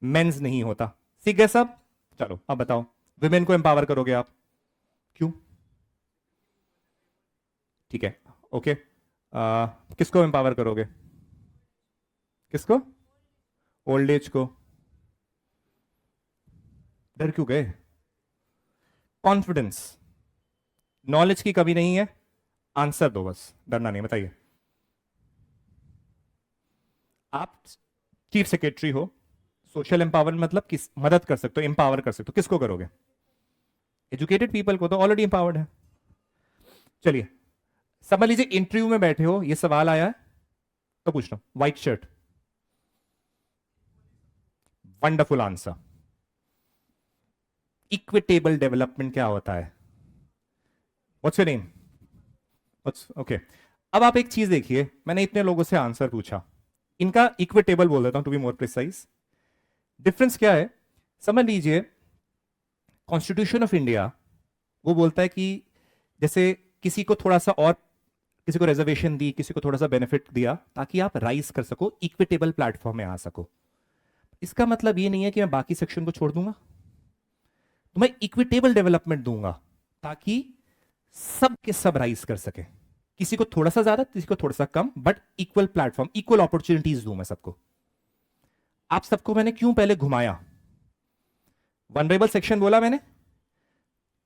मेंस नहीं होता। सीख गए सब? चलो अब बताओ, विमेन को एम्पावर करोगे आप, क्यों? ठीक है, ओके। किसको एम्पावर करोगे? किसको? ओल्ड एज को। डर क्यों गए? कॉन्फिडेंस, नॉलेज की कमी नहीं है, आंसर दो बस, डरना नहीं। बताइए, आप चीफ सेक्रेटरी हो, सोशल एम्पावरमेंट मतलब किस मदद कर सकते हो, एम्पावर कर सकते हो, किसको करोगे? एजुकेटेड पीपल को, तो ऑलरेडी एम्पावर्ड है। चलिए समझ लीजिए इंटरव्यू में बैठे हो, ये सवाल आया है तो पूछ रहा हूं, white shirt, wonderful answer. Equitable development क्या होता है? What's your name? What's okay. अब आप एक चीज देखिए, मैंने इतने लोगों से आंसर पूछा, इनका इक्विटेबल बोल देता हूं to be more precise. Difference क्या है? समझ लीजिए कॉन्स्टिट्यूशन ऑफ इंडिया वो बोलता है कि जैसे किसी को थोड़ा सा और, किसी को रिजर्वेशन दी, किसी को थोड़ा सा बेनिफिट दिया ताकि आप राइज कर सको, इक्विटेबल प्लेटफॉर्म में आ सको। इसका मतलब ये नहीं है कि मैं बाकी सेक्शन को छोड़ दूंगा, तो मैं इक्विटेबल डेवलपमेंट दूंगा ताकि सब के सब राइज कर सके, किसी को थोड़ा सा ज्यादा, किसी को थोड़ा सा कम, but equal platform, equal opportunities दूं मैं सबको। आप सबको मैंने क्यों पहले घुमाया, वनरेबल सेक्शन बोला मैंने,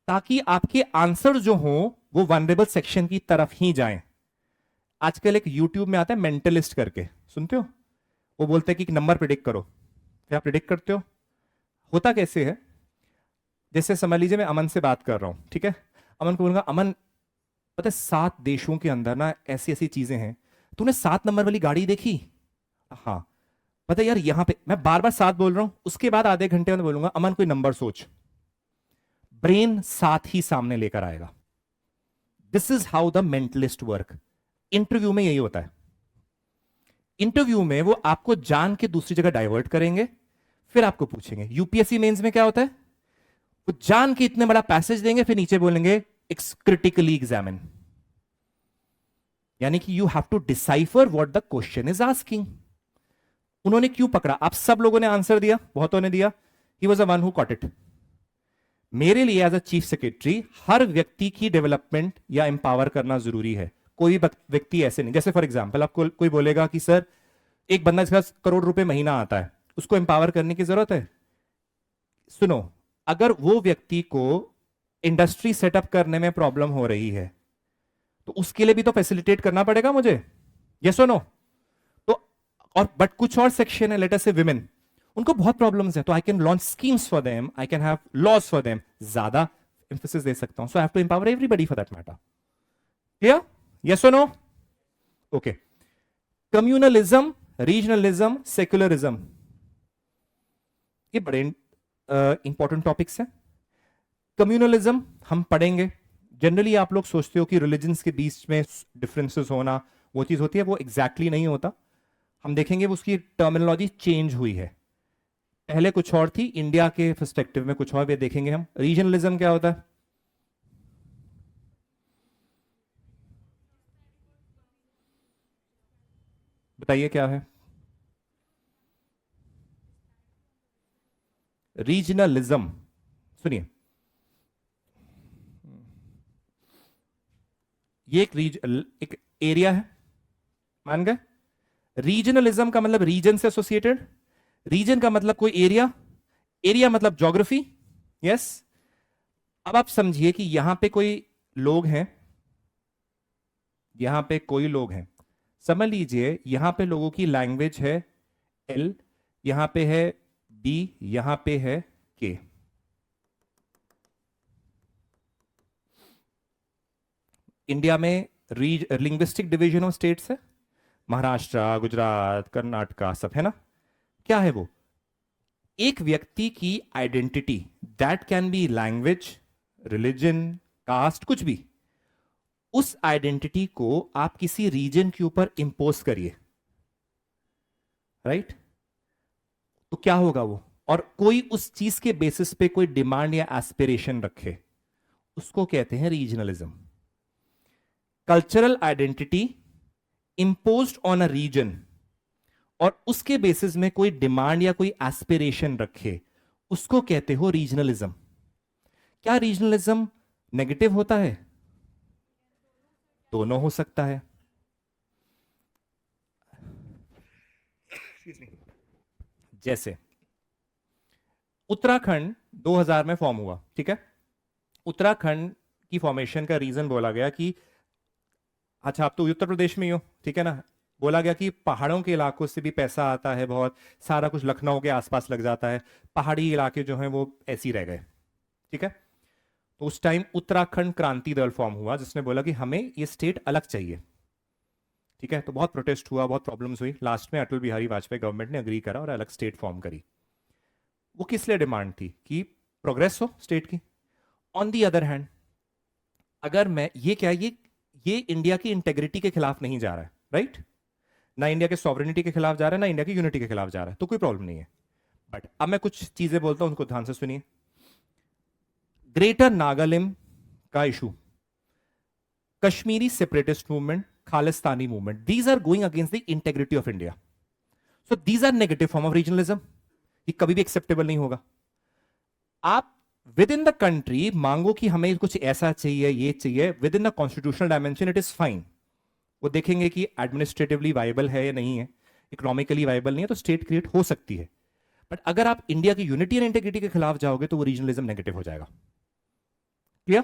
ताकि आपके आंसर जो हो वो वनरेबल सेक्शन की तरफ ही जाएं। आजकल एक यूट्यूब में आता है मेंटलिस्ट करके, सुनते हो? वो बोलते हैं कि नंबर प्रिडिक्ट करो, क्या प्रिडिक्ट करते हो? होता कैसे है, जैसे समझ लीजिए मैं अमन से बात कर रहा हूं, ठीक है, अमन को बोलूंगा, अमन पता है 7 देशों के अंदर ना ऐसी ऐसी चीजें हैं, तूने 7 नंबर वाली गाड़ी देखी? हाँ। पता है यार, यहां पे मैं बार बार 7 बोल रहा हूं, उसके बाद आधे घंटे में बोलूंगा अमन कोई नंबर सोच, ब्रेन 7 ही सामने लेकर आएगा। This is how the mentalist work. Interview में यही होता है, इंटरव्यू में वो आपको जान के दूसरी जगह डाइवर्ट करेंगे, फिर आपको पूछेंगे। यूपीएससी मेंस में क्या होता है, वो जान के इतने बड़ा पैसेज देंगे, फिर नीचे बोलेंगे इट्स क्रिटिकली एग्जामिन, यानी कि you have to decipher what the question is asking. उन्होंने क्यों पकड़ा? आप सब लोगों ने आंसर दिया, बहुतों ने दिया, he was a one who caught it. मेरे लिए एज अ चीफ सेक्रेटरी हर व्यक्ति की डेवलपमेंट या एम्पावर करना जरूरी है। कोई व्यक्ति ऐसे नहीं, जैसे फॉर एग्जाम्पल आपको कोई बोलेगा कि सर एक बंदा जिसका करोड़ रुपए महीना आता है, उसको एम्पावर करने की जरूरत है। सुनो, अगर वो व्यक्ति को इंडस्ट्री सेटअप करने में प्रॉब्लम हो रही है तो उसके लिए भी तो फैसिलिटेट करना पड़ेगा मुझे, यस और नो? तो और बट कुछ और सेक्शन है, लेट अस से विमेन, उनको बहुत प्रॉब्लम्स है, तो I can launch schemes for them, I can have laws for them, ज्यादा एम्फेसिस दे सकता हूं, so I have to empower everybody for that matter. Clear? Yes और no? Okay. Communalism, regionalism, secularism, ये बड़े इंपॉर्टेंट टॉपिक्स हैं। Communalism हम पढ़ेंगे। जनरली आप लोग सोचते हो कि रिलीजन्स के बीच में डिफरेंसेस होना वो चीज होती है, वो एग्जैक्टली नहीं होता। हम देखेंगे वो उसकी टर्मिनोलॉजी चेंज हुई है, पहले कुछ और थी, इंडिया के पर्सपेक्टिव में कुछ और भी देखेंगे हम। रीजनलिज्म क्या होता है? बताइए क्या है रीजनलिज्म? सुनिए, ये एक एरिया है, मान गए? रीजनलिज्म का मतलब रीजन से एसोसिएटेड, रीजन का मतलब कोई एरिया, एरिया मतलब ज्योग्राफी, यस। अब आप समझिए कि यहां पे कोई लोग हैं, यहां पे कोई लोग हैं, समझ लीजिए यहां पे लोगों की लैंग्वेज है एल, यहां पे है बी, यहां पे है के। इंडिया में लिंग्विस्टिक डिवीजन ऑफ स्टेट्स है, महाराष्ट्र, गुजरात, कर्नाटका, सब है ना? क्या है वो? एक व्यक्ति की identity, that can be language, religion, caste, कुछ भी, उस आइडेंटिटी को आप किसी रीजन के ऊपर इंपोज करिए, राइट? तो क्या होगा वो? और कोई उस चीज के बेसिस पे कोई डिमांड या एस्पिरेशन रखे, उसको कहते हैं regionalism. Cultural identity imposed on a region और उसके बेसिस में कोई डिमांड या कोई एस्पिरेशन रखे, उसको कहते हो रीजनलिज्म। क्या रीजनलिज्म नेगेटिव होता है? दोनों हो सकता है। जैसे उत्तराखंड 2000 में फॉर्म हुआ, ठीक है। उत्तराखंड की फॉर्मेशन का रीजन बोला गया कि, अच्छा आप तो उत्तर प्रदेश में ही हो, ठीक है ना, बोला गया कि पहाड़ों के इलाकों से भी पैसा आता है, बहुत सारा कुछ लखनऊ के आसपास लग जाता है, पहाड़ी इलाके जो हैं वो ऐसे ही रह गए, ठीक है। तो उस टाइम उत्तराखंड क्रांति दल फॉर्म हुआ जिसने बोला कि हमें ये स्टेट अलग चाहिए, ठीक है। तो बहुत प्रोटेस्ट हुआ, बहुत प्रॉब्लम्स हुई, लास्ट में अटल बिहारी वाजपेयी गवर्नमेंट ने अग्री करा और अलग स्टेट फॉर्म करी। वो किस लिए डिमांड थी? कि प्रोग्रेस हो स्टेट की। ऑन दी अदर हैंड, अगर मैं ये क्या, ये इंडिया की इंटेग्रिटी के खिलाफ नहीं जा रहा है, राइट? ना इंडिया के सॉवरेनिटी के खिलाफ जा रहा है, ना इंडिया की यूनिटी के खिलाफ जा रहा है, तो कोई प्रॉब्लम नहीं है। बट अब मैं कुछ चीजें बोलता हूं, उनको ध्यान से सुनिए। ग्रेटर नागालैंड का issue, Kashmiri separatist movement, Khalistani movement, these are going against the integrity of India. So these are negative form of regionalism. ये कभी भी एक्सेप्टेबल नहीं होगा। आप विद इन द कंट्री मांगो कि हमें कुछ ऐसा चाहिए, ये चाहिए, with in the constitutional dimension, it is fine. वो देखेंगे कि एडमिनिस्ट्रेटिवली वाइबल है या नहीं है, इकोनॉमिकली वाइबल नहीं है, तो स्टेट क्रिएट हो सकती है। बट अगर आप इंडिया की यूनिटी एंड इंटेग्रिटी के खिलाफ जाओगे तो वो रीजनलिज्म नेगेटिव हो जाएगा। क्लियर?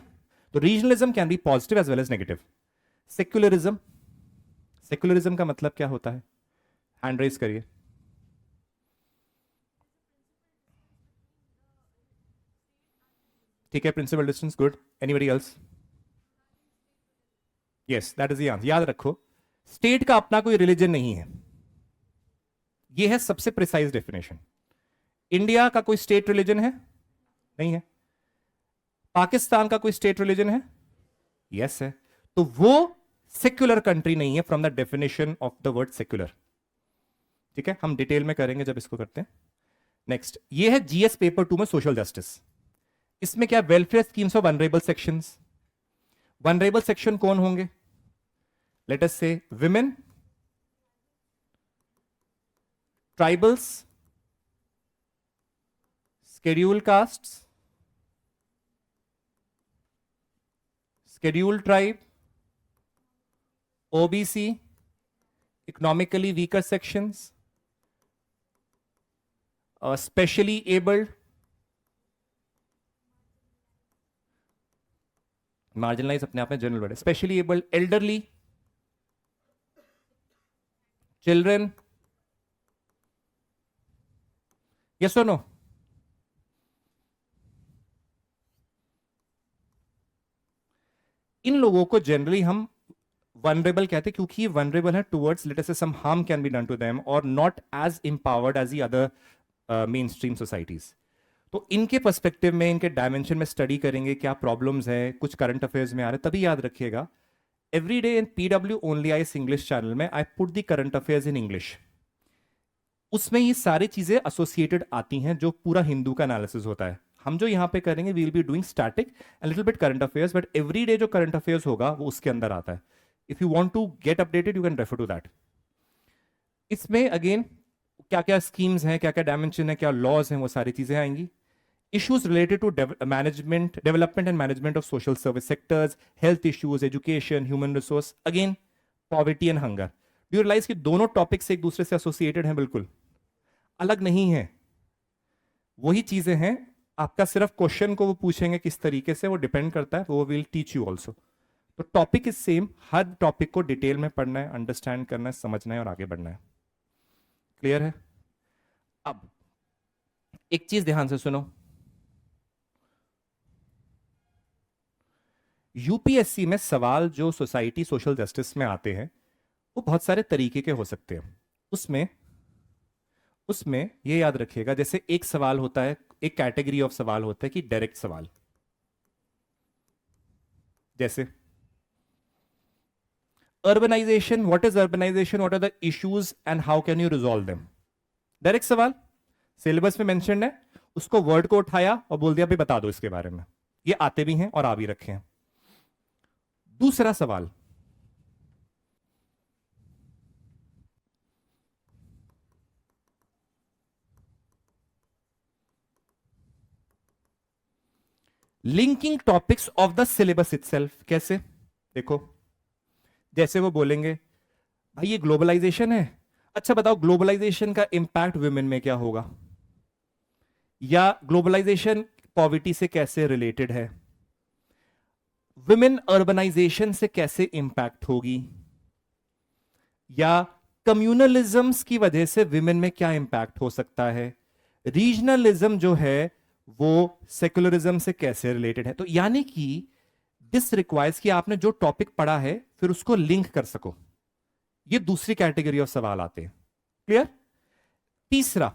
तो regionalism can be positive as well as negative. Secularism, secularism का मतलब क्या होता है? हैंड रेज करिए। ठीक है, principle distance, good. Anybody else? Yes, that is the answer. याद रखो, स्टेट का अपना कोई रिलीजन नहीं है, ये है सबसे प्रिसाइज डेफिनेशन। इंडिया का कोई स्टेट रिलीजन है? नहीं है। पाकिस्तान का कोई स्टेट रिलीजन है? यस है। तो वो सेक्युलर कंट्री नहीं है from the definition of the word secular. ठीक है, हम डिटेल में करेंगे जब इसको करते हैं। नेक्स्ट, ये है जीएस पेपर 2 में सोशल जस्टिस। इसमें क्या, welfare schemes of vulnerable sections. Vulnerable section कौन होंगे? लेट अस से women, tribals, scheduled castes, scheduled tribe, OBC, economically weaker sections, specially abled, marginalized अपने आप में जनरल वर्ड है, specially abled, elderly, children. Yes और नो? इन लोगों को जनरली हम वनरेबल कहते हैं क्योंकि ये वनरेबल है towards, let us say, some harm can be done to them और not as empowered as the other mainstream societies. तो इनके पर्सपेक्टिव में, इनके डायमेंशन में स्टडी करेंगे क्या प्रॉब्लम्स है, कुछ करंट अफेयर्स में आ रहे, तभी याद रखिएगा। Every day in PW only IAS English channel में I put the current affairs in English. उसमें ये सारी चीजें एसोसिएटेड आती हैं जो पूरा हिंदू का एनालिसिस होता है। हम जो यहां पे करेंगे, we will be doing static and little bit current affairs, but every day जो करंट अफेयर्स होगा वो उसके अंदर आता है। If you want to get updated, you can refer to that. इसमें अगेन क्या क्या स्कीम्स हैं, क्या क्या डायमेंशन है, क्या लॉज हैं, वो सारी चीजें आएंगी। Issues related to development and management of social service sectors, health issues, education, human resource, again poverty and hunger. Do you realize कि दोनों टॉपिक्स एक दूसरे से एसोसिएटेड हैं, बिल्कुल अलग नहीं है, वही चीजें हैं। आपका सिर्फ क्वेश्चन को वो पूछेंगे किस तरीके से, वो डिपेंड करता है, वो विल टीच यू ऑल्सो। तो topic is same, her topic को डिटेल में पढ़ना है, अंडरस्टैंड करना है, समझना है और आगे बढ़ना है। क्लियर है? अब एक चीज ध्यान से सुनो, यूपीएससी में सवाल जो सोसाइटी सोशल जस्टिस में आते हैं वो बहुत सारे तरीके के हो सकते हैं। उसमें उसमें ये याद रखिएगा, जैसे एक सवाल होता है, एक कैटेगरी ऑफ सवाल होता है कि डायरेक्ट सवाल, जैसे urbanisation, what is urbanisation, what are the issues and how can you resolve them. Direct सवाल, सिलेबस में मेंशन्ड है, उसको वर्ड को उठाया और बोल दिया भाई बता दो इसके बारे में। ये आते भी हैं और आ भी रखे हैं। दूसरा सवाल, linking topics of the syllabus itself, कैसे? देखो, जैसे वो बोलेंगे भाई ये ग्लोबलाइजेशन है, अच्छा बताओ ग्लोबलाइजेशन का इंपैक्ट वुमेन में क्या होगा, या ग्लोबलाइजेशन पॉवर्टी से कैसे रिलेटेड है, वुमेन अर्बनाइजेशन से कैसे इंपैक्ट होगी, या कम्युनलिज्म्स की वजह से विमेन में क्या इंपैक्ट हो सकता है, रीजनलिज्म जो है वो सेकुलरिज्म से कैसे रिलेटेड है। तो यानी कि दिस रिक्वायर्स कि आपने जो टॉपिक पढ़ा है फिर उसको लिंक कर सको। ये दूसरी कैटेगरी ऑफ सवाल आते हैं। क्लियर? तीसरा,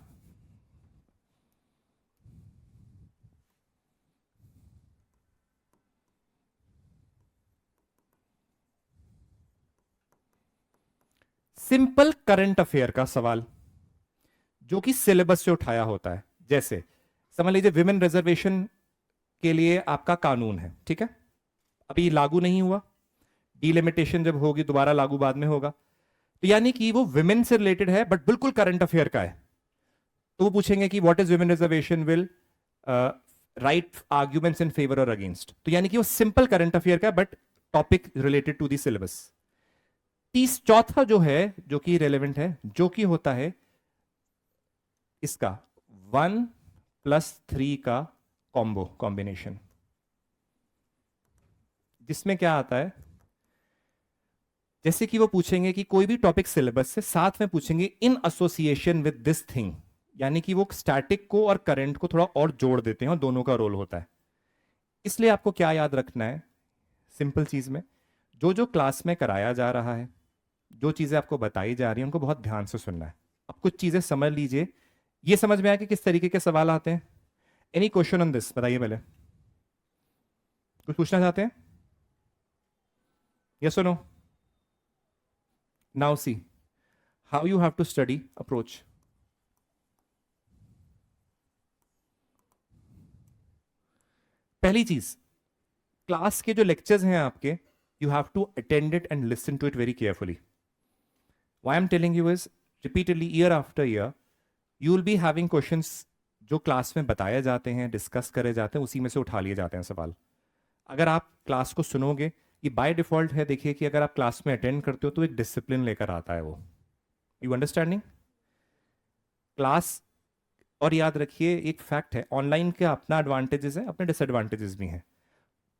सिंपल करंट अफेयर का सवाल जो कि सिलेबस से उठाया होता है। जैसे समझ लीजिए विमेन रिजर्वेशन के लिए आपका कानून है, ठीक है, अभी लागू नहीं हुआ, डिलिमिटेशन जब होगी दोबारा लागू बाद में होगा, तो यानी कि वो विमेन से रिलेटेड है बट बिल्कुल करंट अफेयर का है। तो वो पूछेंगे कि what is women reservation will write arguments in favour और अगेंस्ट, तो यानी कि वो सिंपल करंट अफेयर का but topic related to the syllabus. चौथा जो है जो कि रेलेवेंट है, जो कि होता है इसका 1+3 का कॉम्बिनेशन, जिसमें क्या आता है, जैसे कि वो पूछेंगे कि कोई भी टॉपिक सिलेबस से साथ में पूछेंगे in association with this thing, यानी कि वो स्टैटिक को और करंट को थोड़ा और जोड़ देते हैं और दोनों का रोल होता है। इसलिए आपको क्या याद रखना है, सिंपल चीज में जो जो क्लास में कराया जा रहा है, जो चीजें आपको बताई जा रही हैं उनको बहुत ध्यान से सुनना है। अब कुछ चीजें समझ लीजिए, ये समझ में आया कि किस तरीके के सवाल आते हैं। एनी क्वेश्चन ऑन दिस, बताइए पहले, कुछ पूछना चाहते हैं? यस और no? Now see how you have to study approach. पहली चीज, क्लास के जो लेक्चर्स हैं आपके, you have to attend it and listen to it very carefully. Why I am telling you is repeatedly year after year you will be having questions जो class में बताए जाते हैं, डिस्कस करे जाते हैं, उसी में से उठा लिए जाते हैं सवाल। अगर आप क्लास को सुनोगे, ये बाय डिफॉल्ट है, देखिए कि अगर आप क्लास में अटेंड करते हो तो एक डिसिप्लिन लेकर आता है वो। You understanding? क्लास, और याद रखिए एक फैक्ट है, ऑनलाइन के अपना एडवांटेजेस है, अपने डिसएडवांटेजेस भी हैं,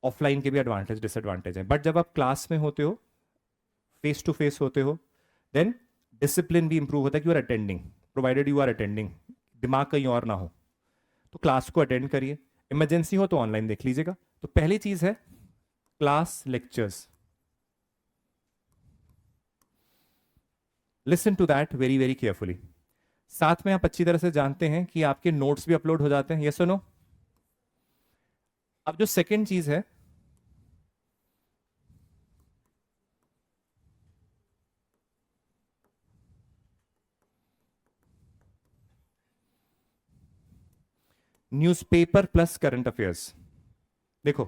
ऑफलाइन के भी एडवांटेज डिसएडवांटेज है, बट जब आप क्लास में होते हो, फेस टू फेस होते हो, देन डिसिप्लिन भी इंप्रूव होता है कि you are attending, provided you are attending, दिमाग कहीं और ना हो। तो क्लास को अटेंड करिए, इमरजेंसी हो तो ऑनलाइन देख लीजिएगा। तो पहली चीज है class lectures, listen to that very very carefully. साथ में आप अच्छी तरह से जानते हैं कि आपके नोट्स भी अपलोड हो जाते हैं, यस और नो? अब जो सेकंड चीज है, न्यूज़पेपर प्लस करंट अफेयर्स। देखो,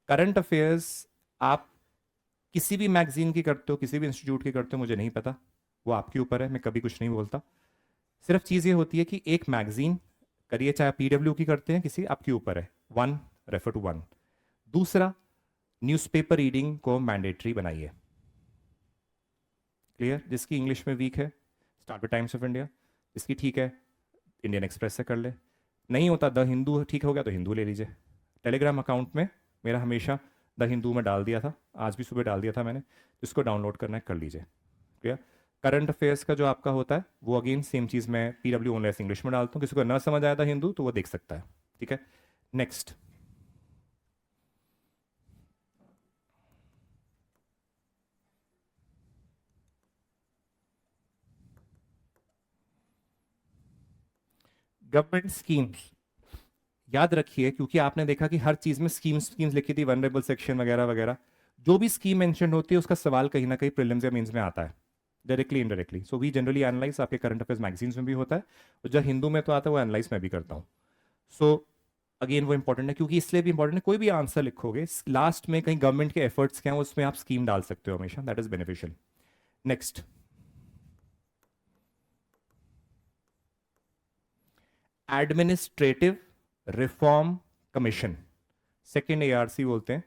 करंट अफेयर्स आप किसी भी मैगजीन की करते हो, किसी भी इंस्टीट्यूट की करते हो, मुझे नहीं पता, वो आपके ऊपर है, मैं कभी कुछ नहीं बोलता। सिर्फ चीज ये होती है कि एक मैगजीन करिए, चाहे पीडब्ल्यू की करते हैं किसी, आपके ऊपर है, वन, रेफर टू वन। दूसरा, न्यूज़पेपर रीडिंग को मैंडेटरी बनाइए। क्लियर? जिसकी इंग्लिश में वीक है start with times of India, जिसकी ठीक है इंडियन एक्सप्रेस से कर ले, नहीं होता द हिंदू ठीक हो गया तो हिंदू ले लीजिए। टेलीग्राम अकाउंट में मेरा हमेशा द हिंदू में डाल दिया था, आज भी सुबह डाल दिया था मैंने, जिसको डाउनलोड करना है कर लीजिए। क्लियर? करंट अफेयर्स का जो आपका होता है वो अगेन सेम चीज़ मैं पीडब्ल्यू ऑनलाइन इंग्लिश में डालता हूँ, किसी को ना समझ आया था हिंदू तो वो देख सकता है। ठीक है, नेक्स्ट, गवर्नमेंट स्कीम्स। याद रखिए क्योंकि आपने देखा कि हर चीज में स्कीम्स लिखी थी, वनरेबल सेक्शन वगैरह वगैरह, जो भी स्कीम मेंशन होती है उसका सवाल कहीं ना कहीं प्रीलिम्स या मेंस में आता है, directly indirectly. So we generally analyse, आपके करंट अफेयर्स मैगजीन्स में भी होता है, और जो हिंदू में तो आता है वो एनालाइज मैं भी करता हूँ। सो अगेन वो इंपॉर्टेंट है, क्योंकि इसलिए भी इंपॉर्टेंट है, कोई भी आंसर लिखोगे लास्ट में कहीं गवर्नमेंट के एफर्ट्स क्या हैं उसमें आप स्कीम डाल सकते हो हमेशा, that is beneficial. Next, administrative reform commission, second ARC बोलते हैं।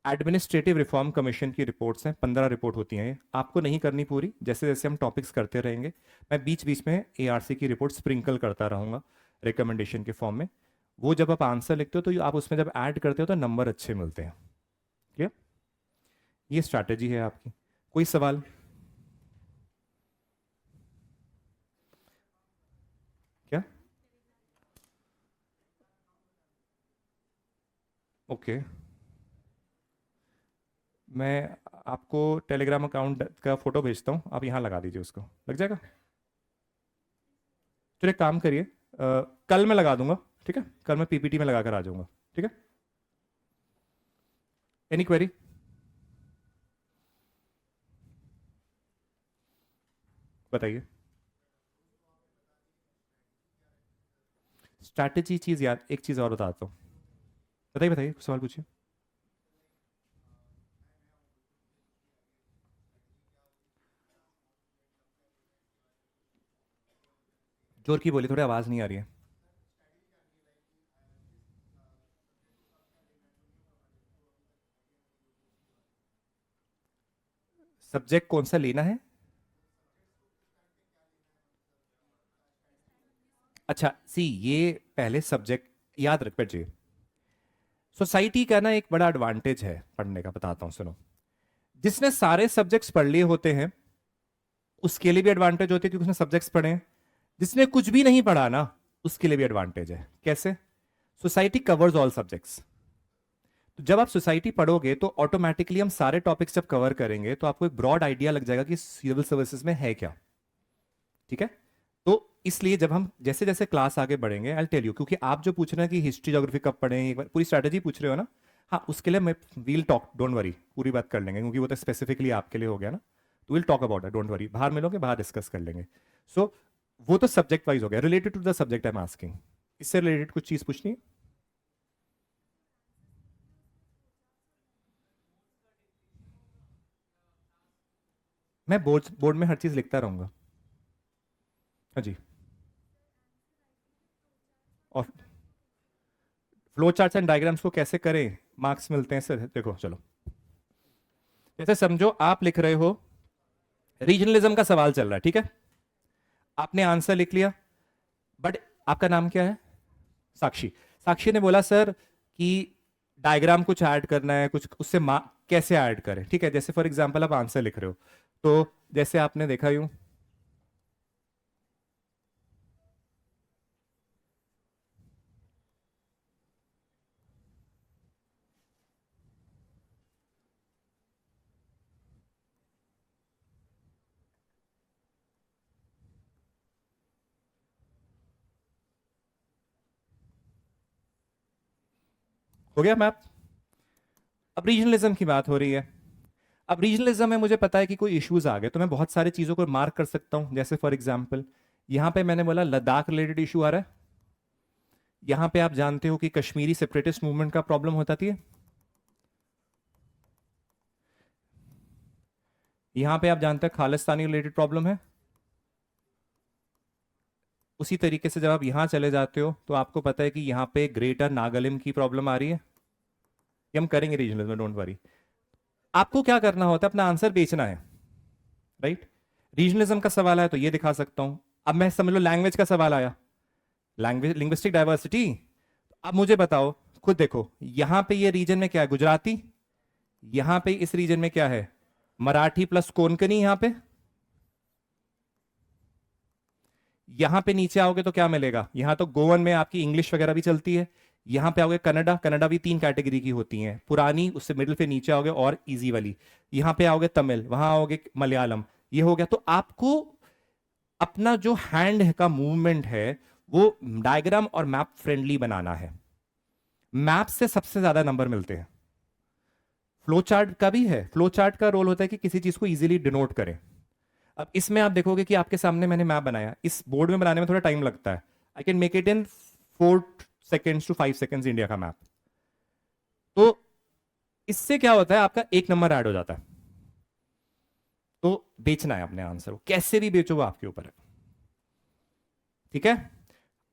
एडमिनिस्ट्रेटिव रिफॉर्म कमीशन की रिपोर्ट्स हैं, 15 रिपोर्ट होती हैं। ये आपको नहीं करनी पूरी, जैसे जैसे हम टॉपिक्स करते रहेंगे मैं बीच बीच में एआरसी की रिपोर्ट स्प्रिंकल करता रहूंगा रिकमेंडेशन के फॉर्म में। वो जब आप आंसर लिखते हो तो आप उसमें जब ऐड करते हो तो नंबर अच्छे मिलते हैं। ठीक है, ये स्ट्रैटेजी है आपकी। कोई सवाल? क्या? ओके, मैं आपको टेलीग्राम अकाउंट का फोटो भेजता हूँ, आप यहाँ लगा दीजिए, उसको लग जाएगा। चलिए एक काम करिए, कल मैं लगा दूंगा, ठीक है, कल मैं पीपीटी में लगा कर आ जाऊंगा, ठीक है। Any query? बताइए। स्ट्रैटेजी चीज याद, एक चीज और बताता हूँ। बताइए बताइए, कुछ सवाल पूछिए। जोर की बोली, थोड़ी आवाज नहीं आ रही है। सब्जेक्ट कौन सा लेना है? अच्छा सी, ये पहले सब्जेक्ट याद रख बैठिए। सोसाइटी का ना एक बड़ा एडवांटेज है पढ़ने का, बताता हूँ सुनो। जिसने सारे सब्जेक्ट्स पढ़ लिए होते हैं उसके लिए भी एडवांटेज होती है क्योंकि उसने सब्जेक्ट्स पढ़े हैं। जिसने कुछ भी नहीं पढ़ा ना, उसके लिए भी एडवांटेज है। कैसे? Society covers all subjects. तो जब आप सोसाइटी पढ़ोगे तो ऑटोमेटिकली हम सारे टॉपिक्स जब कवर करेंगे तो आपको एक ब्रॉड आइडिया लग जाएगा कि सिविल सर्विसेज में है क्या। ठीक है, तो इसलिए जब हम जैसे जैसे क्लास आगे बढ़ेंगे आई टेल यू, क्योंकि आप जो पूछ रहे हैं कि हिस्ट्री ज्योग्राफी कब पढ़ें, एक बार पूरी स्ट्रैटेजी पूछ रहे हो ना, हाँ उसके लिए मैं वील टॉक, डोंट वरी, पूरी बात कर लेंगे क्योंकि वो तो स्पेसिफिकली आपके लिए हो गया ना। तो will talk about it, don't worry, बाहर मिलोगे बाहर डिस्कस कर लेंगे। सो वो तो सब्जेक्ट वाइज हो गया, related to the subject I am asking. इससे रिलेटेड कुछ चीज पूछनी है? मैं बोर्ड बोर्ड में हर चीज लिखता रहूंगा। हाँ जी। और फ्लो चार्ट्स एंड डायग्राम्स को कैसे करें, मार्क्स मिलते हैं सर, देखो चलो। जैसे समझो आप लिख रहे हो, रीजनलिज्म का सवाल चल रहा है, ठीक है, आपने आंसर लिख लिया, बट आपका नाम क्या है? साक्षी। साक्षी ने बोला सर कि डायग्राम कुछ ऐड करना है, कुछ उससे कैसे ऐड करें, ठीक है। जैसे फॉर एग्जांपल आप आंसर लिख रहे हो, तो जैसे आपने देखा यूं, हो गया मैप। अब रीजनलिज्म की बात हो रही है। अब रीजनलिज्म में मुझे पता है कि कोई इश्यूज आ गए तो मैं बहुत सारी चीजों को मार्क कर सकता हूं। जैसे फॉर एग्जांपल यहां पे मैंने बोला लद्दाख रिलेटेड इशू आ रहा है। यहां पे आप जानते हो कि कश्मीरी सेपरेटिस्ट मूवमेंट का प्रॉब्लम होता थी। यहां पे आप जानते हैं खालिस्तानी रिलेटेड प्रॉब्लम है। उसी तरीके से जब आप यहां चले जाते हो तो आपको पता है कि यहां पे ग्रेटर नागालिम की प्रॉब्लम आ रही है। ये हम करेंगे रीजनलिज्म, डोंट वरी। आपको क्या करना होता है, अपना आंसर बेचना है, राइट। रीजनलिज्म का सवाल आया तो ये दिखा सकता हूं। अब मैं समझ लो लैंग्वेज का सवाल आया, लैंग्वेज लिंग्विस्टिक डाइवर्सिटी। अब मुझे बताओ, खुद देखो यहां पे ये रीजन में क्या है, गुजराती। यहां पे इस रीजन में क्या है, मराठी प्लस कोंकणी। यहां पे, यहां पे नीचे आओगे तो क्या मिलेगा, यहां तो गोवन में आपकी इंग्लिश वगैरह भी चलती है। यहां पे आओगे कन्नडा, कन्नडा भी 3 कैटेगरी की होती हैं, पुरानी, उससे मिडिल पे नीचे आओगे और इजी वाली। यहां पे आओगे तमिल, वहां आओगे मलयालम। ये हो गया। तो आपको अपना जो हैंड का मूवमेंट है वो डायग्राम और मैप फ्रेंडली बनाना है। मैप से सबसे ज्यादा नंबर मिलते हैं। फ्लो चार्ट का भी है, फ्लो चार्ट का रोल होता है कि किसी चीज को इजीली डिनोट करें। अब इसमें आप देखोगे कि आपके सामने मैंने मैप बनाया, इस बोर्ड में बनाने में थोड़ा टाइम लगता है। I can make it in 4 seconds to 5 seconds, India का मैप। तो इससे क्या होता है, आपका एक नंबर ऐड हो जाता है। तो बेचना है अपने आंसर को, कैसे भी बेचो वो आपके ऊपर है, ठीक है।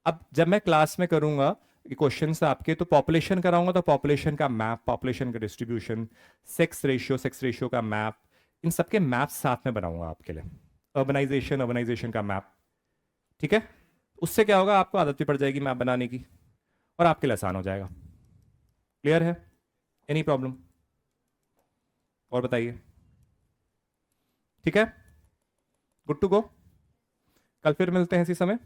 अब जब मैं क्लास में करूंगा, क्वेश्चंस आपके, तो पॉपुलेशन कराऊंगा तो पॉपुलेशन का मैप, पॉपुलेशन का डिस्ट्रीब्यूशन, सेक्स रेशियो का मैप, इन सबके मैप साथ में बनाऊंगा आपके लिए। अर्बनाइजेशन का मैप, ठीक है। उससे क्या होगा, आपको आदत भी पड़ जाएगी मैप बनाने की और आपके लिए आसान हो जाएगा। क्लियर है? Any problem? और बताइए। ठीक है, गुड टू गो। कल फिर मिलते हैं इसी समय।